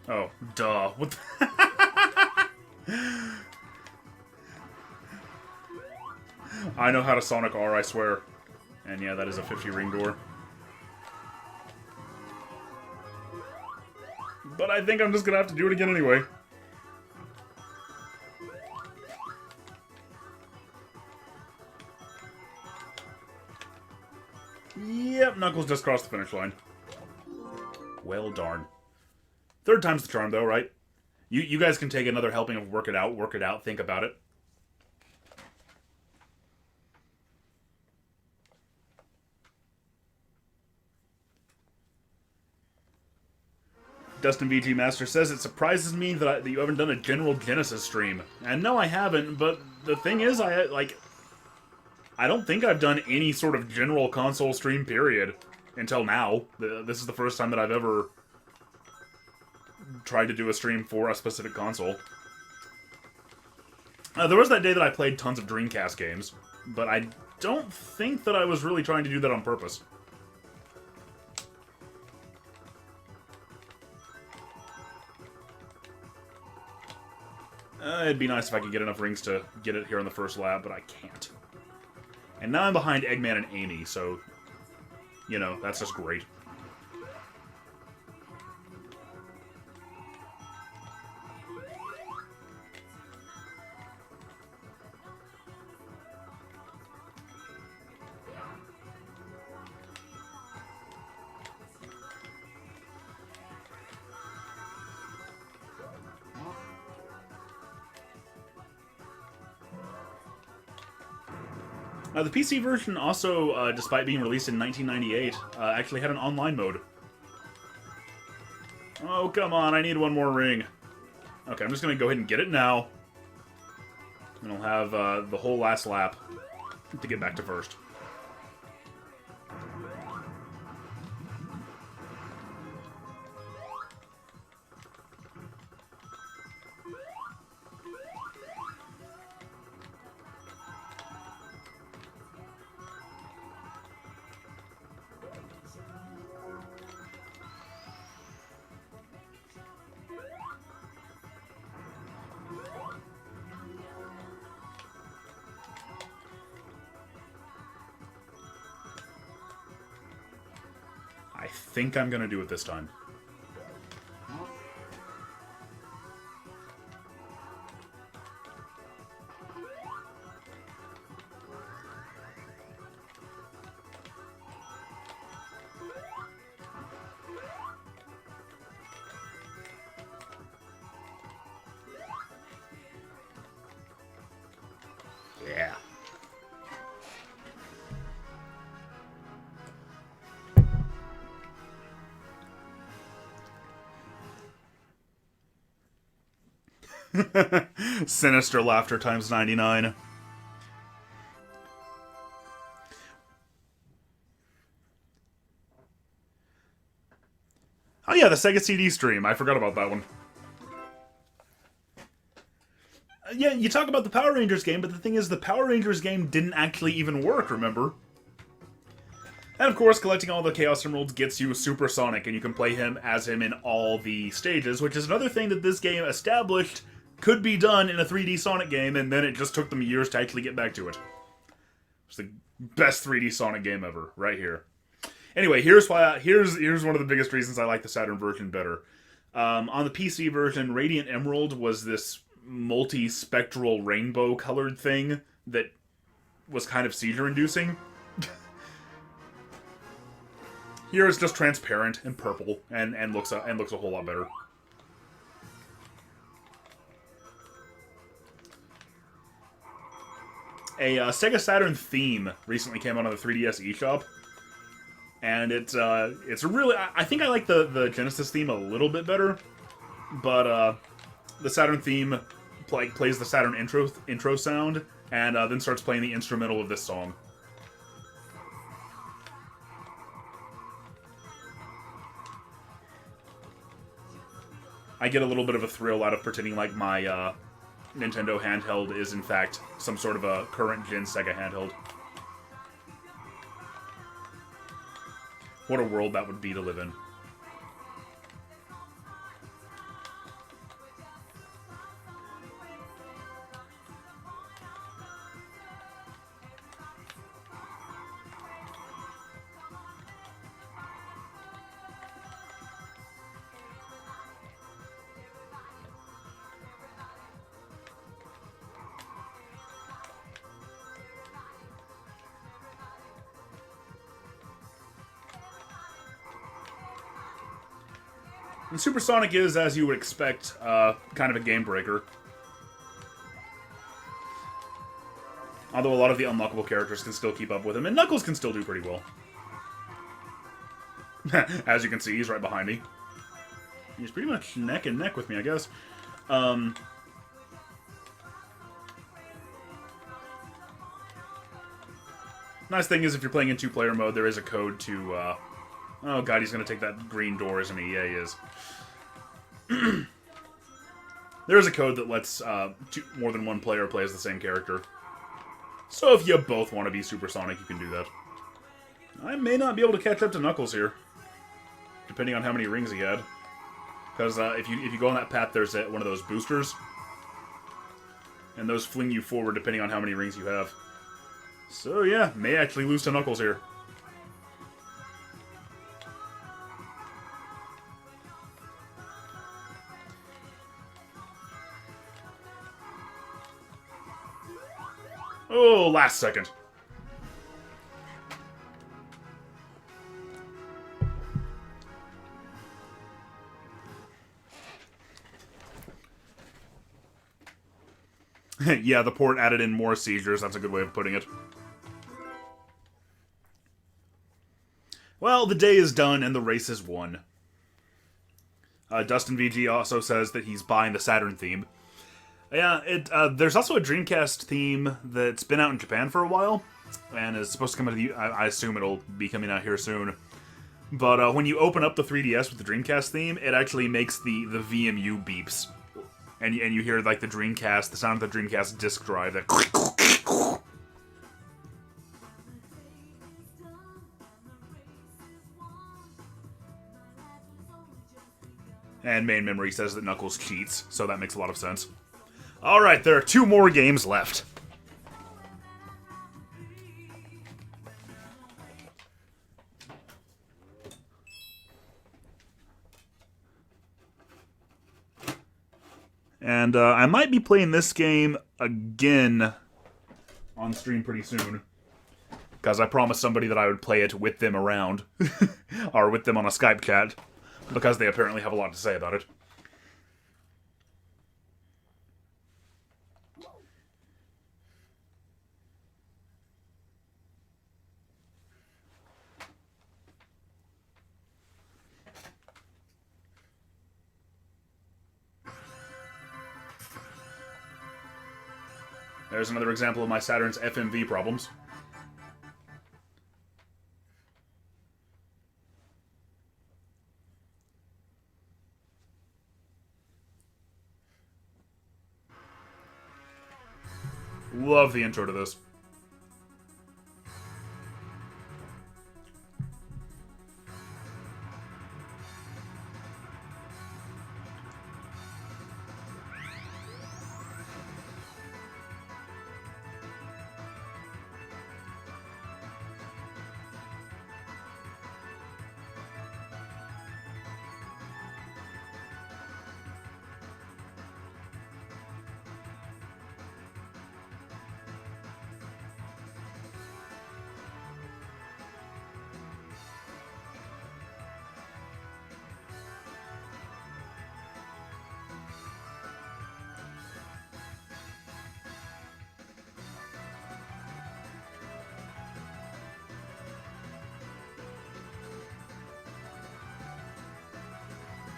Oh, duh. What the I know how to Sonic R, I swear. And yeah, that is a 50 ring door. But I think I'm just gonna have to do it again anyway. Yep, Knuckles just crossed the finish line. Well, darn. Third time's the charm, though, right? You guys can take another helping of work it out, think about it. Dustin VG Master says, it surprises me that you haven't done a general Genesis stream. And no, I haven't, but the thing is, I don't think I've done any sort of general console stream, period, until now. This is the first time that I've ever tried to do a stream for a specific console. There was that day that I played tons of Dreamcast games, but I don't think that I was really trying to do that on purpose. It'd be nice if I could get enough rings to get it here on the first lap, but I can't. And now I'm behind Eggman and Amy, so, you know, that's just great. The PC version also, despite being released in 1998, actually had an online mode. Oh, come on, I need one more ring. Okay, I'm just going to go ahead and get it now. And I'll have the whole last lap to get back to first. I think I'm gonna do it this time. Yeah. Sinister laughter times 99. Oh yeah, the Sega CD stream. I forgot about that one. Yeah, you talk about the Power Rangers game, but the thing is, the Power Rangers game didn't actually even work, remember? And of course, collecting all the Chaos Emeralds gets you Super Sonic, and you can play him as him in all the stages, which is another thing that this game established could be done in a 3D Sonic game, and then it just took them years to actually get back to it. It's the best 3D Sonic game ever, right here. Anyway, here's one of the biggest reasons I like the Saturn version better. On the PC version, Radiant Emerald was this multi-spectral rainbow-colored thing that was kind of seizure-inducing. Here it's just transparent and purple and looks a whole lot better. A Sega Saturn theme recently came out on the 3DS eShop. And it's a really... I think I like the Genesis theme a little bit better. But the Saturn theme plays the Saturn intro sound, and then starts playing the instrumental of this song. I get a little bit of a thrill out of pretending like my Nintendo handheld is in fact some sort of a current-gen Sega handheld. What a world that would be to live in. And Supersonic is, as you would expect, kind of a game breaker. Although a lot of the unlockable characters can still keep up with him, and Knuckles can still do pretty well. As you can see, he's right behind me. He's pretty much neck and neck with me, I guess. Nice thing is, if you're playing in two-player mode, there is a code to... Oh god, he's gonna take that green door, isn't he? Yeah, he is. There is a code that lets more than one player play as the same character. So if you both want to be Supersonic, you can do that. I may not be able to catch up to Knuckles here, depending on how many rings he had. Because if you go on that path, there's one of those boosters, and those fling you forward depending on how many rings you have. So yeah, may actually lose to Knuckles here. Oh, last second. Yeah, the port added in more seizures. That's a good way of putting it. Well, the day is done and the race is won. Dustin VG also says that he's buying the Saturn theme. Yeah, there's also a Dreamcast theme that's been out in Japan for a while, and is supposed to come out. I assume it'll be coming out here soon. But when you open up the 3DS with the Dreamcast theme, it actually makes the VMU beeps, and you hear like the sound of the Dreamcast disc drive. That. And main memory says that Knuckles cheats, so that makes a lot of sense. Alright, there are 2 more games left. And I might be playing this game again on stream pretty soon. Because I promised somebody that I would play it with them around. Or with them on a Skype chat. Because they apparently have a lot to say about it. There's another example of my Saturn's FMV problems. Love the intro to this.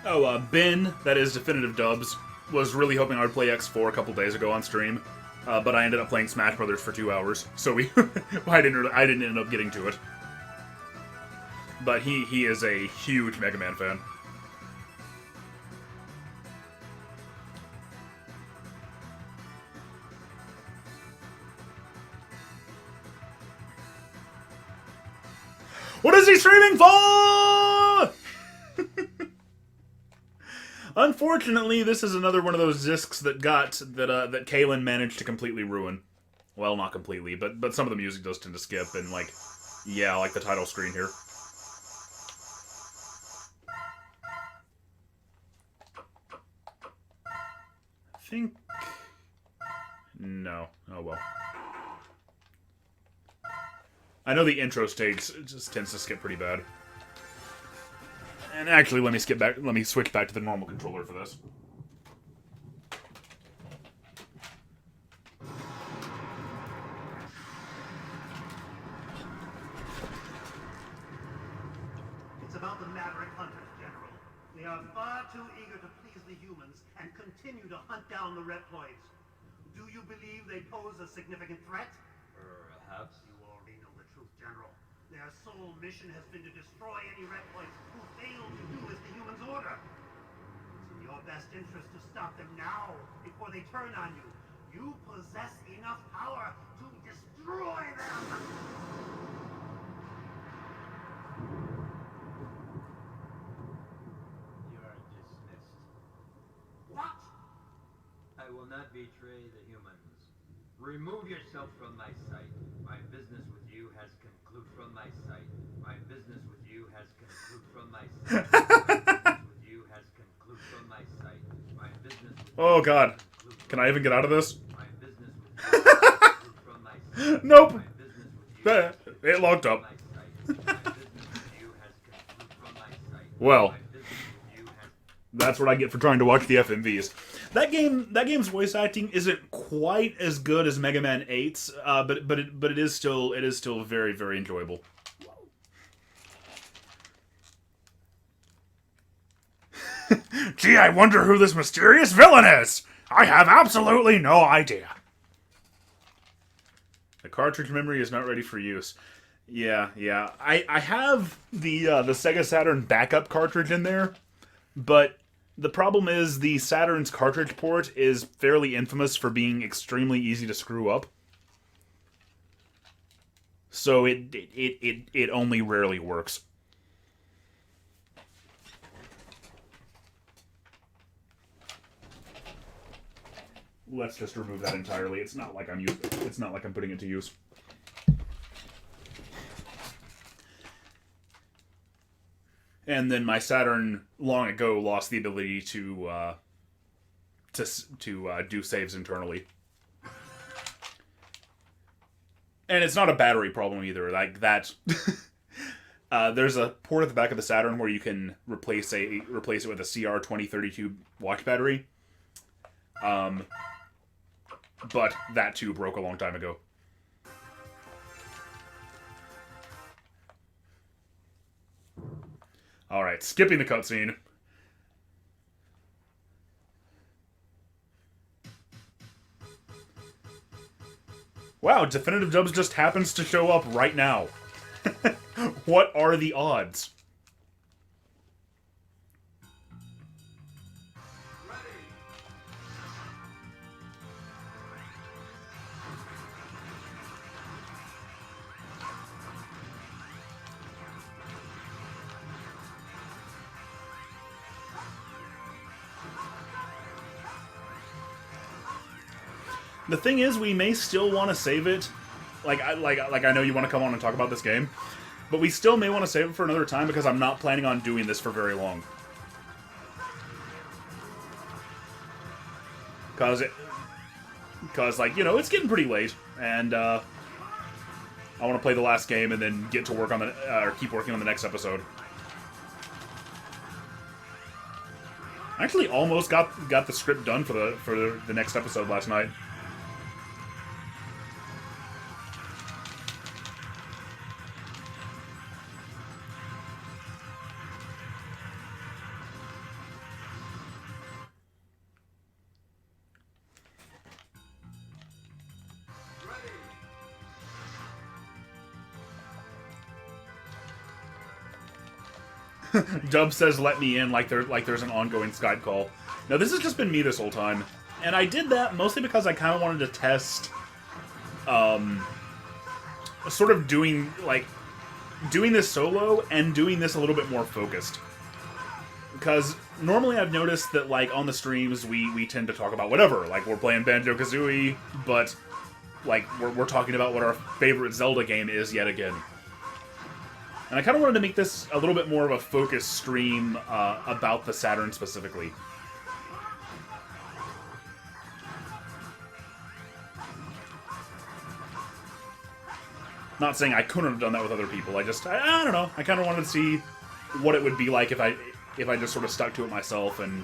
Oh, Ben, that is Definitive Dubs, was really hoping I would play X4 a couple days ago on stream, but I ended up playing Smash Brothers for 2 hours, so I didn't end up getting to it. But he is a huge Mega Man fan. What is he streaming for? Unfortunately, this is another one of those discs that that Kalen managed to completely ruin. Well, not completely, but some of the music does tend to skip, and like the title screen here. I think no. Oh well. I know the intro stage just tends to skip pretty bad. And actually, let me switch back to the normal controller for this. It's about the Maverick Hunters, General. They are far too eager to please the humans and continue to hunt down the Reploids. Do you believe they pose a significant threat? Perhaps. You already know the truth, General. Their sole mission has been to destroy any Reploids who fail to do as the humans order. It's in your best interest to stop them now, before they turn on you. You possess enough power to destroy them! You're dismissed. What? I will not betray the humans. Remove yourself from my sight. My business with you has concluded from my sight. My business with you has concluded from my sight. My business with you has concluded from my sight. My business with Oh God, can I even get out of this? my business with you has concluded from my sight. Nope. My business with you It locked up. my sight. My business with you has concluded from my sight. Well, My business with you has that's what I get for trying to watch the FMVs. That game's voice acting isn't quite as good as Mega Man 8's, but it is still very, very enjoyable. Gee, I wonder who this mysterious villain is. I have absolutely no idea. The cartridge memory is not ready for use. Yeah. I have the Sega Saturn backup cartridge in there, but the problem is the Saturn's cartridge port is fairly infamous for being extremely easy to screw up. So it only rarely works. Let's just remove that entirely. It's not like I'm putting it to use. And then my Saturn long ago lost the ability to do saves internally. And it's not a battery problem either. Like that, there's a port at the back of the Saturn where you can replace it with a CR2032 watch battery. But that too broke a long time ago. Alright, skipping the cutscene. Wow, Definitive Dubs just happens to show up right now. What are the odds? The thing is, we may still want to save it. Like I know you want to come on and talk about this game, but we still may want to save it for another time because I'm not planning on doing this for very long. Because, like, you know, it's getting pretty late, and I want to play the last game and then get to work on the, or keep working on the next episode. I actually almost got the script done for the next episode last night. Dub says let me in like there's an ongoing Skype call. Now this has just been me this whole time. And I did that mostly because I kind of wanted to test sort of doing this solo and doing this a little bit more focused. Because normally I've noticed that like on the streams we tend to talk about whatever, like we're playing Banjo-Kazooie, but like we're talking about what our favorite Zelda game is yet again. And I kind of wanted to make this a little bit more of a focused stream about the Saturn specifically. Not saying I couldn't have done that with other people. I don't know. I kind of wanted to see what it would be like if I just sort of stuck to it myself and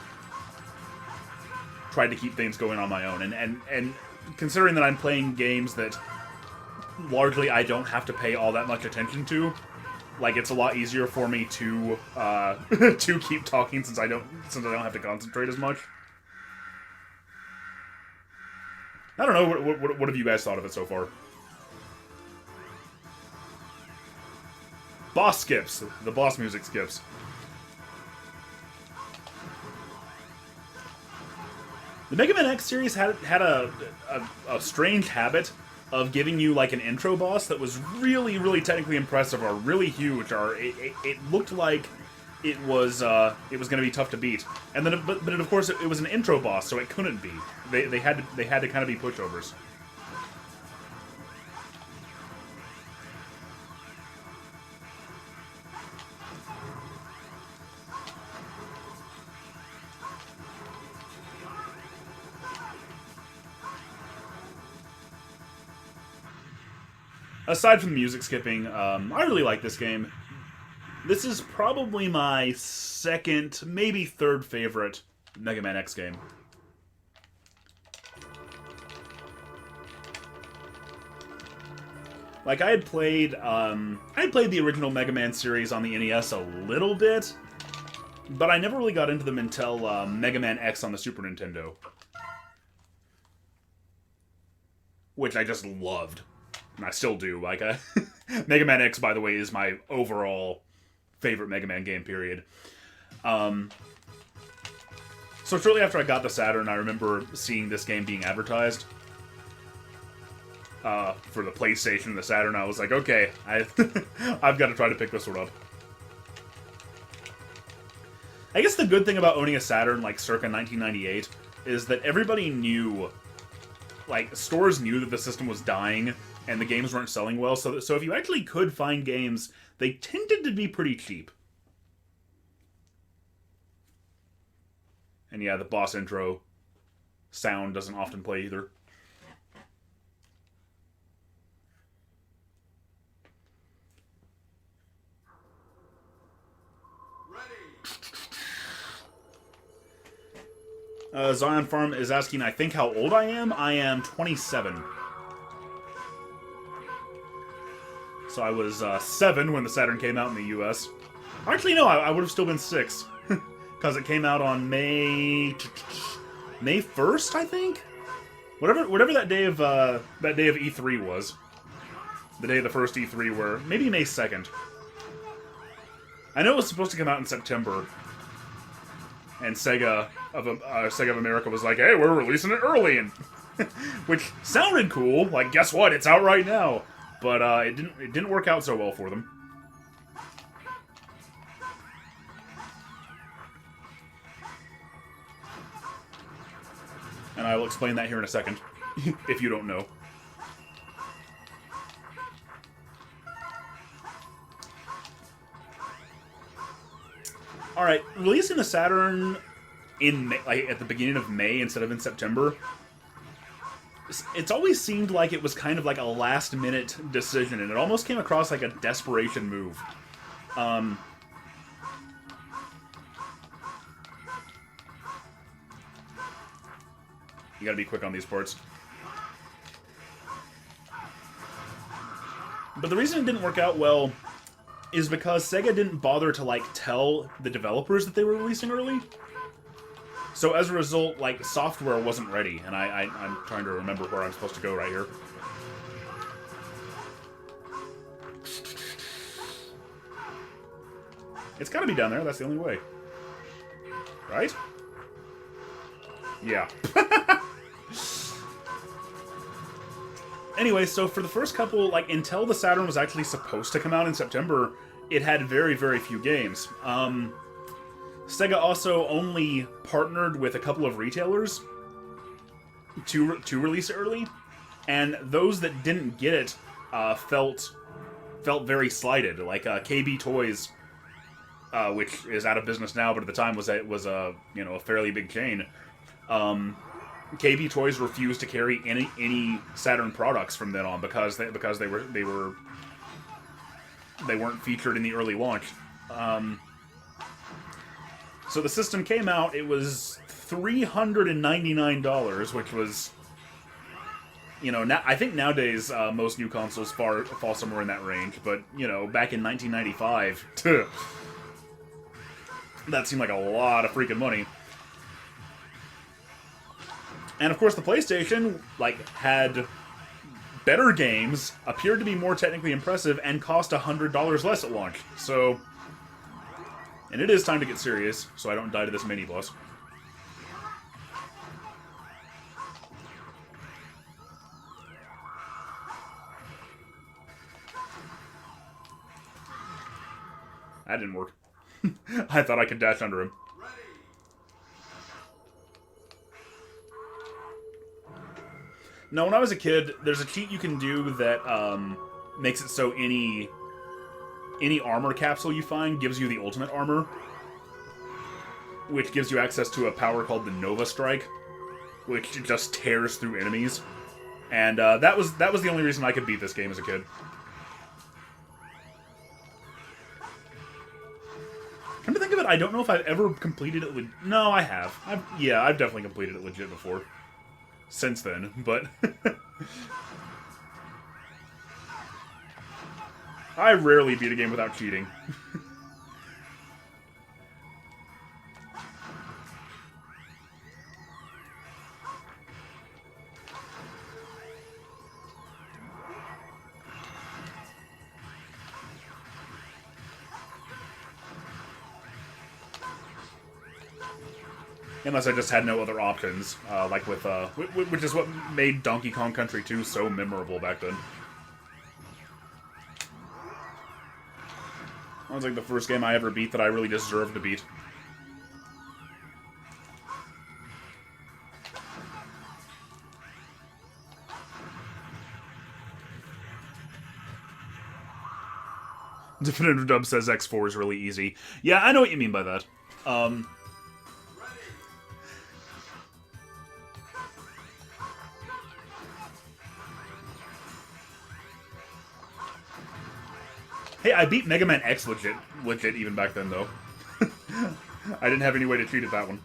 tried to keep things going on my own. And considering that I'm playing games that largely I don't have to pay all that much attention to, like, it's a lot easier for me to to keep talking since I don't have to concentrate as much. I don't know. What have you guys thought of it so far? Boss skips. The boss music skips. The Mega Man X series had a strange habit of giving you like an intro boss that was really, really technically impressive or really huge, or it looked like it was going to be tough to beat. And then, but of course, it was an intro boss, so it couldn't be. They had to kind of be pushovers. Aside from the music skipping, I really like this game. This is probably my second, maybe third favorite Mega Man X game. Like, I had played the original Mega Man series on the NES a little bit, but I never really got into them until Mega Man X on the Super Nintendo, which I just loved. And I still do. Like, Mega Man X, by the way, is my overall favorite Mega Man game, period. So shortly after I got the Saturn, I remember seeing this game being advertised for the PlayStation and the Saturn. I was like, okay, I've got to try to pick this one up. I guess the good thing about owning a Saturn, like, circa 1998, is that everybody knew, like, stores knew that the system was dying, and the games weren't selling well, so if you actually could find games, they tended to be pretty cheap. And yeah, the boss intro sound doesn't often play either. Zion Farm is asking, I think, how old I am. I am 27. So I was 7 when the Saturn came out in the US. Actually, no, I would have still been 6. Because it came out on May 1st, I think? Whatever that day of E3 was, the day of the first E3 were maybe May 2nd. I know it was supposed to come out in September, and Sega of America was like, "Hey, we're releasing it early," and which sounded cool. Like, guess what? It's out right now. But it didn't work out so well for them. And I will explain that here in a second, if you don't know. Alright, releasing the Saturn in May, like at the beginning of May instead of in September, it's always seemed like it was kind of like a last-minute decision, and it almost came across like a desperation move. You gotta be quick on these ports. But the reason it didn't work out well is because Sega didn't bother to, like, tell the developers that they were releasing early. So as a result, like, software wasn't ready, and I'm trying to remember where I'm supposed to go right here. It's gotta be down there, that's the only way. Right? Yeah. Anyway, so for the first couple, like, until the Saturn was actually supposed to come out in September, it had very, very few games. Sega also only partnered with a couple of retailers to release it early, and those that didn't get it felt very slighted. Like KB Toys, which is out of business now, but at the time was a fairly big chain. KB Toys refused to carry any Saturn products from then on because they weren't featured in the early launch. So the system came out. It was $399, which was, I think nowadays most new consoles fall somewhere in that range. But back in 1995, that seemed like a lot of freaking money. And of course, the PlayStation had better games, appeared to be more technically impressive, and cost $100 less at launch. So, and it is time to get serious, so I don't die to this mini boss. That didn't work. I thought I could dash under him. No, when I was a kid, there's a cheat you can do that makes it so any armor capsule you find gives you the ultimate armor, which gives you access to a power called the Nova Strike, which just tears through enemies. And that was the only reason I could beat this game as a kid. Come to think of it, I don't know if I've ever completed it. No, I have. I've definitely completed it legit before. Since then, but I rarely beat a game without cheating. Unless I just had no other options, like with, which is what made Donkey Kong Country 2 so memorable back then. That was like the first game I ever beat that I really deserved to beat. Definitive Dub says X4 is really easy. Yeah, I know what you mean by that. Hey, I beat Mega Man X legit even back then, though. I didn't have any way to cheat at that one.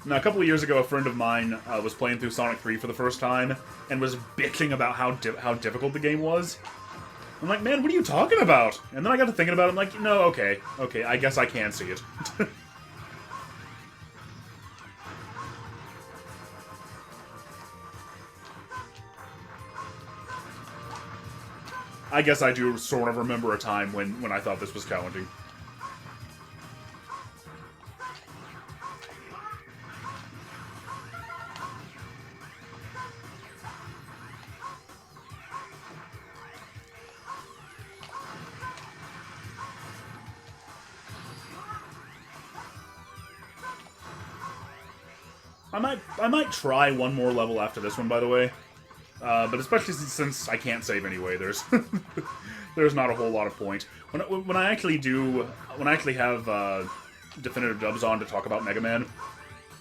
Now, a couple of years ago, a friend of mine was playing through Sonic 3 for the first time and was bitching about how difficult the game was. I'm like, man, what are you talking about? And then I got to thinking about it, I'm like, no, okay, I guess I can see it. I guess I do sort of remember a time when I thought this was challenging. I might try one more level after this one, by the way. But especially since I can't save anyway, there's there's not a whole lot of point. When I actually have definitive dubs on to talk about Mega Man,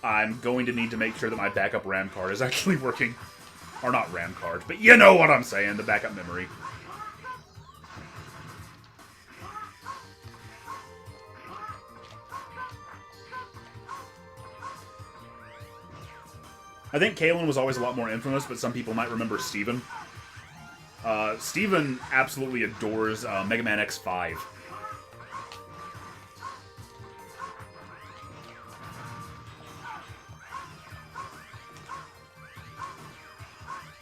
I'm going to need to make sure that my backup RAM card is actually working. Or not RAM card, but you know what I'm saying, the backup memory. I think Kalen was always a lot more infamous, but some people might remember Steven. Steven absolutely adores Mega Man X5.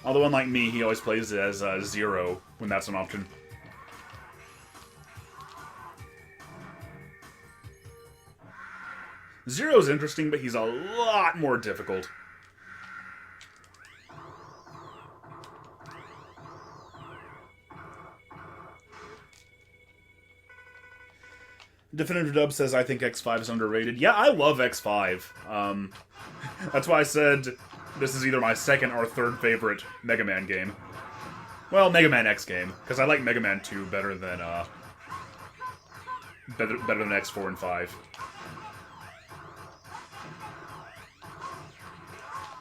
Although, unlike me, he always plays it as Zero when that's an option. Zero's interesting, but he's a lot more difficult. Definitive Dub says, I think X5 is underrated. Yeah, I love X5. That's why I said this is either my second or third favorite Mega Man game. Well, Mega Man X game, because I like Mega Man 2 better than X4 and 5.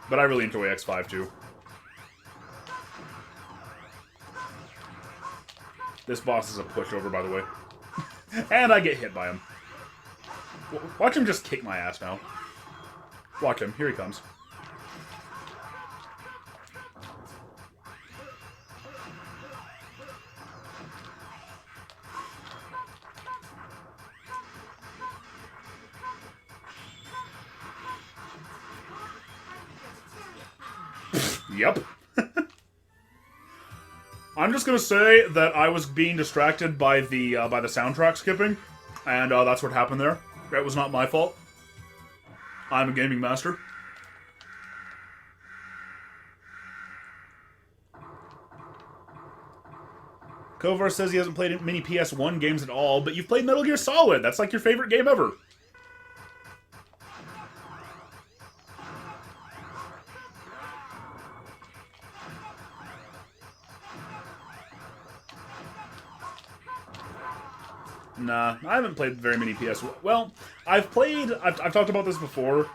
But I really enjoy X5 too. This boss is a pushover, by the way. And I get hit by him. Watch him just kick my ass now. Watch him. Here he comes. Yep. I'm just gonna say that I was being distracted by the soundtrack skipping, and that's what happened there. That was not my fault. I'm a gaming master. Kovar says he hasn't played many PS1 games at all, but you've played Metal Gear Solid. That's like your favorite game ever. Nah, I haven't played very many PS1. Well, I've talked about this before.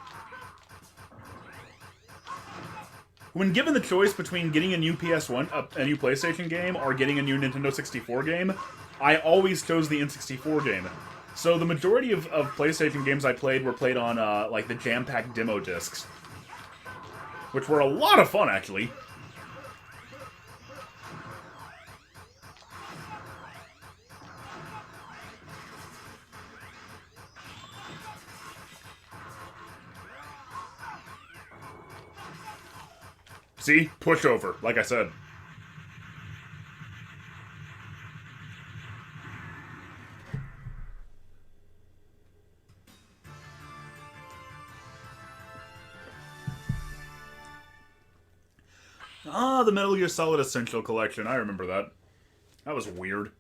When given the choice between getting a new PS1, a new PlayStation game, or getting a new Nintendo 64 game, I always chose the N64 game. So the majority of PlayStation games I played were played on, like, the jam-packed demo discs. Which were a lot of fun, actually. See? Pushover, like I said. Ah, the Metal Gear Solid Essential Collection. I remember that. That was weird.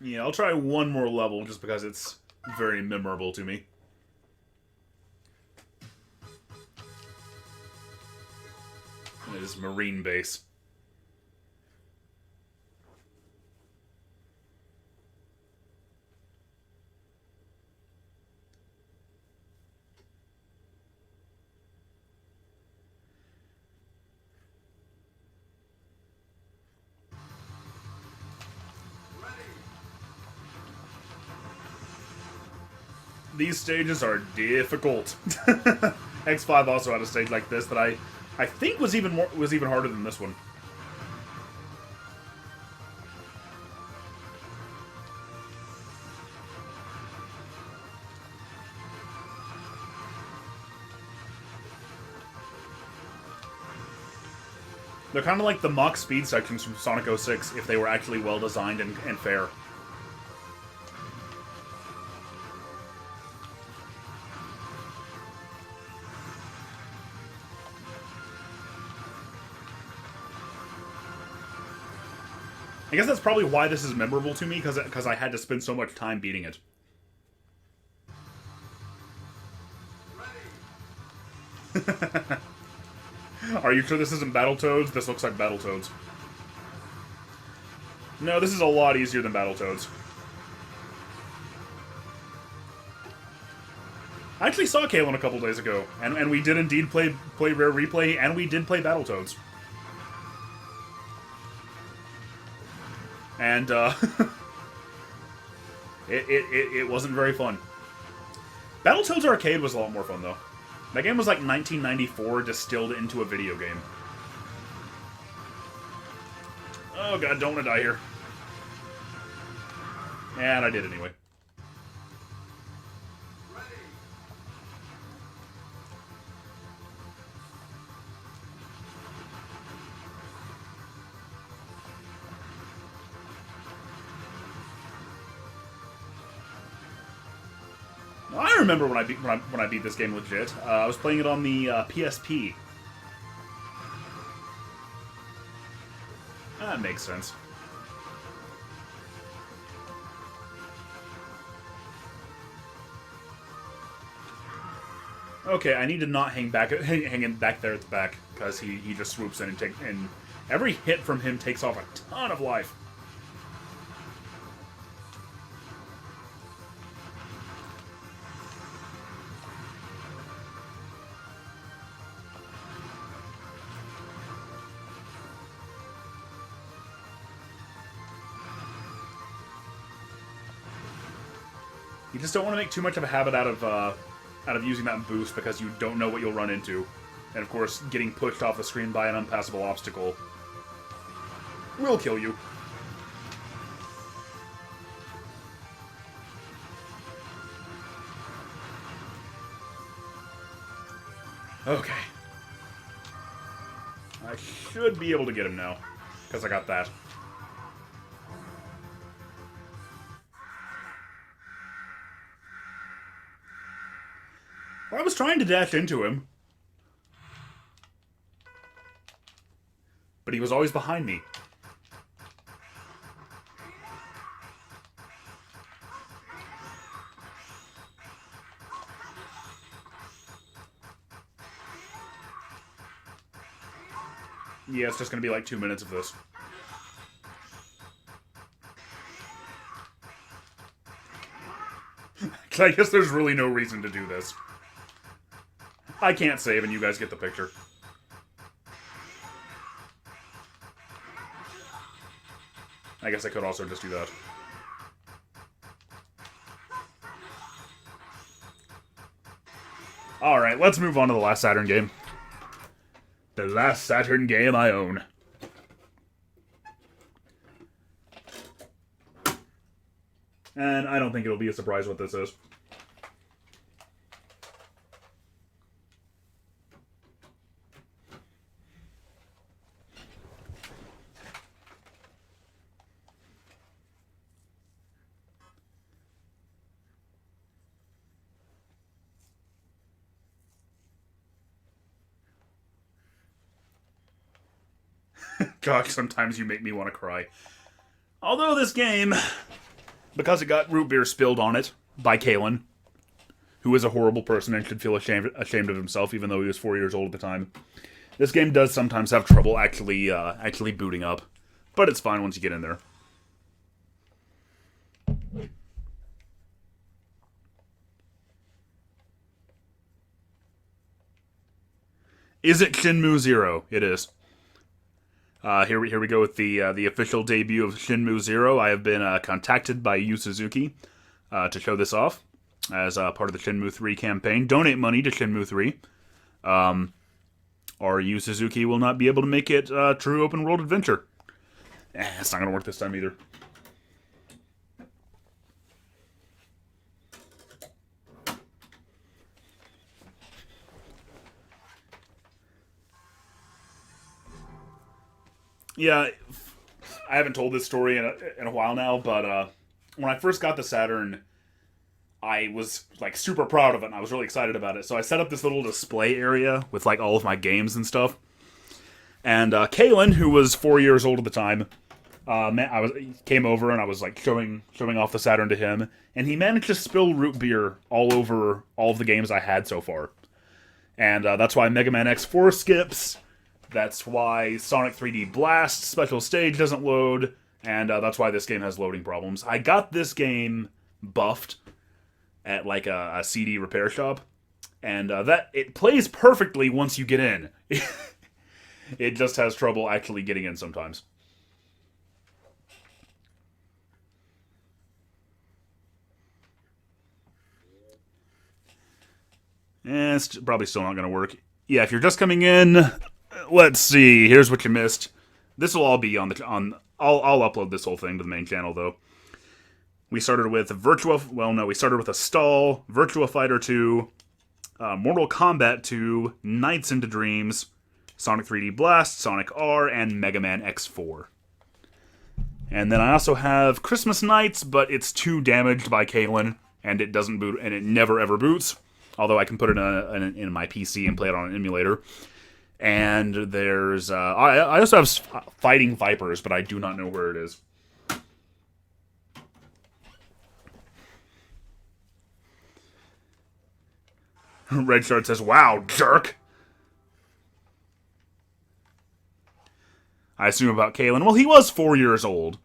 Yeah, I'll try one more level just because it's very memorable to me. It is Marine Base. These stages are difficult. X5 also had a stage like this that I think was even harder than this one. They're kind of like the mock speed sections from Sonic 06 if they were actually well designed and fair. I guess that's probably why this is memorable to me, because I had to spend so much time beating it. Are you sure this isn't Battletoads? This looks like Battletoads. No, this is a lot easier than Battletoads. I actually saw Kalen a couple days ago, and we did indeed play Rare Replay, and we did play Battletoads. And, it wasn't very fun. Battletoads Arcade was a lot more fun, though. That game was like 1994 distilled into a video game. Oh god, don't want to die here. And I did anyway. I remember when I beat this game legit. I was playing it on the PSP. That makes sense. Okay, I need to not hang back there at the back, because he just swoops in and every hit from him takes off a ton of life. You just don't want to make too much of a habit out of using that boost, because you don't know what you'll run into. And of course, getting pushed off the screen by an unpassable obstacle will kill you. Okay. I should be able to get him now, because I got that. I was trying to dash into him, but he was always behind me. Yeah, it's just going to be like 2 minutes of this. I guess there's really no reason to do this. I can't save, and you guys get the picture. I guess I could also just do that. Alright, let's move on to the last Saturn game. The last Saturn game I own. And I don't think it'll be a surprise what this is. Gosh, sometimes you make me want to cry. Although this game, because it got root beer spilled on it by Kalen, who is a horrible person and should feel ashamed of himself, even though he was 4 years old at the time, this game does sometimes have trouble actually booting up. But it's fine once you get in there. Is it Shenmue 0? It is. Here we go with the official debut of Shenmue 0. I have been contacted by Yu Suzuki to show this off as part of the Shenmue 3 campaign. Donate money to Shenmue 3. Or Yu Suzuki will not be able to make it a true open world adventure. It's not going to work this time either. Yeah, I haven't told this story in a while now, but when I first got the Saturn, I was like super proud of it, and I was really excited about it. So I set up this little display area with like all of my games and stuff. And Kaylin, who was 4 years old at the time, came over, and I was like showing off the Saturn to him, and he managed to spill root beer all over all of the games I had so far. And that's why Mega Man X4 skips. That's why Sonic 3D Blast Special Stage doesn't load, and that's why this game has loading problems. I got this game buffed at like a CD repair shop, and that it plays perfectly once you get in. It just has trouble actually getting in sometimes. It's probably still not going to work. Yeah, if you're just coming in, let's see. Here's what you missed. This will all be on the I'll upload this whole thing to the main channel though. We started with VIRTUA. Well, no, we started with Astal, VIRTUA Fighter 2, Mortal Kombat 2, Nights into Dreams, Sonic 3D Blast, Sonic R, and Mega Man X4. And then I also have Christmas Nights, but it's too damaged by Kaylin, and it doesn't boot, and it never ever boots. Although I can put it in my PC and play it on an emulator. And there's... I also have Fighting Vipers, but I do not know where it is. Red Shard says, "Wow, jerk!" I assume about Kaylin. Well, he was 4 years old.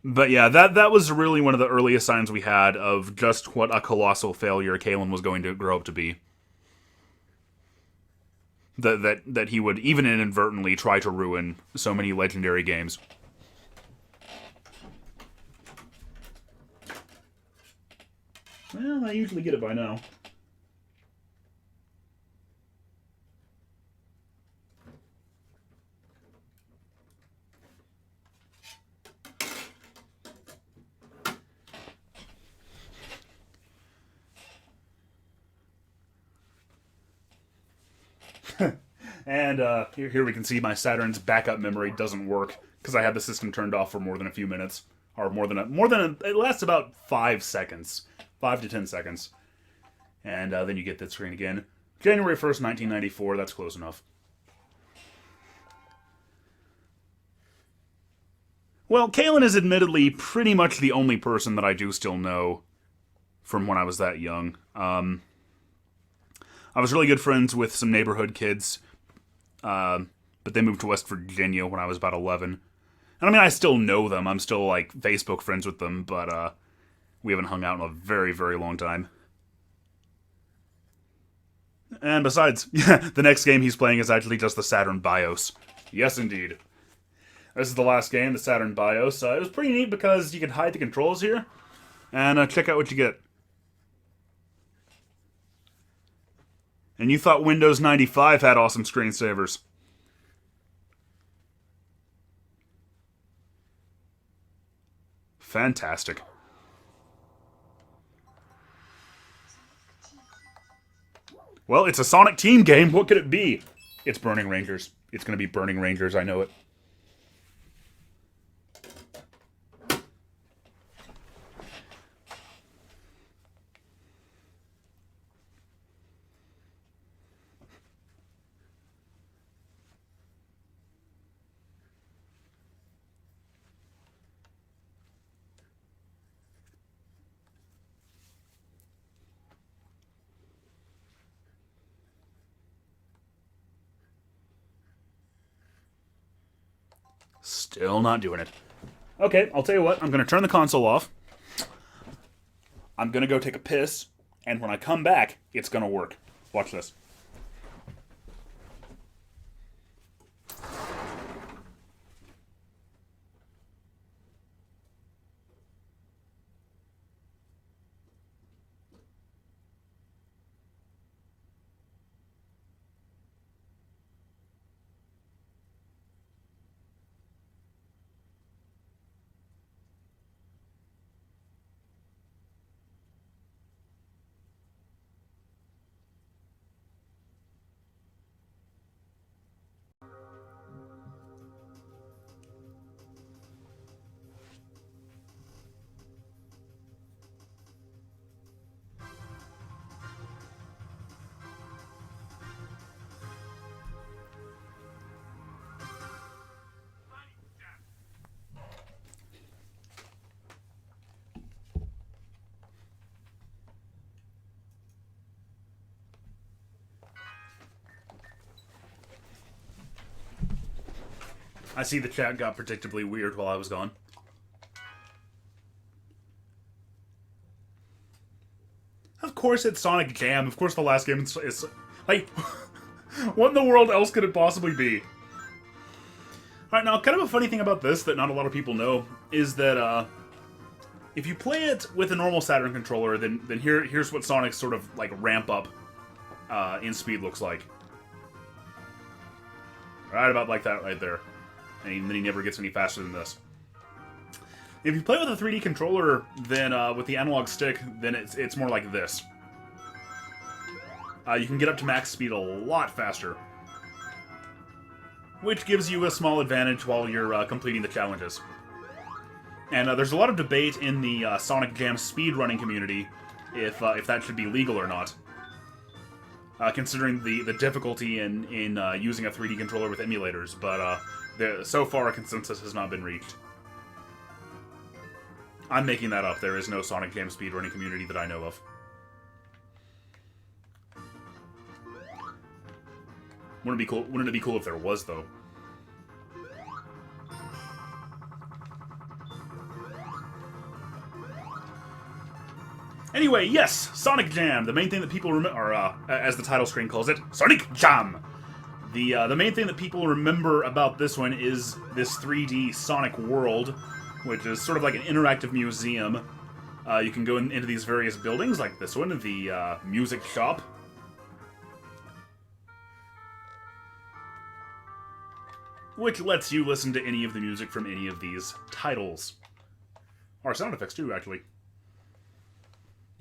But yeah, that was really one of the earliest signs we had of just what a colossal failure Kaylin was going to grow up to be. That he would, even inadvertently, try to ruin so many legendary games. Well, I usually get it by now. And here we can see my Saturn's backup memory doesn't work because I had the system turned off for more than a few minutes, or it lasts about 5 seconds, 5 to 10 seconds, and then you get that screen again. January 1st, 1994. That's close enough. Well, Kaylin is admittedly pretty much the only person that I do still know from when I was that young. I was really good friends with some neighborhood kids, but they moved to West Virginia when I was about 11. And I mean, I still know them. I'm still, like, Facebook friends with them, but we haven't hung out in a very, very long time. And besides, the next game he's playing is actually just the Saturn BIOS. Yes, indeed. This is the last game, the Saturn BIOS. It was pretty neat because you can hide the controls here, and check out what you get. And you thought Windows 95 had awesome screensavers. Fantastic. Well, it's a Sonic Team game. What could it be? It's Burning Rangers. It's going to be Burning Rangers. I know it. Still not doing it. Okay, I'll tell you what. I'm going to turn the console off. I'm going to go take a piss. And when I come back, it's going to work. Watch this. I see the chat got predictably weird while I was gone. Of course it's Sonic Jam. Of course the last game is like, what in the world else could it possibly be? Alright, now, kind of a funny thing about this that not a lot of people know is that, if you play it with a normal Saturn controller, then here's what Sonic's sort of, like, ramp up in speed looks like. Right about like that right there. And then he never gets any faster than this. If you play with a 3D controller, then with the analog stick, then it's more like this. You can get up to max speed a lot faster, which gives you a small advantage while you're completing the challenges. And there's a lot of debate in the Sonic Jam speedrunning community if that should be legal or not. Considering the difficulty in using a 3D controller with emulators, but so far a consensus has not been reached. I'm making that up. There is no Sonic Jam speedrunning community that I know of. Wouldn't it be cool? Wouldn't it be cool if there was, though? Anyway, yes, Sonic Jam. The main thing that people remember, or as the title screen calls it, Sonic Jam. The main thing that people remember about this one is this 3D Sonic world, which is sort of like an interactive museum. You can go into these various buildings, like this one, the music shop. Which lets you listen to any of the music from any of these titles. Or sound effects, too, actually.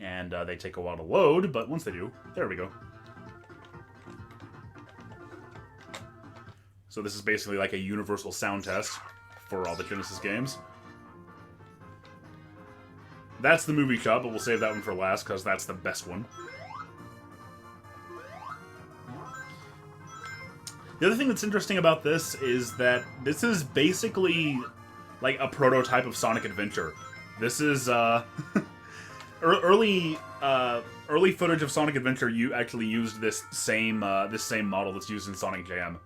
And they take a while to load, but once they do, there we go. So this is basically like a universal sound test for all the Genesis games. That's the movie shop, but we'll save that one for last, because that's the best one. The other thing that's interesting about this is that this is basically like a prototype of Sonic Adventure. This is early footage of Sonic Adventure. You actually used this same model that's used in Sonic Jam,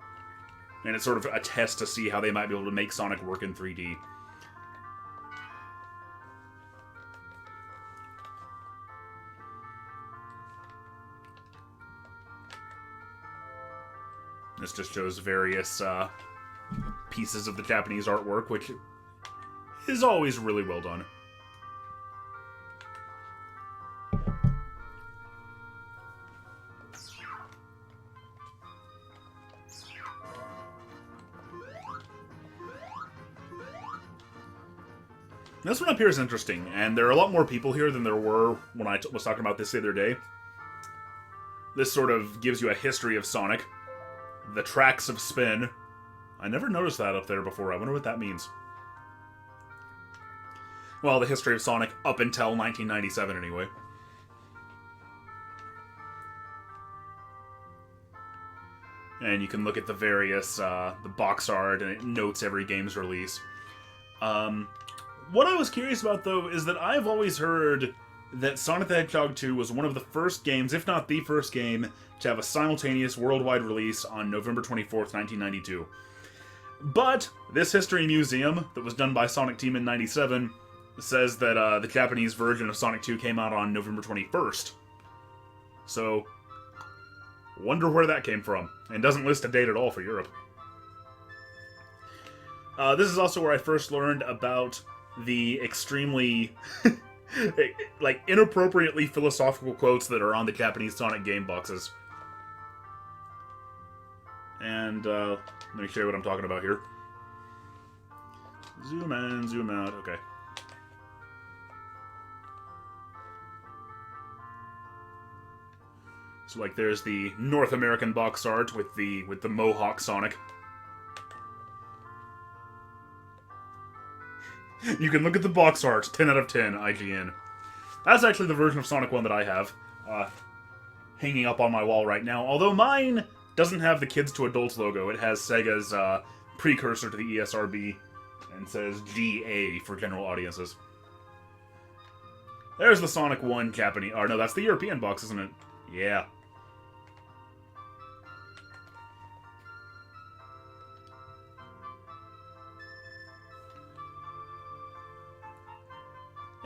and it's sort of a test to see how they might be able to make Sonic work in 3D. This just shows various pieces of the Japanese artwork, which is always really well done. This one up here is interesting, and there are a lot more people here than there were when I was talking about this the other day. This sort of gives you a history of Sonic. The tracks of spin. I never noticed that up there before. I wonder what that means. Well, the history of Sonic up until 1997, anyway. And you can look at the various, the box art, and it notes every game's release. What I was curious about, though, is that I've always heard that Sonic the Hedgehog 2 was one of the first games, if not the first game, to have a simultaneous worldwide release on November 24th, 1992. But this history museum that was done by Sonic Team in 97 says that the Japanese version of Sonic 2 came out on November 21st. So, wonder where that came from. And doesn't list a date at all for Europe. This is also where I first learned about the extremely like inappropriately philosophical quotes that are on the Japanese Sonic game boxes. And let me show you what I'm talking about here. Zoom in, zoom out, okay. So like there's the North American box art with the Mohawk Sonic. You can look at the box art, 10 out of 10, IGN. That's actually the version of Sonic 1 that I have, hanging up on my wall right now. Although mine doesn't have the Kids to Adults logo. It has Sega's precursor to the ESRB, and says GA for general audiences. There's the Sonic 1 Japanese... Or no, that's the European box, isn't it? Yeah.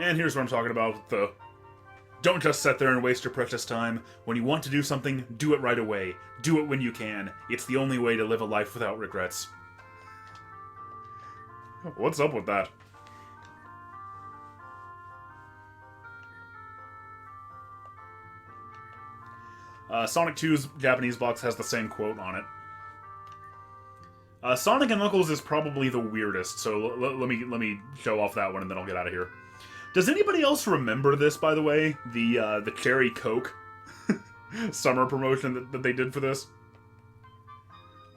And here's what I'm talking about, the don't just sit there and waste your precious time. When you want to do something, do it right away. Do it when you can. It's the only way to live a life without regrets. What's up with that? Sonic 2's Japanese box has the same quote on it. Sonic and Knuckles is probably the weirdest, so let me show off that one and then I'll get out of here. Does anybody else remember this, by the way? The Cherry Coke summer promotion that they did for this?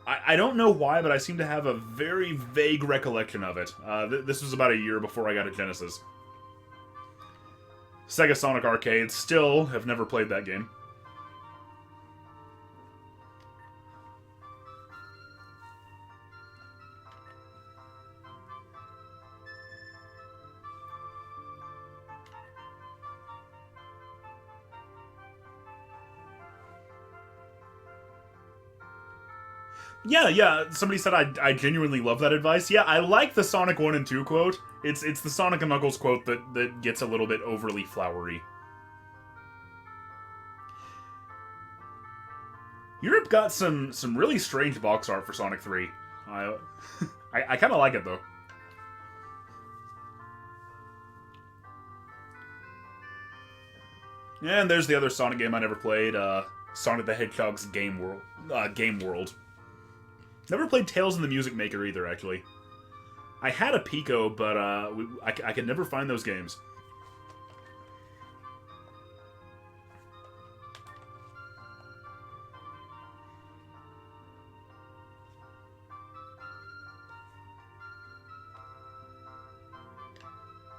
I don't know why, but I seem to have a very vague recollection of it. This was about a year before I got a Genesis. Sega Sonic Arcade, still have never played that game. Yeah, somebody said I genuinely love that advice. Yeah, I like the Sonic 1 and 2 quote. It's the Sonic and Knuckles quote that gets a little bit overly flowery. Europe got some really strange box art for Sonic 3. I kind of like it, though. And there's the other Sonic game I never played, Sonic the Hedgehog's Game World. Never played Tales in the Music Maker either, actually. I had a Pico, but I could never find those games.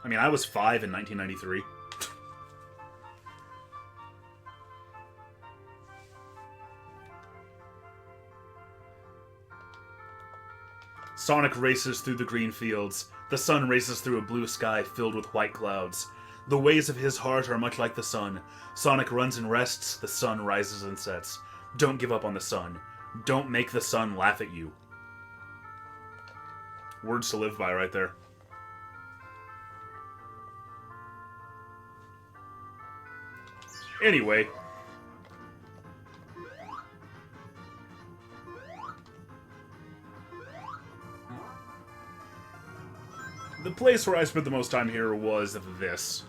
I mean, I was 5 in 1993. Sonic races through the green fields. The sun races through a blue sky filled with white clouds. The ways of his heart are much like the sun. Sonic runs and rests, the sun rises and sets. Don't give up on the sun. Don't make the sun laugh at you. Words to live by right there. Anyway. The place where I spent the most time here was this.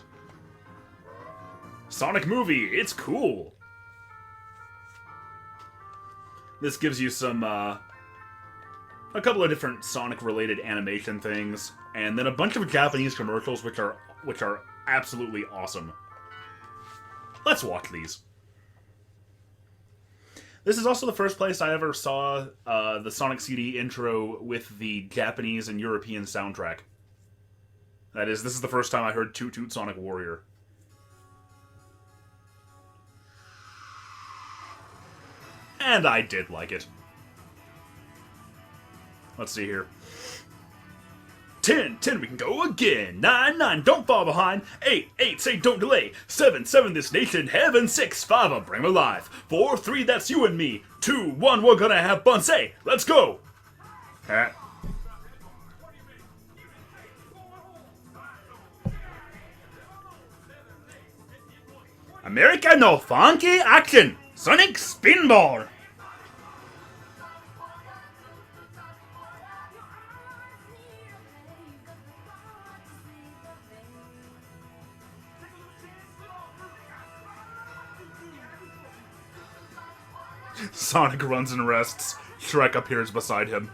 Sonic movie, it's cool! This gives you some, a couple of different Sonic-related animation things, and then a bunch of Japanese commercials which are absolutely awesome. Let's watch these. This is also the first place I ever saw the Sonic CD intro with the Japanese and European soundtrack. That is, this is the first time I heard Toot Toot Sonic Warrior. And I did like it. Let's see here. 10, 10, we can go again. 9, 9, don't fall behind. 8, 8, say don't delay. 7, 7, this nation heaven. 6, 5, I'll bring 'em alive. 4, 3, that's you and me. 2, 1, we're gonna have fun. Say, let's go. America no funky action. Sonic Spinball. Sonic runs and rests. Shrek appears beside him.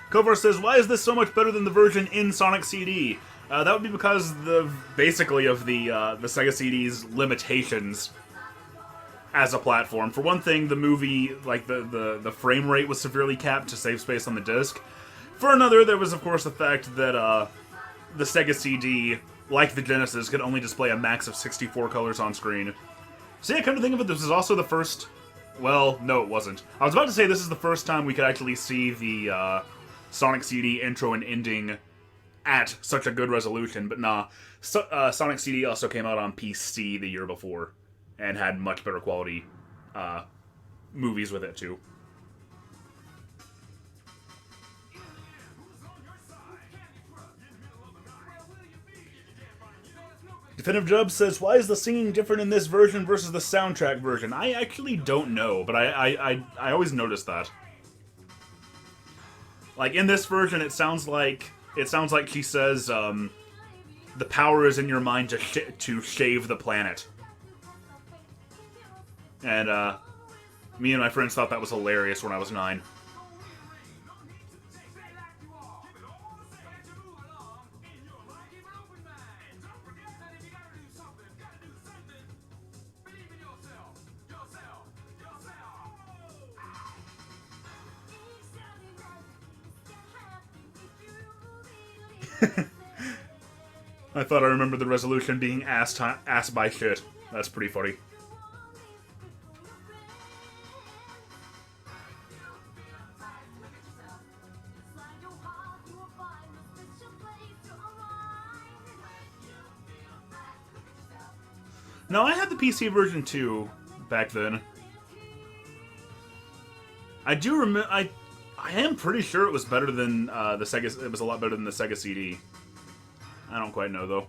Kovar says, why is this so much better than the version in Sonic CD? That would be because basically of the Sega CD's limitations as a platform. For one thing, the movie, like the frame rate was severely capped to save space on the disc. For another, there was of course the fact that the Sega CD, like the Genesis, could only display a max of 64 colors on screen. So yeah, come to think of it, this is also the first... Well, no it wasn't. I was about to say this is the first time we could actually see the Sonic CD intro and ending at such a good resolution, but nah. Sonic CD also came out on PC the year before, and had much better quality movies with it too. Definitive Jub says, why is the singing different in this version versus the soundtrack version? I actually don't know, but I always notice that. Like, in this version, it sounds like she says, the power is in your mind to shave the planet. And, me and my friends thought that was hilarious when I was 9. I thought I remembered the resolution being ass by shit. That's pretty funny. No, I had the PC version too back then. I do remember. I am pretty sure it was better than the Sega. It was a lot better than the Sega CD. I don't quite know though.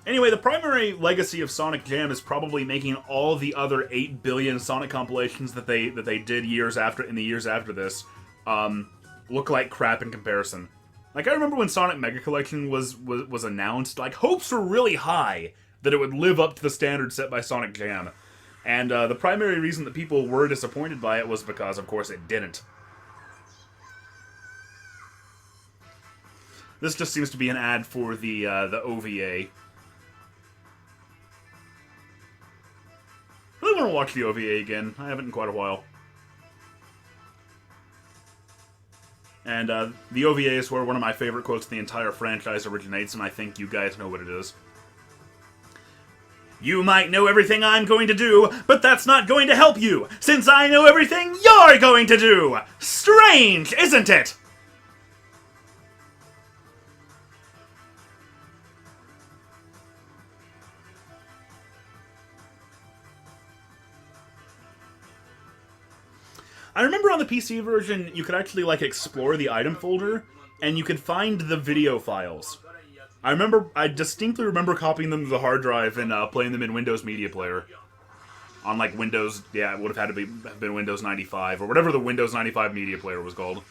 Anyway, the primary legacy of Sonic Jam is probably making all the other 8 billion Sonic compilations that they did in the years after this look like crap in comparison. Like, I remember when Sonic Mega Collection was announced, like, hopes were really high that it would live up to the standard set by Sonic Jam. And the primary reason that people were disappointed by it was because, of course, it didn't. This just seems to be an ad for the OVA. I really want to watch the OVA again. I haven't in quite a while. And the OVA is where one of my favorite quotes in the entire franchise originates, and I think you guys know what it is. You might know everything I'm going to do, but that's not going to help you, since I know everything you're going to do! Strange, isn't it? I remember on the PC version, you could actually, like, explore the item folder, and you could find the video files. I distinctly remember copying them to the hard drive and playing them in Windows Media Player. On, like, Windows, yeah, it would have had to have been Windows 95, or whatever the Windows 95 Media Player was called.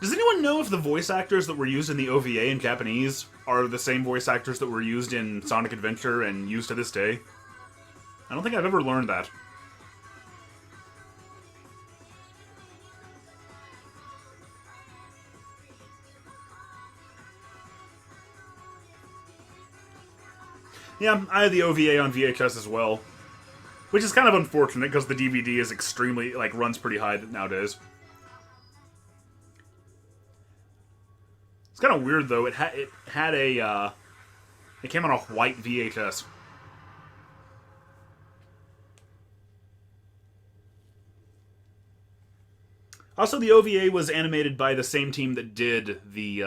Does anyone know if the voice actors that were used in the OVA in Japanese are the same voice actors that were used in Sonic Adventure and used to this day? I don't think I've ever learned that. Yeah, I had the OVA on VHS as well. Which is kind of unfortunate, because the DVD is extremely, like, runs pretty high nowadays. It's kind of weird, though. It came on a white VHS. Also, the OVA was animated by the same team that did the,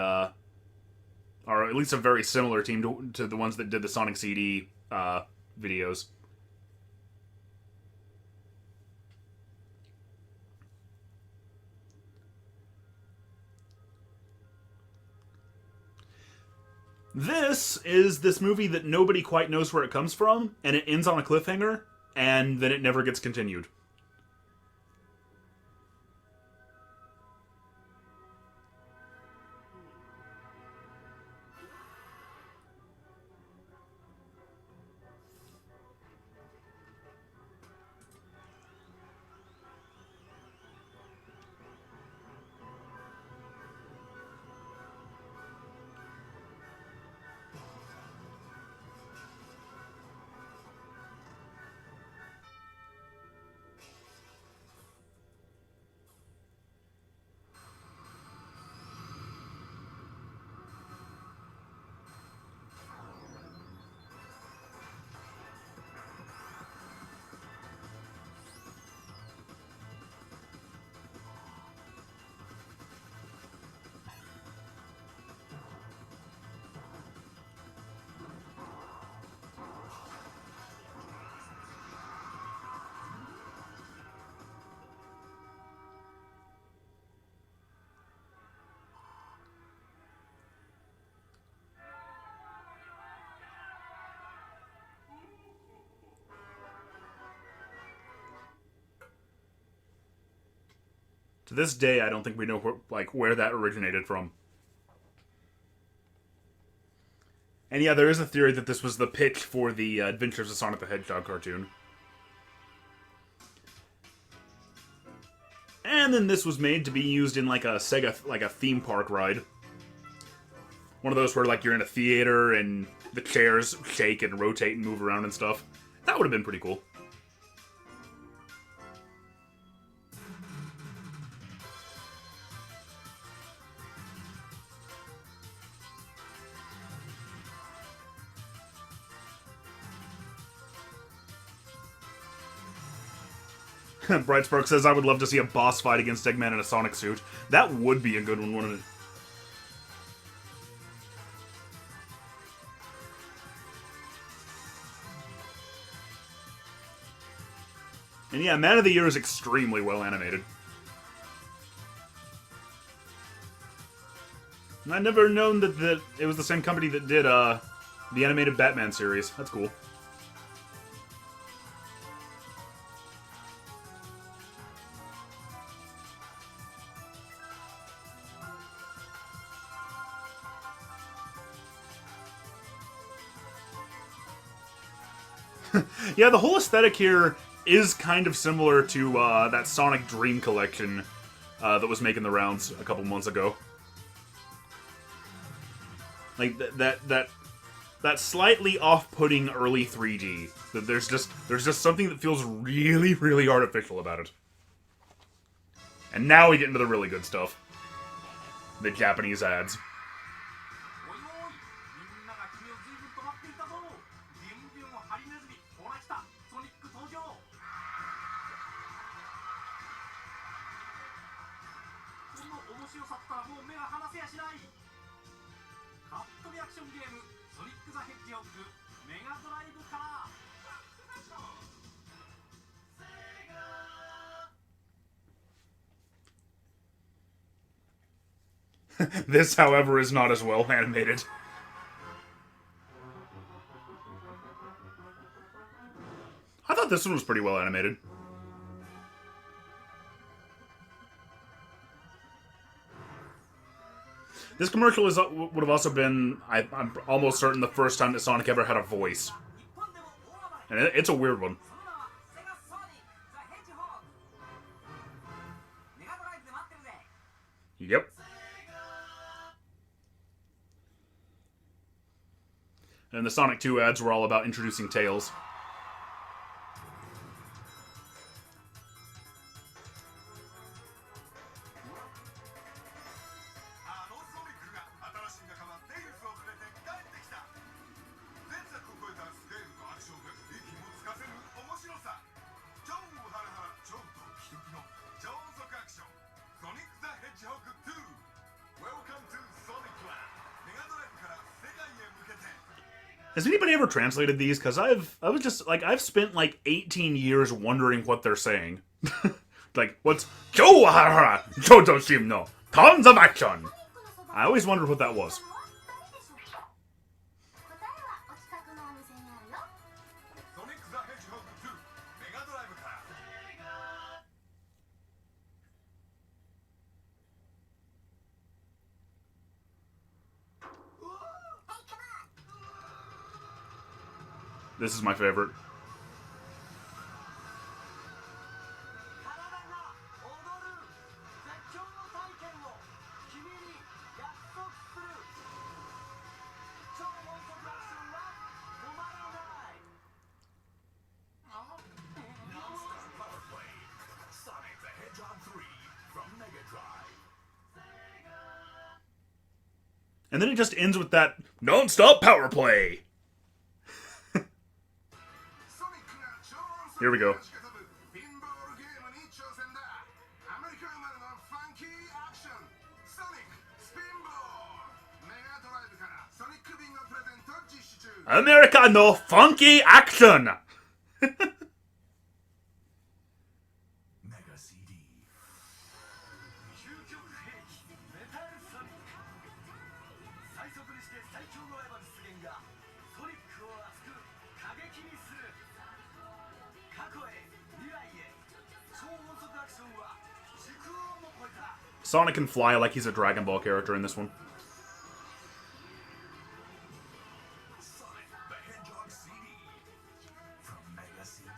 or at least a very similar team to the ones that did the Sonic CD videos. This is this movie that nobody quite knows where it comes from, and it ends on a cliffhanger, and then it never gets continued. To this day, I don't think we know where that originated from. And yeah, there is a theory that this was the pitch for the Adventures of Sonic the Hedgehog cartoon. And then this was made to be used in like a Sega, like a theme park ride. One of those where like you're in a theater and the chairs shake and rotate and move around and stuff. That would have been pretty cool. Brightspark says, I would love to see a boss fight against Eggman in a Sonic suit. That would be a good one, wouldn't it? And yeah, Man of the Year is extremely well animated. And I'd never known that it was the same company that did the animated Batman series. That's cool. Yeah, the whole aesthetic here is kind of similar to that Sonic Dream collection that was making the rounds a couple months ago. Like that slightly off-putting early 3D. That there's just something that feels really, really artificial about it. And now we get into the really good stuff. The Japanese ads. This, however, is not as well animated. I thought this one was pretty well animated. This commercial would have also been, I'm almost certain, the first time that Sonic ever had a voice. And it's a weird one. Yep. And the Sonic 2 ads were all about introducing Tails. Has anybody ever translated these? Because I've spent like 18 years wondering what they're saying. Like, what's Jojo no tons of action? I always wondered what that was. This is my favorite. And then it just ends with that non-stop power play. Here we go. America no funky action! Sonic can fly like he's a Dragon Ball character in this one. Sonic the Hedgehog CD from Mega CD.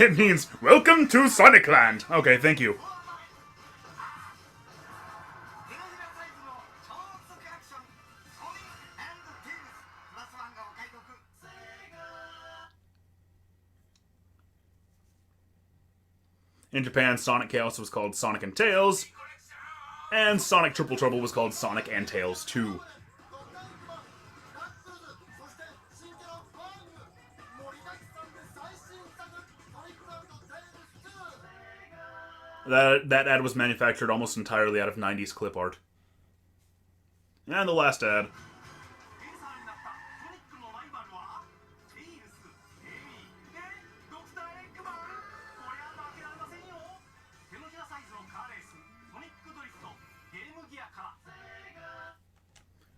It means, welcome to Sonic Land! Okay, thank you. In Japan, Sonic Chaos was called Sonic and Tails, and Sonic Triple Trouble was called Sonic and Tails 2. That ad was manufactured almost entirely out of 90s clip art. And the last ad.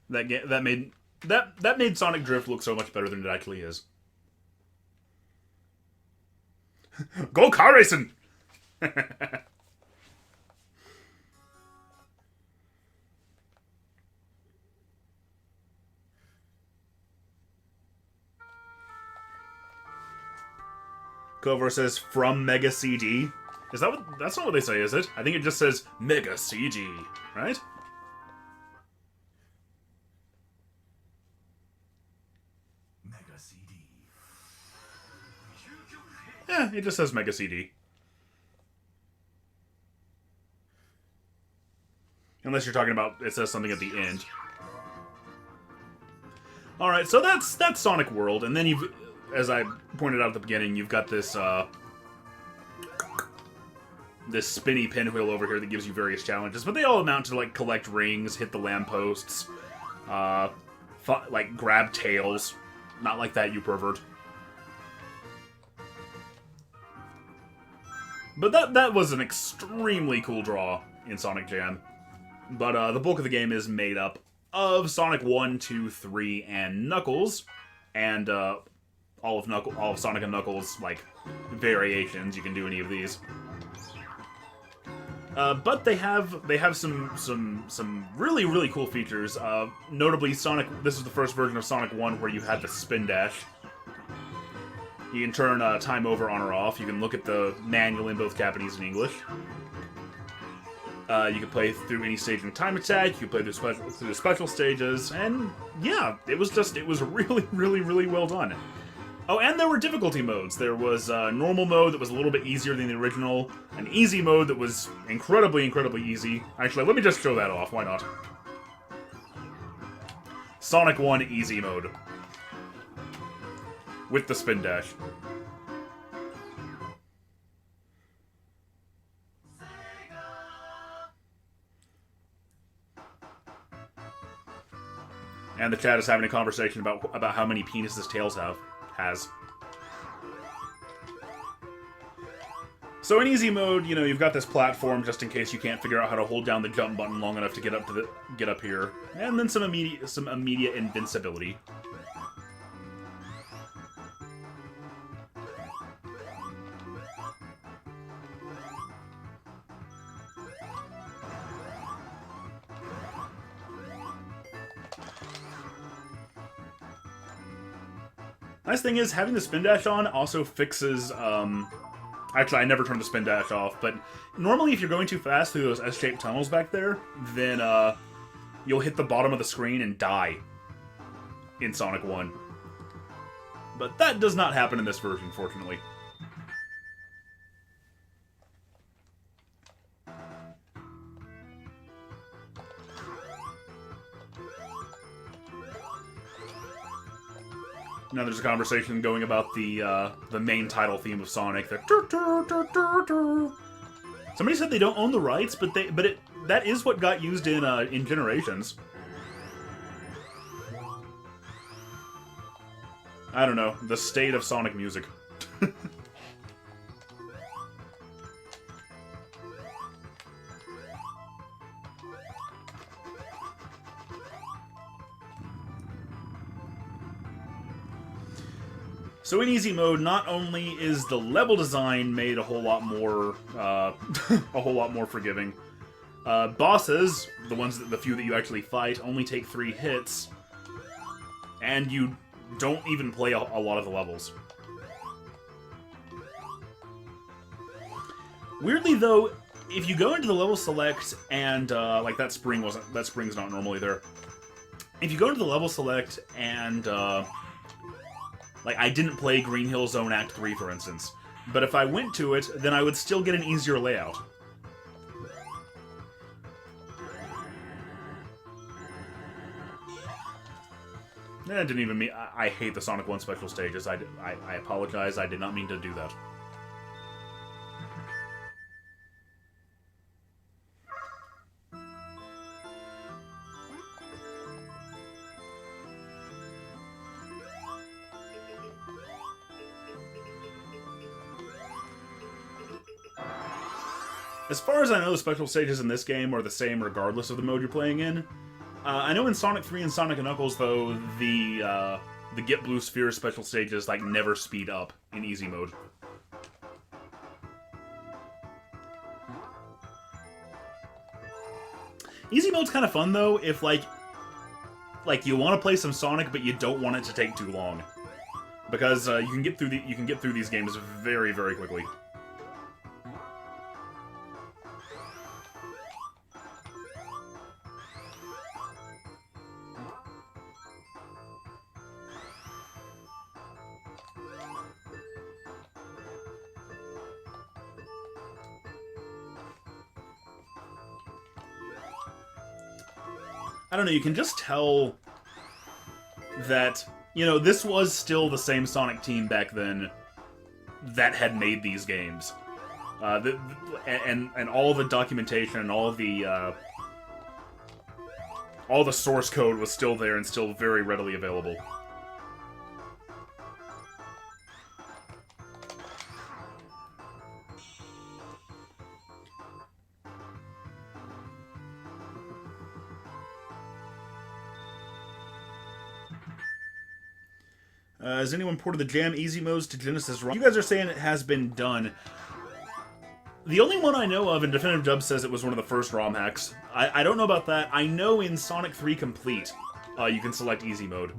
That made Sonic Drift look so much better than it actually is. Go car racing! Cover says from Mega CD. Is that what? That's not what they say, is it? I think it just says Mega CD, right? Mega CD. Yeah, it just says Mega CD. Unless you're talking about it says something at the end. All right, so that's Sonic World, and then you've, as I pointed out at the beginning, you've got this this spinny pinwheel over here that gives you various challenges, but they all amount to like collect rings, hit the lampposts, like grab tails. Not like that, you pervert. But that was an extremely cool draw in Sonic Jam. But the bulk of the game is made up of Sonic 1, 2, 3, and Knuckles, and all of Sonic and Knuckles like variations. You can do any of these. But they have some really cool features. Notably, Sonic. This is the first version of Sonic 1 where you had the spin dash. You can turn time over on or off. You can look at the manual in both Japanese and English. You can play through any stage in Time Attack. You can play through the special stages, and yeah, it was really well done. Oh, and there were difficulty modes. There was a normal mode that was a little bit easier than the original, an easy mode that was incredibly easy. Actually, let me just show that off. Why not? Sonic 1 easy mode with the spin dash. And the chat is having a conversation about how many penises Tails has. So in easy mode, you know, you've got this platform just in case you can't figure out how to hold down the jump button long enough to get up here, and then some immediate invincibility. Nice thing is, having the spin dash on also fixes, actually I never turned the spin dash off, but normally if you're going too fast through those S-shaped tunnels back there, then, you'll hit the bottom of the screen and die in Sonic 1. But that does not happen in this version, fortunately. Now there's a conversation going about the main title theme of Sonic. Somebody said they don't own the rights, but that is what got used in Generations. I don't know, the state of Sonic music. So in easy mode, not only is the level design made a whole lot more, a whole lot more forgiving, bosses, the few that you actually fight, only take 3 hits, and you don't even play a lot of the levels. Weirdly though, if you go into the level select and, like that spring's not normally there. If you go into the level select and, like I didn't play Green Hill Zone Act 3 for instance, but if I went to it, then I would still get an easier layout. That didn't even mean... I hate the Sonic 1 special stages. I apologize. I did not mean to do that. As far as I know, the special stages in this game are the same regardless of the mode you're playing in. I know in Sonic 3 and Sonic & Knuckles, though, the Get Blue Sphere special stages, like, never speed up in easy mode. Easy mode's kind of fun, though, if, like you want to play some Sonic, but you don't want it to take too long. Because, you can get through these games very, very quickly. I don't know, you can just tell that, you know, this was still the same Sonic team back then that had made these games. And all the documentation and all the source code was still there and still very readily available. Has anyone ported the Jam Easy Modes to Genesis ROM? You guys are saying it has been done. The only one I know of, and Definitive Dub says it was one of the first ROM hacks. I don't know about that. I know in Sonic 3 Complete, you can select Easy Mode.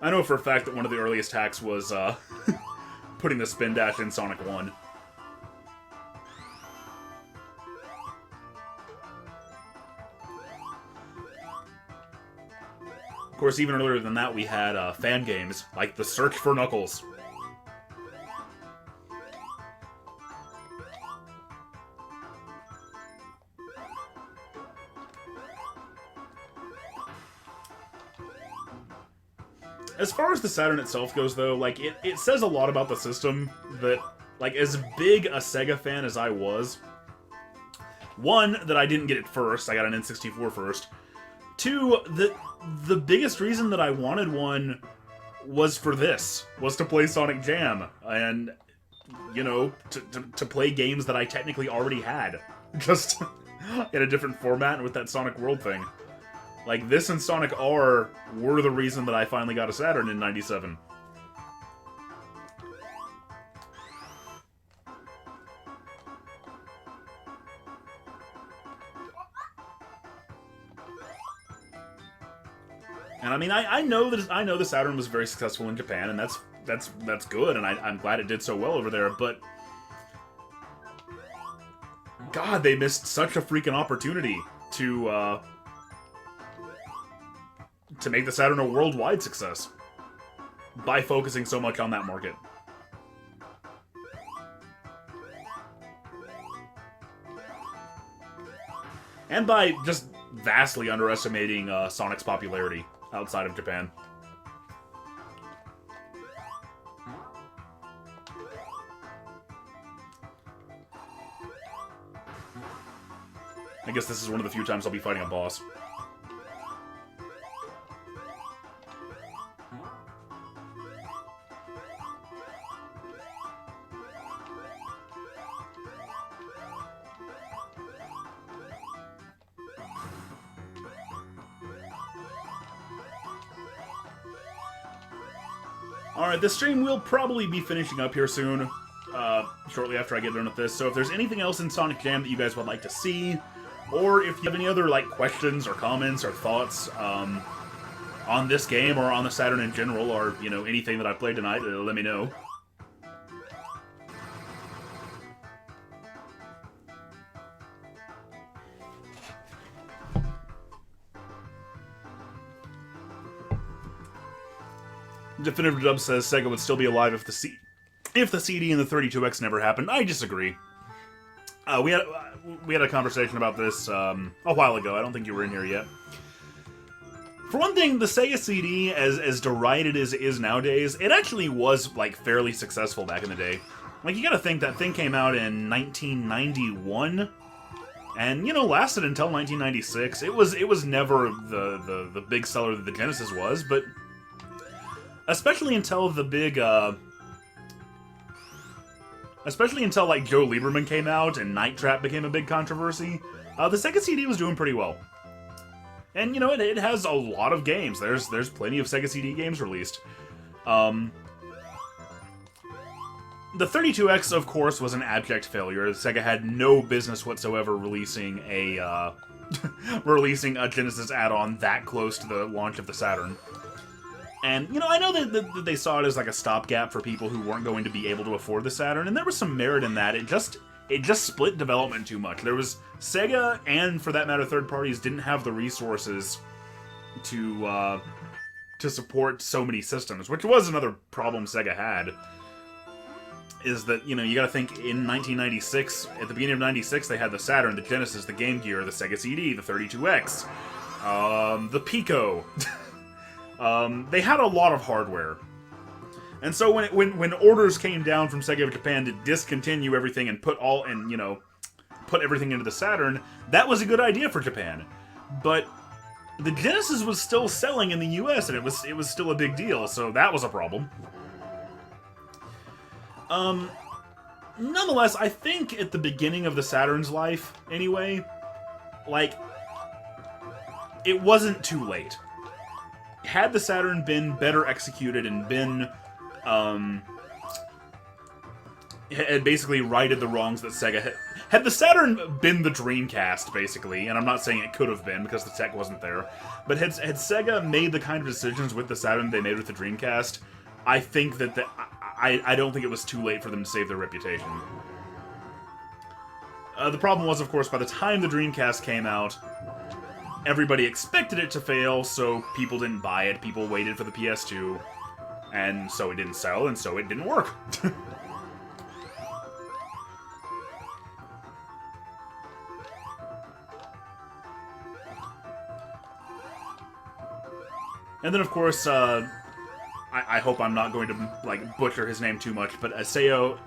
I know for a fact that one of the earliest hacks was, putting the spin dash in Sonic 1. Of course, even earlier than that, we had fan games, like The Search for Knuckles. As far as the Saturn itself goes, though, like, it says a lot about the system that, like, as big a Sega fan as I was, one, that I didn't get it first, I got an N64 first, two, the biggest reason that I wanted one was for this, was to play Sonic Jam, and, you know, to play games that I technically already had, just in a different format and with that Sonic World thing. Like, this and Sonic R were the reason that I finally got a Saturn in '97. And I mean, I know the Saturn was very successful in Japan, and that's good, and I'm glad it did so well over there, but God, they missed such a freaking opportunity to make the Saturn a worldwide success by focusing so much on that market. And by just vastly underestimating Sonic's popularity outside of Japan. I guess this is one of the few times I'll be fighting a boss. Alright, this stream will probably be finishing up here soon, shortly after I get done with this, so if there's anything else in Sonic Jam that you guys would like to see, or if you have any other, like, questions or comments or thoughts, on this game or on the Saturn in general, or, you know, anything that I played tonight, let me know. Definitive Dub says Sega would still be alive if the CD and the 32X never happened. I disagree. We had a conversation about this a while ago. I don't think you were in here yet. For one thing, the Sega CD, as derided as it is nowadays, it actually was, like, fairly successful back in the day. Like, you gotta think that thing came out in 1991, and, you know, lasted until 1996. It was never the big seller that the Genesis was, but especially until the big, especially until, like, Joe Lieberman came out and Night Trap became a big controversy, the Sega CD was doing pretty well. And, you know, it has a lot of games. There's plenty of Sega CD games released. The 32X, of course, was an abject failure. Sega had no business whatsoever releasing a Genesis add-on that close to the launch of the Saturn. And, you know, I know that they saw it as like a stopgap for people who weren't going to be able to afford the Saturn, and there was some merit in that. It just split development too much. There was Sega, and for that matter, third parties didn't have the resources to support so many systems, which was another problem Sega had. Is that, you know, you gotta think in 1996, at the beginning of 96, they had the Saturn, the Genesis, the Game Gear, the Sega CD, the 32X, the Pico. They had a lot of hardware. And so when orders came down from Sega of Japan to discontinue everything and put everything into the Saturn, that was a good idea for Japan. But the Genesis was still selling in the US, and it was still a big deal, so that was a problem. Nonetheless, I think at the beginning of the Saturn's life, anyway, like, it wasn't too late. Had the Saturn been better executed and been, had basically righted the wrongs that Sega had the Saturn been the Dreamcast, basically, and I'm not saying it could have been because the tech wasn't there, but had Sega made the kind of decisions with the Saturn they made with the Dreamcast, I think that I don't think it was too late for them to save their reputation. The problem was, of course, by the time the Dreamcast came out, everybody expected it to fail, so people didn't buy it, people waited for the PS2, and so it didn't sell, and so it didn't work. And then, of course, I hope I'm not going to, like, butcher his name too much, but Isao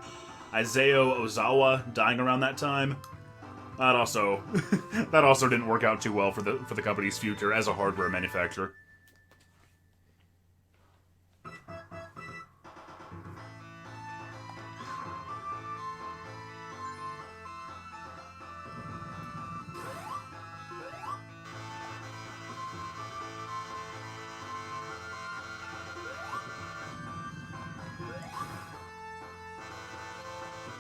Ozawa dying around that time, that also didn't work out too well for the company's future as a hardware manufacturer.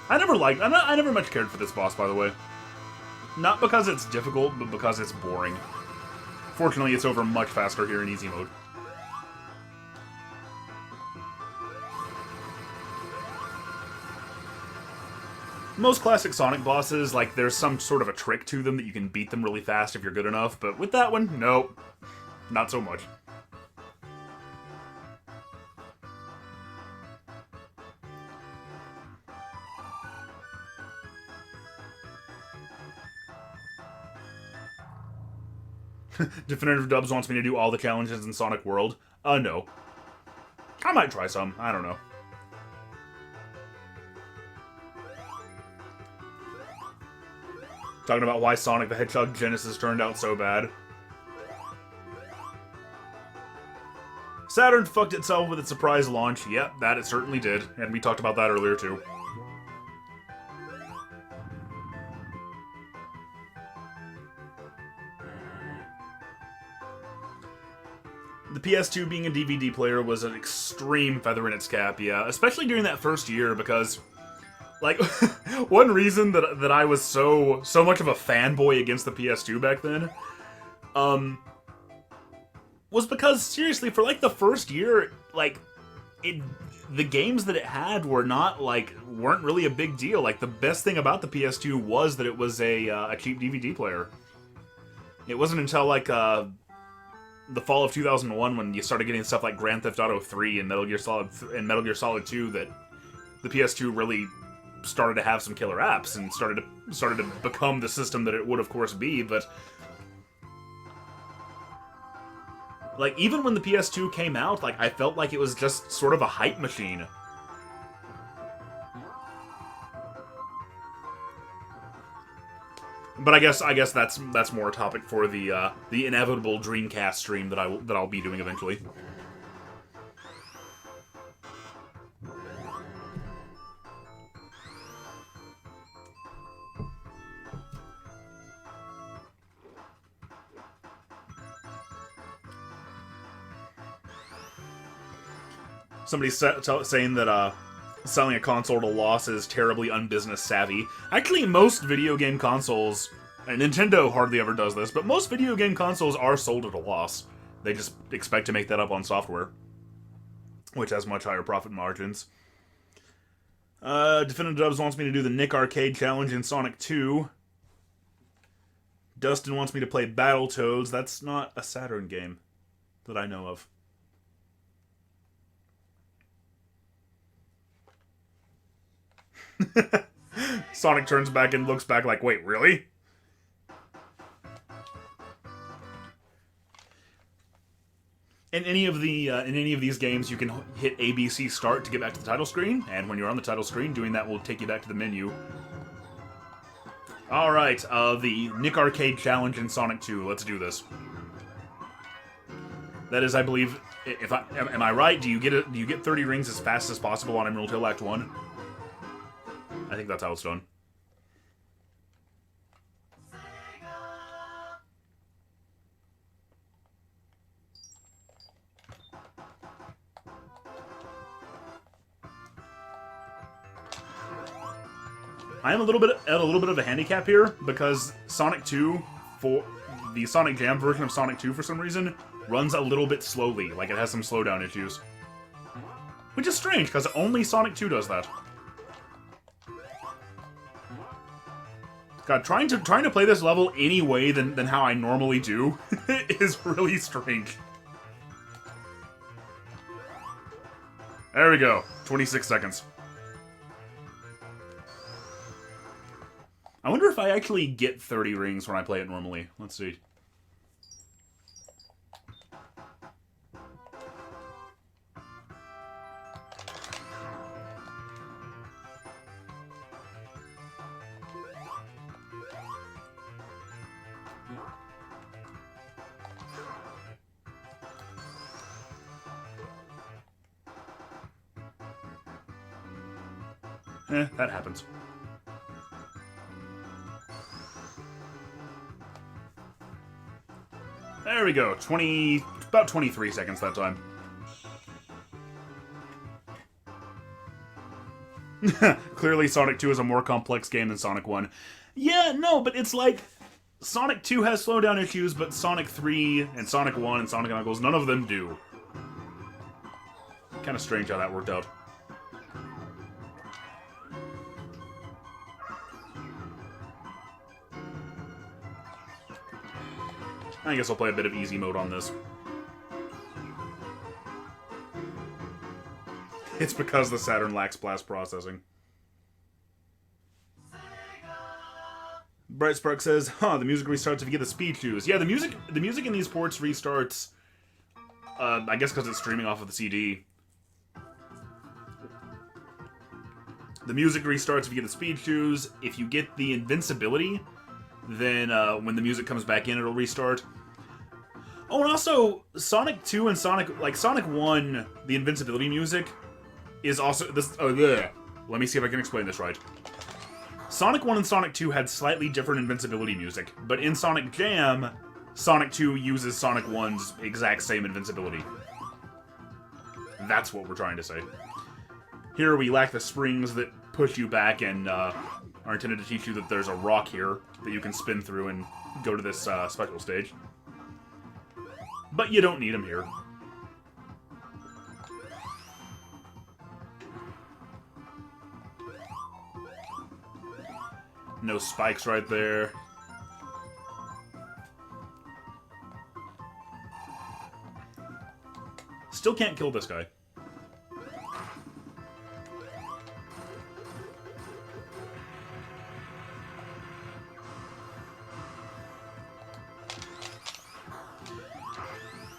I never much cared for this boss, by the way. Not because it's difficult, but because it's boring. Fortunately, it's over much faster here in easy mode. Most classic Sonic bosses, like, there's some sort of a trick to them that you can beat them really fast if you're good enough, but with that one, nope. Not so much. Definitive Dubs wants me to do all the challenges in Sonic World. No. I might try some. I don't know. Talking about why Sonic the Hedgehog Genesis turned out so bad. Saturn fucked itself with its surprise launch. Yep, that it certainly did. And we talked about that earlier, too. the PS2 being a DVD player was an extreme feather in its cap, yeah. Especially during that first year, because, like, one reason that I was so much of a fanboy against the PS2 back then, was because, seriously, for, like, the first year, like, the games that it had weren't really a big deal. Like, the best thing about the PS2 was that it was a cheap DVD player. It wasn't until, like, the fall of 2001 when you started getting stuff like Grand Theft Auto 3 and Metal Gear Solid 2 that the PS2 really started to have some killer apps and started to become the system that it would, of course, be. But, like, even when the PS2 came out, like, I felt like it was just sort of a hype machine. But I guess that's more a topic for the inevitable Dreamcast stream that I'll be doing eventually. Somebody's saying that selling a console at a loss is terribly unbusiness savvy. Actually, most video game consoles, and Nintendo hardly ever does this, but most video game consoles are sold at a loss. They just expect to make that up on software, which has much higher profit margins. Definitive Dubs wants me to do the Nick Arcade Challenge in Sonic 2. Dustin wants me to play Battletoads. That's not a Saturn game that I know of. Sonic turns back and looks back like, wait, really? In any of these games, you can hit ABC Start to get back to the title screen, and when you're on the title screen, doing that will take you back to the menu. All right, the Nick Arcade Challenge in Sonic 2. Let's do this. That is, I believe, am I right? Do you get 30 rings as fast as possible on Emerald Hill Act 1? I think that's how it's done. I am a little bit of a handicap here because Sonic 2, for the Sonic Jam version of Sonic 2 for some reason, runs a little bit slowly, like it has some slowdown issues. Which is strange, because only Sonic 2 does that. God, trying to play this level any way than how I normally do is really strange. There we go. 26 seconds. I wonder if I actually get 30 rings when I play it normally. Let's see. That happens. There we go. About 23 seconds that time. Clearly, Sonic 2 is a more complex game than Sonic 1. Yeah, no, but it's like Sonic 2 has slowdown issues, but Sonic 3 and Sonic 1 and Sonic Knuckles, none of them do. Kind of strange how that worked out. I guess I'll play a bit of easy mode on this. It's because the Saturn lacks blast processing. Bright Spark says, the music restarts if you get the speed shoes. Yeah, the music in these ports restarts, I guess because it's streaming off of the CD. The music restarts if you get the speed shoes. If you get the invincibility, then when the music comes back in, it'll restart. Oh, and also, Sonic 2 and Sonic 1, the invincibility music is also this. Oh, yeah. Let me see if I can explain this right. Sonic 1 and Sonic 2 had slightly different invincibility music, but in Sonic Jam, Sonic 2 uses Sonic 1's exact same invincibility. That's what we're trying to say. Here we lack the springs that push you back and are intended to teach you that there's a rock here that you can spin through and go to this special stage. But you don't need them here. No spikes right there. Still can't kill this guy.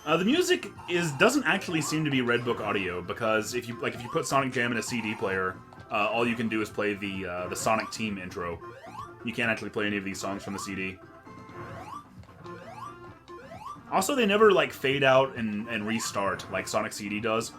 The music doesn't actually seem to be Red Book audio, because if you put Sonic Jam in a CD player, all you can do is play the Sonic Team intro. You can't actually play any of these songs from the CD. Also, they never like fade out and restart like Sonic CD does.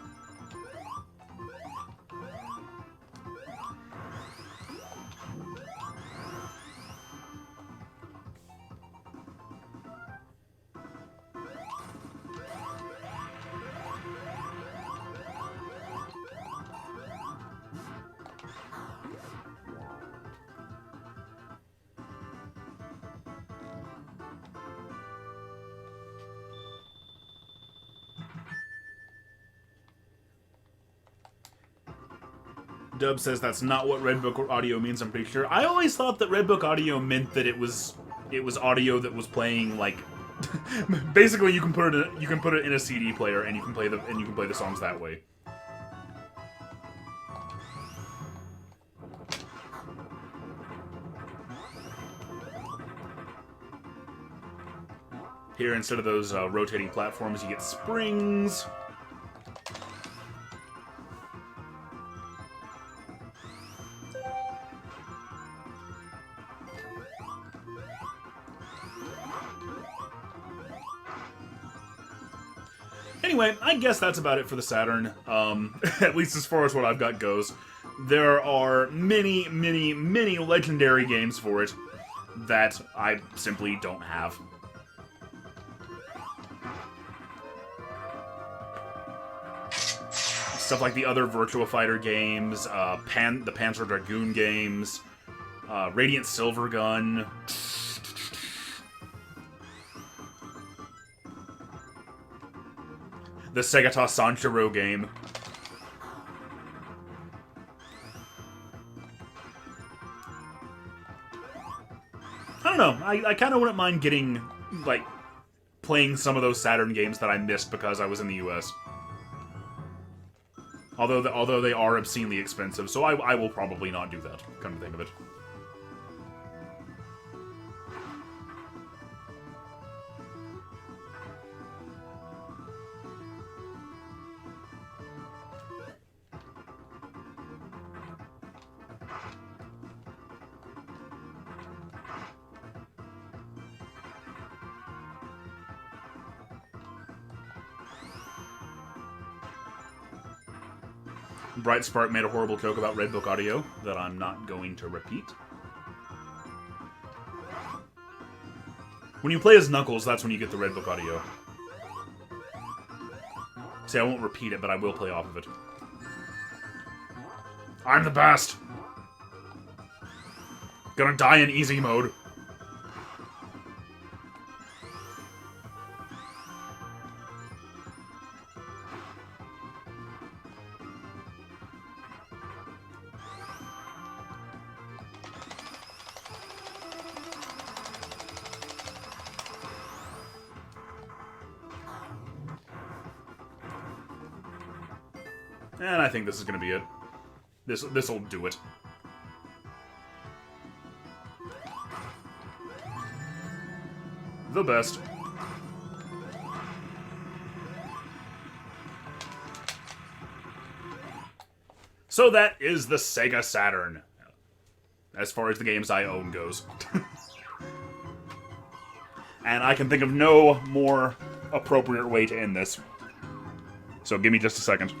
Dub says that's not what Red Book audio means, I'm pretty sure. I always thought that Red Book audio meant that it was audio that was playing like basically you can put it in a CD player and you can play the songs that way. Here, instead of those rotating platforms, you get springs. Anyway, I guess that's about it for the Saturn, at least as far as what I've got goes. There are many, many, many legendary games for it that I simply don't have. Stuff like the other Virtua Fighter games, the Panzer Dragoon games, Radiant Silvergun. The Sega Sanshiro game. I don't know. I kind of wouldn't mind getting, like, playing some of those Saturn games that I missed because I was in the US. Although they are obscenely expensive, so I will probably not do that, come to think of it. Bright Spark made a horrible joke about Red Book audio that I'm not going to repeat. When you play as Knuckles, that's when you get the Red Book audio. See, I won't repeat it, but I will play off of it. I'm the best! Gonna die in easy mode. And I think this is gonna be it. This'll do it. The best. So that is the Sega Saturn, as far as the games I own goes. And I can think of no more appropriate way to end this. So give me just a second.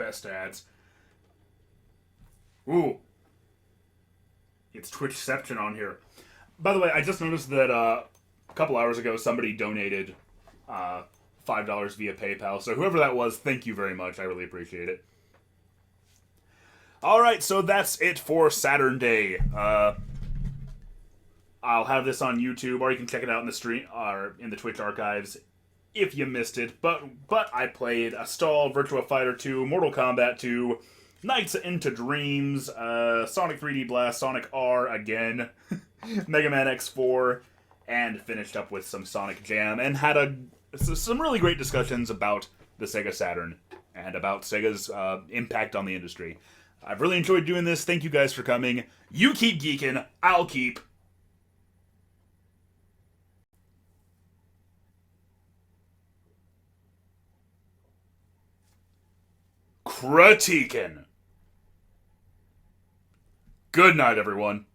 best ads. Ooh. It's Twitchception on here. By the way, I just noticed that a couple hours ago somebody donated $5 via PayPal. So whoever that was, thank you very much. I really appreciate it. Alright, so that's it for Saturn Day. I'll have this on YouTube, or you can check it out in the stream or in the Twitch archives if you missed it. But I played Astal, Virtua Fighter 2, Mortal Kombat 2, Nights into Dreams, Sonic 3D Blast, Sonic R again, Mega Man X4, and finished up with some Sonic Jam, and had some really great discussions about the Sega Saturn and about Sega's impact on the industry. I've really enjoyed doing this. Thank you guys for coming. You keep geeking. I'll keep critiquing. Good night, everyone.